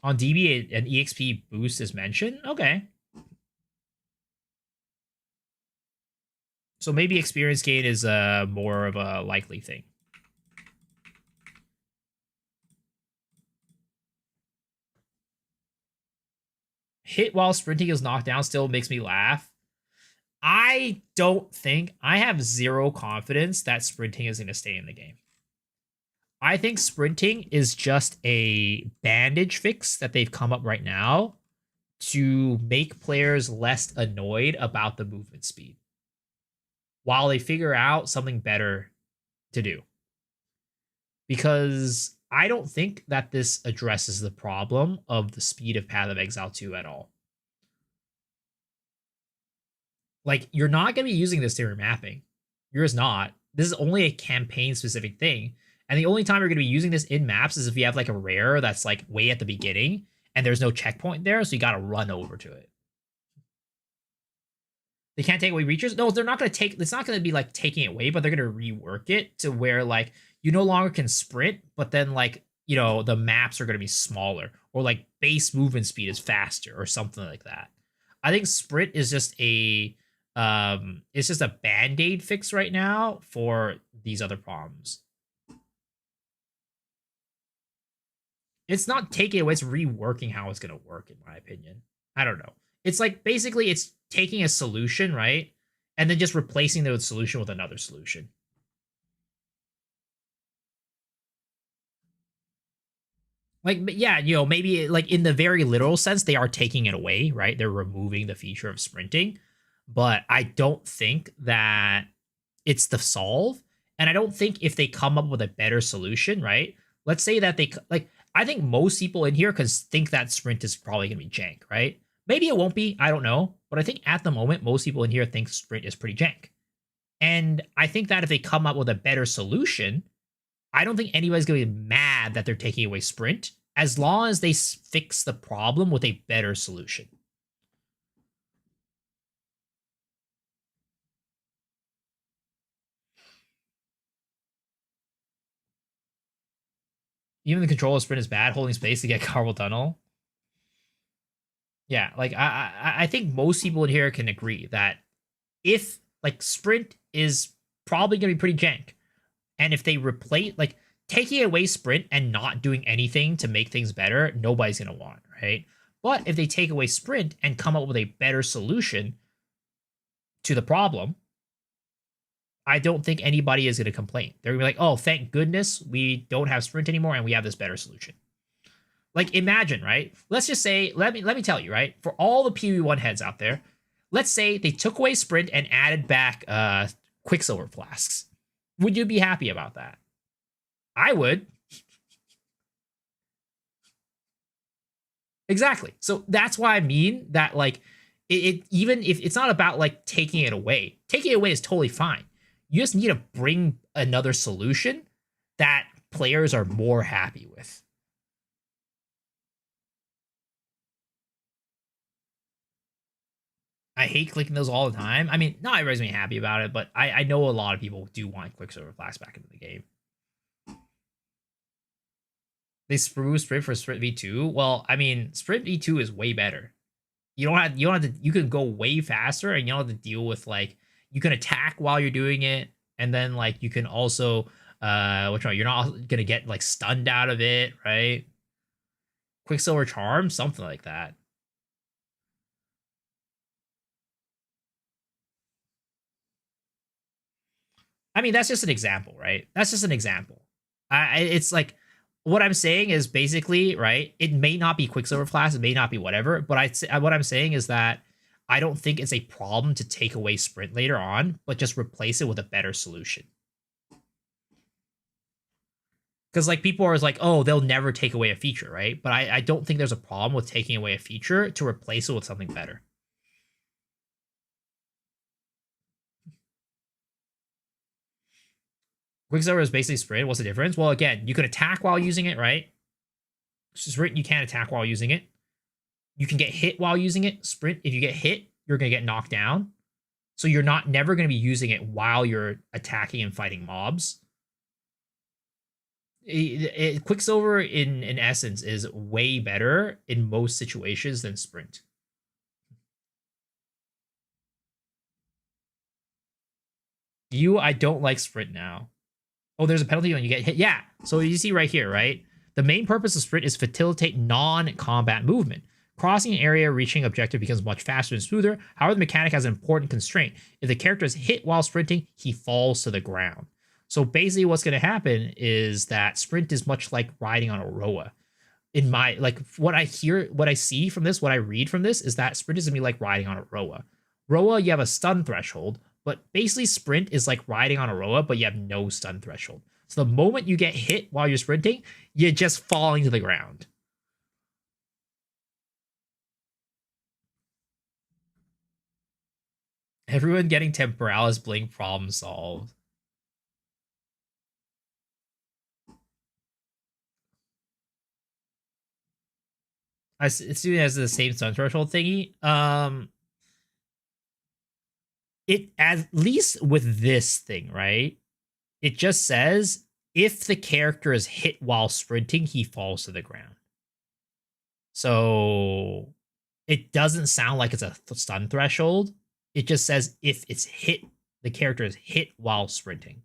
On DB, an EXP boost is mentioned. Okay. So maybe experience gain is more of a likely thing. Hit while sprinting is knocked down still makes me laugh. I don't think, I have zero confidence that sprinting is going to stay in the game. I think sprinting is just a bandage fix that they've come up right now to make players less annoyed about the movement speed while they figure out something better to do. Because I don't think that this addresses the problem of the speed of Path of Exile 2 at all. Like, you're not going to be using this during mapping. You're just not. This is only a campaign-specific thing. And the only time you're going to be using this in maps is if you have, like, a rare that's, like, way at the beginning, and there's no checkpoint there, so you got to run over to it. They can't take away reachers? No, they're not going to take... It's not going to be, like, taking it away, but they're going to rework it to where, like, you no longer can sprint, but then, like, you know, the maps are going to be smaller. Or, like, base movement speed is faster or something like that. I think sprint is just a... it's just a band-aid fix right now for these other problems. It's not taking away, it's reworking how it's going to work, in my opinion. I don't know. It's like, basically, it's taking a solution, right? And then just replacing the solution with another solution. Like, yeah, you know, maybe, like, in the very literal sense, they are taking it away, right? They're removing the feature of sprinting. But I don't think that it's the solve. And I don't think if they come up with a better solution, right? Let's say that they, like, I think most people in here think that sprint is probably going to be jank, right? Maybe it won't be. I don't know. But I think at the moment, most people in here think sprint is pretty jank. And I think that if they come up with a better solution, I don't think anybody's going to be mad that they're taking away sprint as long as they fix the problem with a better solution. Even the control of sprint is bad, holding space to get carpal tunnel. Yeah, like, I think most people in here can agree that if, like, sprint is probably going to be pretty jank. And if they replace, like, taking away sprint and not doing anything to make things better, nobody's going to want, right? But if they take away sprint and come up with a better solution to the problem, I don't think anybody is going to complain. They're going to be like, oh, thank goodness we don't have sprint anymore and we have this better solution. Like, imagine, right? Let's just say, let me tell you, right? For all the PV1 heads out there, let's say they took away sprint and added back Quicksilver flasks. Would you be happy about that? I would. Exactly. So that's why I mean that, like, it even if it's not about, like, taking it away. Taking it away is totally fine. You just need to bring another solution that players are more happy with. I hate clicking those all the time. I mean, not everybody's gonna be happy about it, but I know a lot of people do want Quicksilver Flash back into the game. They spruce Sprint for Sprint V2. Well, I mean, Sprint V2 is way better. You don't have to, you can go way faster and you don't have to deal with, like, you can attack while you're doing it, and then, like, you can also you're not gonna get, like, stunned out of it, right? Quicksilver Charm, something like that. I mean, that's just an example, right? That's just an example. It's like, what I'm saying is basically, right, it may not be Quicksilver Flask, it may not be whatever, but what I'm saying is that I don't think it's a problem to take away sprint later on, but just replace it with a better solution. Because, like, people are like, oh, they'll never take away a feature, right? But I don't think there's a problem with taking away a feature to replace it with something better. Quicksilver is basically sprint. What's the difference? Well, again, you can attack while using it, right? Sprint, you can't attack while using it. You can get hit while using it. Sprint, if you get hit, you're going to get knocked down. So you're never going to be using it while you're attacking and fighting mobs. Quicksilver, in essence, is way better in most situations than sprint. I don't like sprint now. Oh, there's a penalty when you get hit. Yeah. So you see right here, right? The main purpose of sprint is facilitate non-combat movement. Crossing an area, reaching objective becomes much faster and smoother. However, the mechanic has an important constraint. If the character is hit while sprinting, he falls to the ground. So basically what's going to happen is that sprint is much like riding on a roa. In my, like, what I hear, what I see from this, what I read from this is that sprint is going to be like riding on a roa. Roa, you have a stun threshold, but basically sprint is like riding on a roa, but you have no stun threshold. So the moment you get hit while you're sprinting, you're just falling to the ground. Everyone getting Temporalis Blink, problem solved. It's doing as the same stun threshold thingy. It, at least with this thing, right? It just says if the character is hit while sprinting, he falls to the ground. So it doesn't sound like it's a stun threshold. It just says if it's hit, the character is hit while sprinting.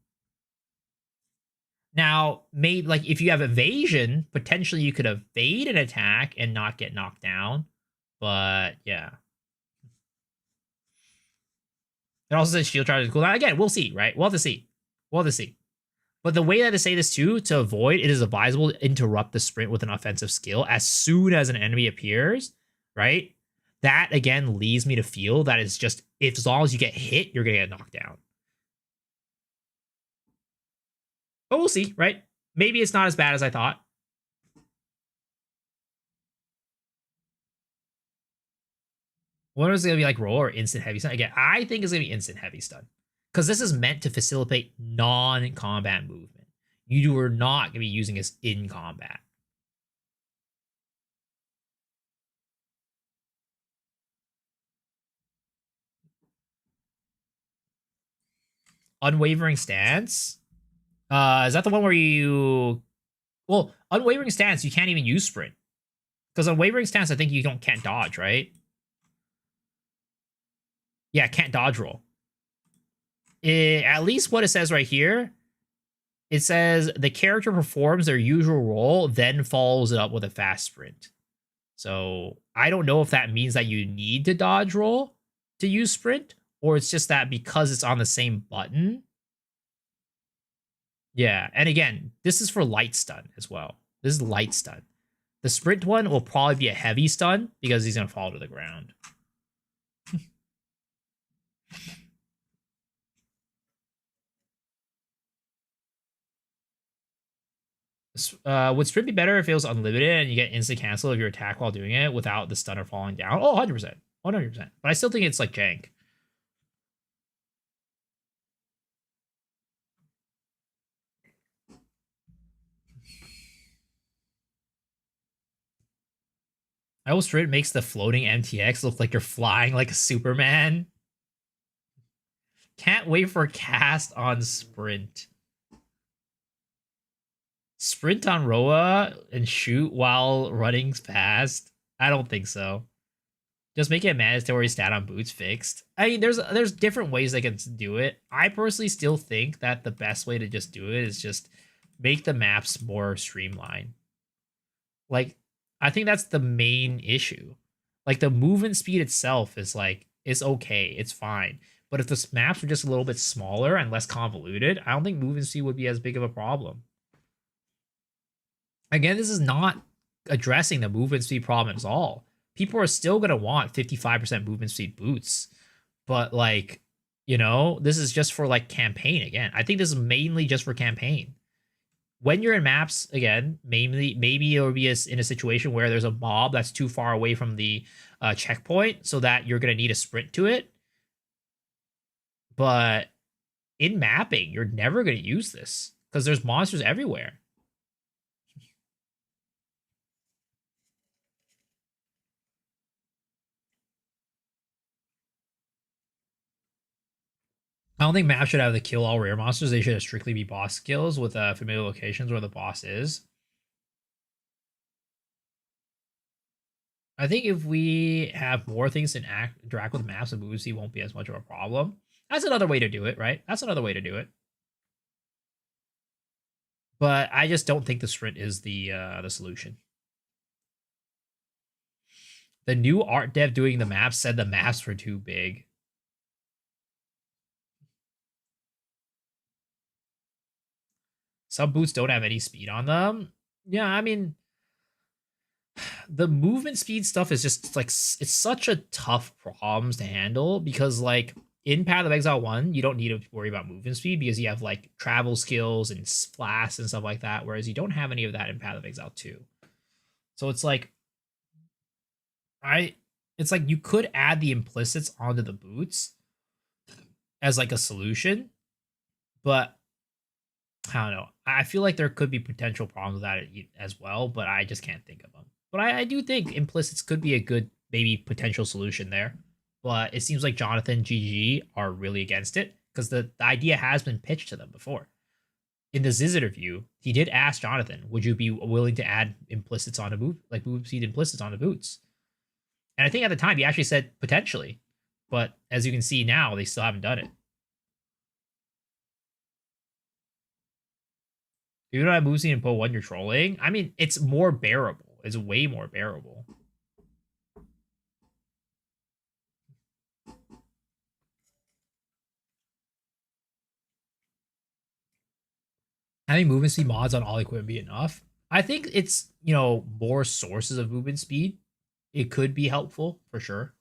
Now, maybe like if you have evasion, potentially you could evade an attack and not get knocked down. But yeah. It also says shield charge is cooldown. Again, we'll see, right? We'll have to see. We'll have to see. But the way that I say this too, to avoid, it is advisable to interrupt the sprint with an offensive skill as soon as an enemy appears, right? That again leads me to feel that it's just, if as long as you get hit, you're gonna get knocked down. But we'll see, right? Maybe it's not as bad as I thought. What is it gonna be like, roll or instant heavy stun? Again, I think it's gonna be instant heavy stun. Because this is meant to facilitate non-combat movement. You are not gonna be using this in combat. Unwavering stance. Is that the one where you... Well, unwavering stance, you can't even use sprint. Because unwavering stance, I think you can't dodge, right? Yeah, can't dodge roll. At least what it says right here, it says the character performs their usual role, then follows it up with a fast sprint. So I don't know if that means that you need to dodge roll to use sprint, or it's just that because it's on the same button. Yeah, and again, this is for light stun as well. This is light stun. The sprint one will probably be a heavy stun because he's going to fall to the ground. Would sprint be better if it was unlimited and you get instant cancel of your attack while doing it without the stunner falling down? Oh, 100%. 100%. But I still think it's like jank. I hope sprint makes the floating MTX look like you're flying like a Superman. Can't wait for cast on sprint. Sprint on Roa and shoot while running fast? I don't think so. Just make it a mandatory stat on boots fixed. I mean, there's different ways they can do it. I personally still think that the best way to just do it is just make the maps more streamlined. Like, I think that's the main issue. Like, the movement speed itself is like, it's okay, it's fine. But if the maps were just a little bit smaller and less convoluted, I don't think movement speed would be as big of a problem. Again, this is not addressing the movement speed problem at all. People are still going to want 55% movement speed boots. But, like, you know, this is just for, like, campaign again. I think this is mainly just for campaign. When you're in maps, again, maybe it will be in a situation where there's a mob that's too far away from the checkpoint so that you're going to need a sprint to it. But in mapping, you're never going to use this because there's monsters everywhere. I don't think maps should have the kill all rare monsters. They should strictly be boss kills with familiar locations where the boss is. I think if we have more things to interact with maps, the movie won't be as much of a problem. That's another way to do it, right? That's another way to do it. But I just don't think the sprint is the solution. The new art dev doing the maps said the maps were too big. Some boots don't have any speed on them. Yeah, I mean, the movement speed stuff is just like it's such a tough problems to handle because like in Path of Exile 1, you don't need to worry about movement speed because you have like travel skills and flasks and stuff like that, whereas you don't have any of that in Path of Exile 2. So it's like it's like you could add the implicits onto the boots as like a solution, but I don't know. I feel like there could be potential problems with that as well, but I just can't think of them. But I do think implicits could be a good maybe potential solution there. But it seems like Jonathan GG are really against it because the idea has been pitched to them before. In the Ziz interview, he did ask Jonathan, would you be willing to add implicits on a boot, like move speed implicits on the boots? And I think at the time he actually said potentially. But as you can see now, they still haven't done it. If you don't have move speed in Poe 1, you're trolling. I mean, it's more bearable. It's way more bearable. Having movement speed mods on all equipment be enough? I think it's, more sources of movement speed. It could be helpful for sure.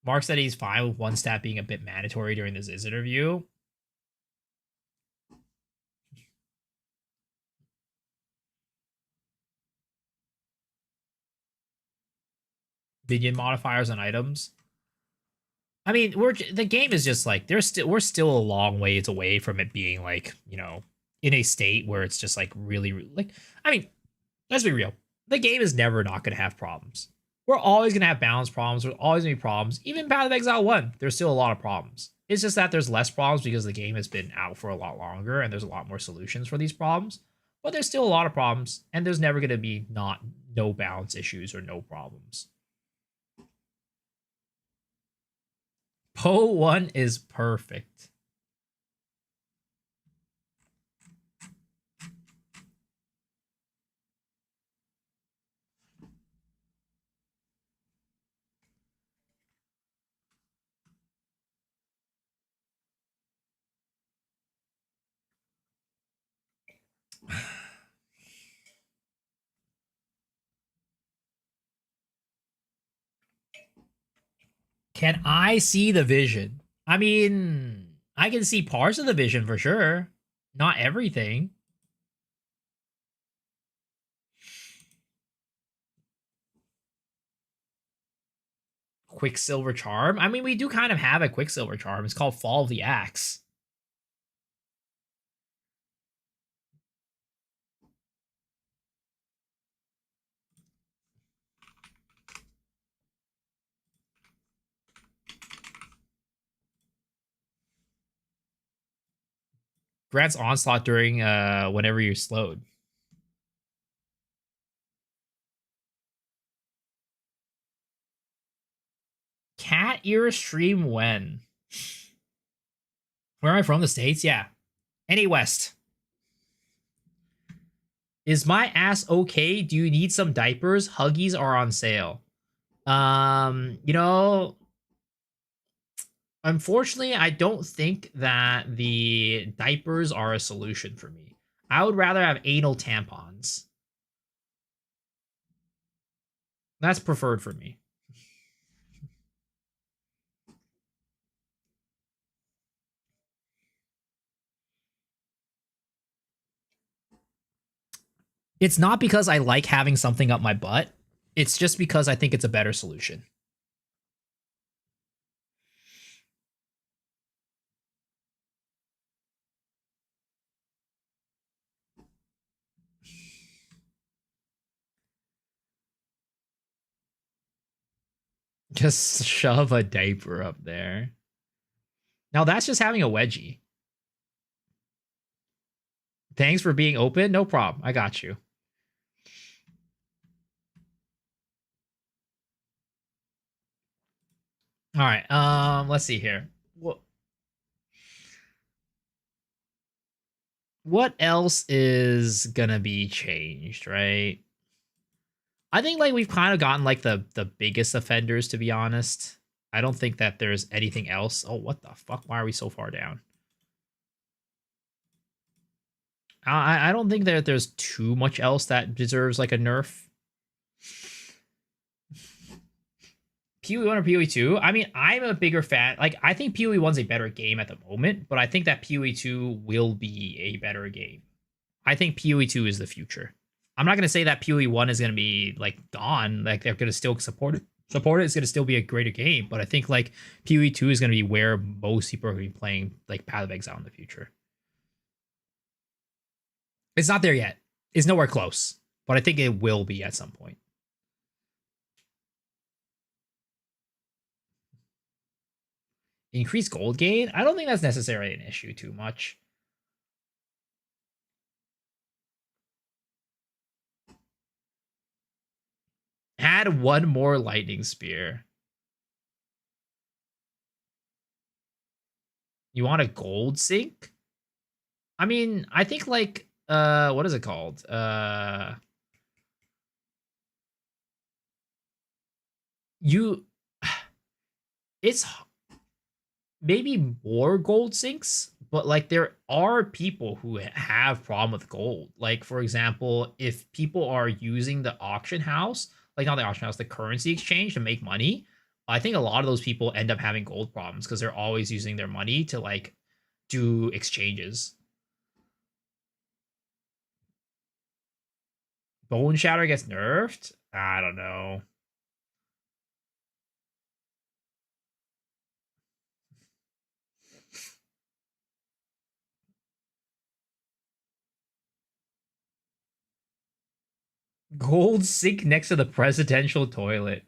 Mark said he's fine with one stat being a bit mandatory during this Ziz interview. Minion modifiers on items. I mean, the game is just like we're still a long ways away from it being like, in a state where it's just like really like, I mean, let's be real. The game is never not going to have problems. We're always going to have balance problems. There's always going to be problems. Even Path of Exile 1, there's still a lot of problems. It's just that there's less problems because the game has been out for a lot longer and there's a lot more solutions for these problems. But there's still a lot of problems, and there's never going to be no balance issues or no problems. Poe 1 is perfect. Can I see the vision? I mean, I can see parts of the vision for sure. Not everything. Quicksilver Charm? I mean, we do kind of have a Quicksilver Charm. It's called Fall of the Axe. Grants Onslaught during whenever you're slowed. Cat ear stream when? Where am I from? The States? Yeah. Any West. Is my ass okay? Do you need some diapers? Huggies are on sale. Unfortunately, I don't think that the diapers are a solution for me. I would rather have anal tampons. That's preferred for me. It's not because I like having something up my butt. It's just because I think it's a better solution. Just shove a diaper up there. Now that's just having a wedgie. Thanks for being open. No problem. I got you. All right. Let's see here. What else is gonna be changed, right? I think like we've kind of gotten like the biggest offenders, to be honest. I don't think that there's anything else. Oh, what the fuck? Why are we so far down? I don't think that there's too much else that deserves like a nerf. PoE1 or PoE2? I mean, I'm a bigger fan. Like, I think PoE1's a better game at the moment, but I think that PoE2 will be a better game. I think PoE2 is the future. I'm not going to say that PoE1 is going to be like gone. Like, they're going to still support it. Support it. It's going to still be a greater game, but I think like PoE2 is going to be where most people are going to be playing like Path of Exile in the future. It's not there yet. It's nowhere close, but I think it will be at some point. Increased gold gain? I don't think that's necessarily an issue too much. Add one more lightning spear. You want a gold sink? I mean, I think like what is it called? You it's maybe more gold sinks, but like there are people who have problem with gold. Like for example, if people are using the auction house, like not the auction house, the currency exchange to make money, I think a lot of those people end up having gold problems because they're always using their money to like do exchanges. Bone Shatter gets nerfed? I don't know. Gold sink next to the presidential toilet.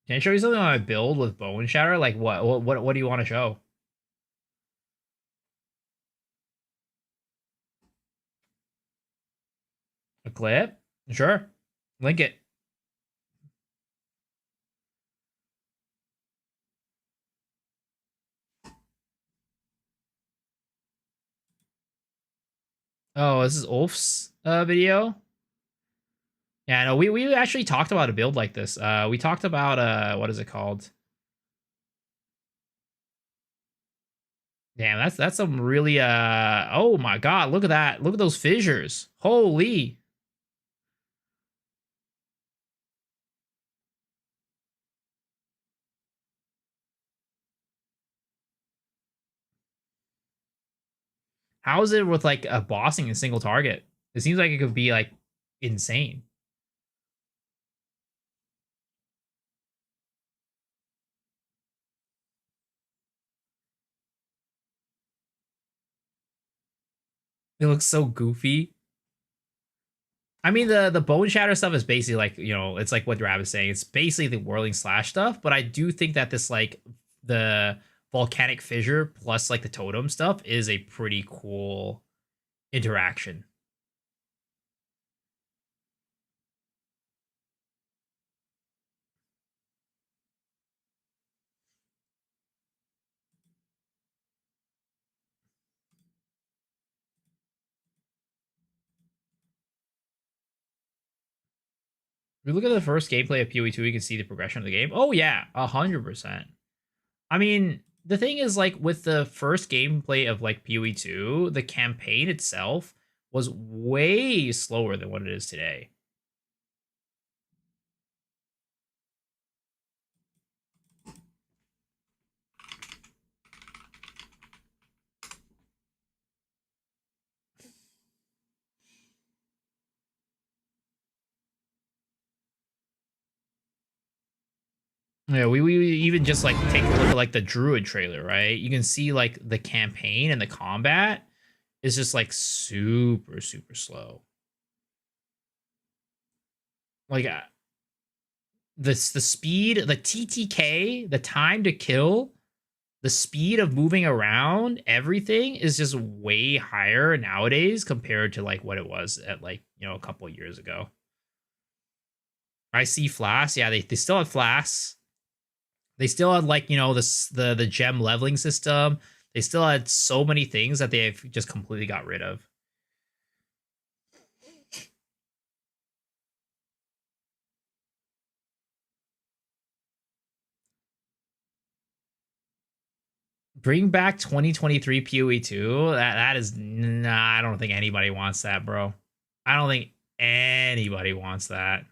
Can I show you something on my build with Bone Shatter? Like what do you want to show? A clip? Sure. Link it. Oh, this is Ulf's video. Yeah, no, we actually talked about a build like this. We talked about what is it called? Damn, that's some really oh my god, look at that. Look at those fissures. Holy. How is it with like a bossing a single target? It seems like it could be like insane. It looks so goofy. I mean, the bone shatter stuff is basically like, you know, it's like what Rab is saying. It's basically the whirling slash stuff, but I do think that this like the volcanic fissure plus like the totem stuff is a pretty cool interaction. If we look at the first gameplay of PoE2, you can see the progression of the game. Oh yeah, 100%. I mean, the thing is like with the first gameplay of like PoE2, the campaign itself was way slower than what it is today. Yeah, we even just like take a look at like the Druid trailer, right? You can see like the campaign and the combat is just like super slow. Like the speed, the TTK, the time to kill, the speed of moving around, everything is just way higher nowadays compared to like what it was at like, you know, a couple of years ago. I see Flask. Yeah, they still have Flask. They still had like, you know, the gem leveling system. They still had so many things that they've just completely got rid of. Bring back 2023 PoE 2. That is nah, I don't think anybody wants that, bro. I don't think anybody wants that.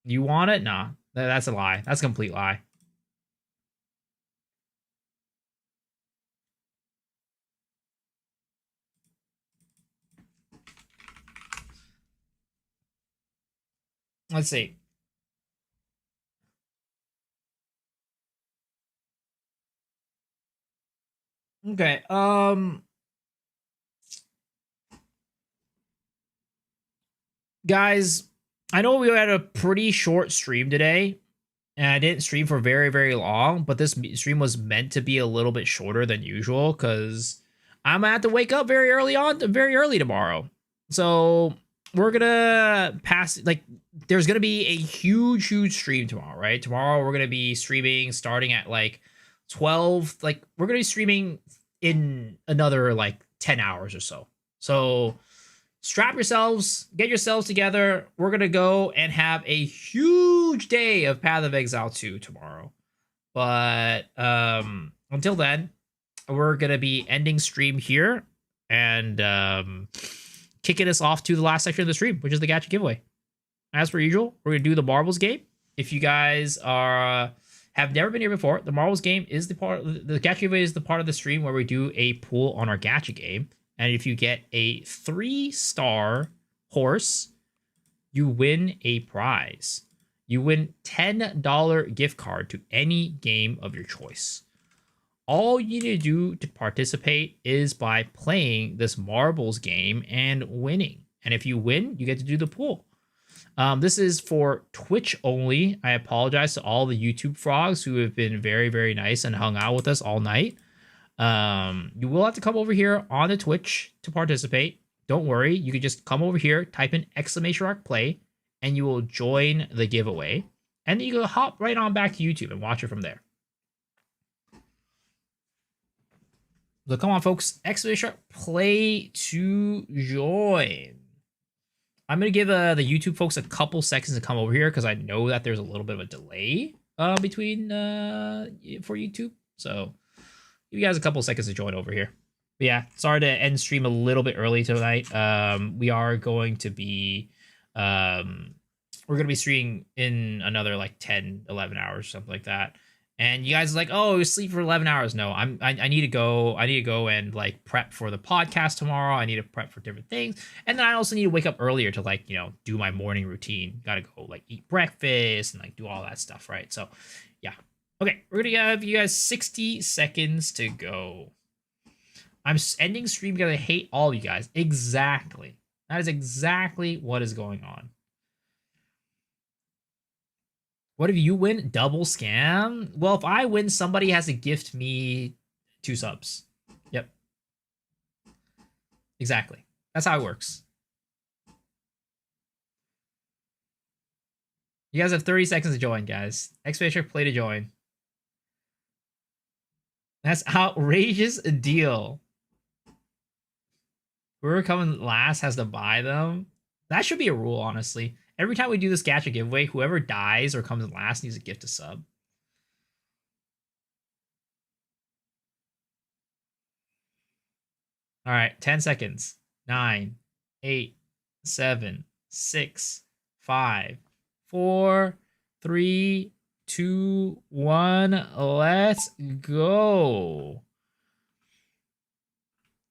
You want it? Nah. That's a lie. That's a complete lie. Let's see. Okay. Guys, I know we had a pretty short stream today, and I didn't stream for very, very long, but this stream was meant to be a little bit shorter than usual because I'm gonna have to wake up very early tomorrow. So we're gonna pass there's gonna be a huge stream tomorrow, right? Tomorrow we're gonna be streaming starting at like 12. Like we're gonna be streaming in another like 10 hours or so. So strap yourselves, get yourselves together. We're gonna go and have a huge day of Path of Exile 2 tomorrow. But until then, we're gonna be ending stream here and kicking us off to the last section of the stream, which is the gacha giveaway. As per usual, we're gonna do the marbles game. If you guys have never been here before, the marbles game is the gacha giveaway is the part of the stream where we do a pool on our gacha game. And if you get a 3-star horse, you win a prize. You win $10 gift card to any game of your choice. All you need to do to participate is by playing this marbles game and winning. And if you win, you get to do the pool. This is for Twitch only. I apologize to all the YouTube frogs who have been very, very nice and hung out with us all night. You will have to come over here on the Twitch to participate. Don't worry, you can just come over here, type in !play, and you will join the giveaway. And then you can hop right on back to YouTube and watch it from there. So come on, folks, !play to join. I'm gonna give the YouTube folks a couple seconds to come over here because I know that there's a little bit of a delay between for YouTube. So give you guys a couple seconds to join over here. But yeah, sorry to end stream a little bit early tonight. We are going to be we're gonna be streaming in another like 10, 11 hours, something like that. And you guys are like, oh, sleep for 11 hours. No, I need to go. I need to go and like prep for the podcast tomorrow. I need to prep for different things. And then I also need to wake up earlier to like, do my morning routine. Gotta go like eat breakfast and like do all that stuff, right? So yeah. Okay, we're gonna give you guys 60 seconds to go. I'm ending stream because I hate all of you guys. Exactly. That is exactly what is going on. What if you win? Double scam? Well, if I win, somebody has to gift me 2 subs. Yep. Exactly. That's how it works. You guys have 30 seconds to join, guys. !play to join. That's outrageous deal. Whoever coming last has to buy them. That should be a rule, honestly. Every time we do this gacha giveaway, whoever dies or comes last needs to gift a sub. All right, 10 seconds. 9, 8, 7, 6, 5, 4, 3, 2, 1. Let's go.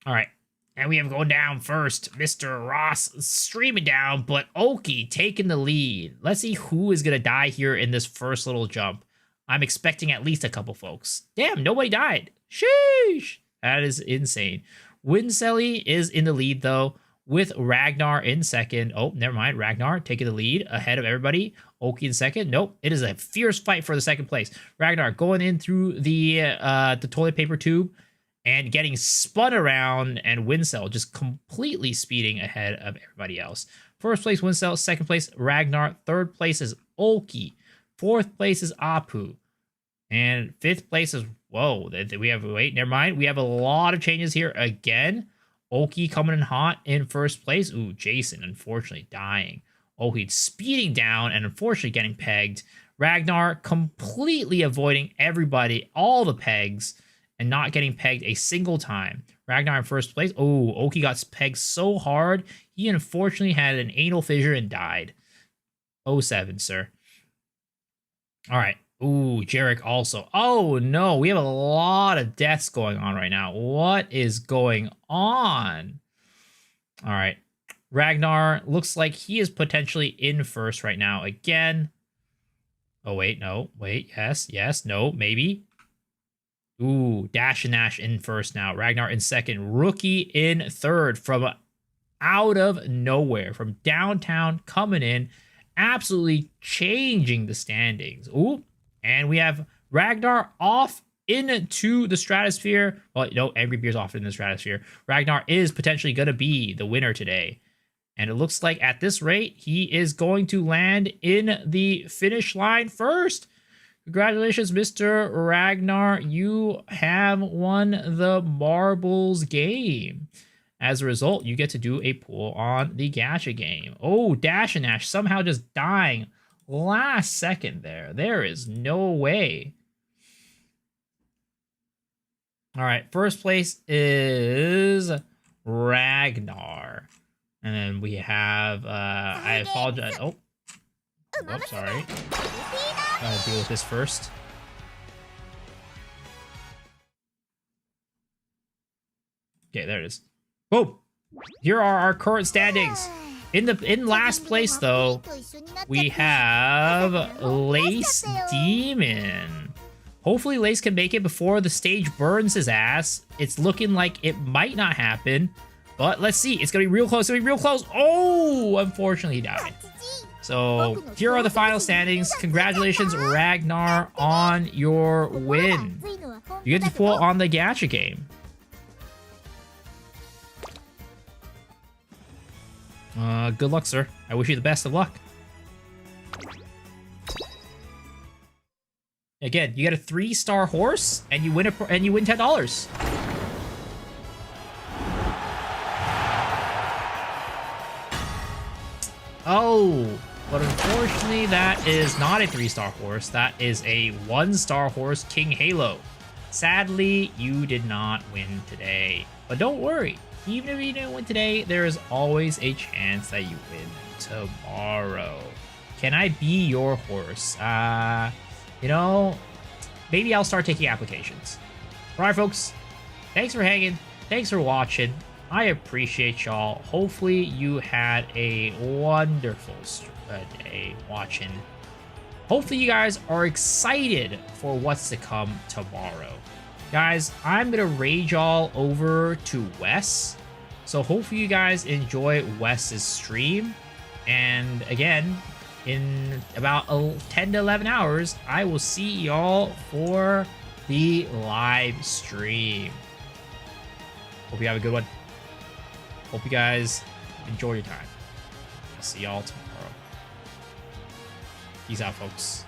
All right. And we have going down first, Mr. Ross streaming down, but Oki taking the lead. Let's see who is going to die here in this first little jump. I'm expecting at least a couple folks. Damn, nobody died. Sheesh. That is insane. Winselly is in the lead, though, with Ragnar in second. Oh, never mind. Ragnar taking the lead ahead of everybody. Oki in second. Nope. It is a fierce fight for the second place. Ragnar going in through the toilet paper tube and getting spun around, and Wincel just completely speeding ahead of everybody else. First place, Wincel. Second place, Ragnar. Third place is Oki. Fourth place is Apu. And fifth place is, whoa, we have, wait, never mind. We have a lot of changes here again. Oki coming in hot in first place. Ooh, Jason unfortunately dying. Oki's speeding down and unfortunately getting pegged. Ragnar completely avoiding everybody, all the pegs, and not getting pegged a single time. Ragnar in first place. Oh, Oki got pegged so hard, he unfortunately had an anal fissure and died. 07, sir. All right. Ooh, Jarek also. Oh, no. We have a lot of deaths going on right now. What is going on? All right. Ragnar looks like he is potentially in first right now again. Oh, wait. No. Wait. Yes. Yes. No. Maybe. Ooh, Dash and Nash in first now. Ragnar in second. Rookie in third from out of nowhere. From downtown coming in. Absolutely changing the standings. Ooh. And we have Ragnar off into the stratosphere. Well, no, Angry Beer's off in the stratosphere. Ragnar is potentially going to be the winner today. And it looks like at this rate, he is going to land in the finish line first. Congratulations, Mr. Ragnar. You have won the marbles game. As a result, you get to do a pull on the gacha game. Oh, Dash and Ash somehow just dying last second there. There is no way. All right, first place is Ragnar. And then we have, I apologize. Oh, sorry. Gotta deal with this first. Okay, there it is. Boom. Here are our current standings. In last place, though, we have Lace Demon. Hopefully, Lace can make it before the stage burns his ass. It's looking like it might not happen, but let's see. It's gonna be real close. It's gonna be real close. Oh, unfortunately, he died. So here are the final standings. Congratulations, Ragnar, on your win. You get to pull on the gacha game. Good luck, sir. I wish you the best of luck. Again, you get a 3-star horse, and you win $10. Oh, but unfortunately, that is not a 3-star horse. That is a 1-star horse, King Halo. Sadly, you did not win today. But don't worry. Even if you didn't win today, there is always a chance that you win tomorrow. Can I be your horse? You know, maybe I'll start taking applications. All right, folks. Thanks for hanging. Thanks for watching. I appreciate y'all. Hopefully you had a wonderful day watching. Hopefully you guys are excited for what's to come tomorrow. Guys, I'm going to raid y'all over to Wes. So hopefully you guys enjoy Wes's stream. And again, in about 10 to 11 hours, I will see y'all for the live stream. Hope you have a good one. Hope you guys enjoy your time. I'll see y'all tomorrow. Peace out, folks.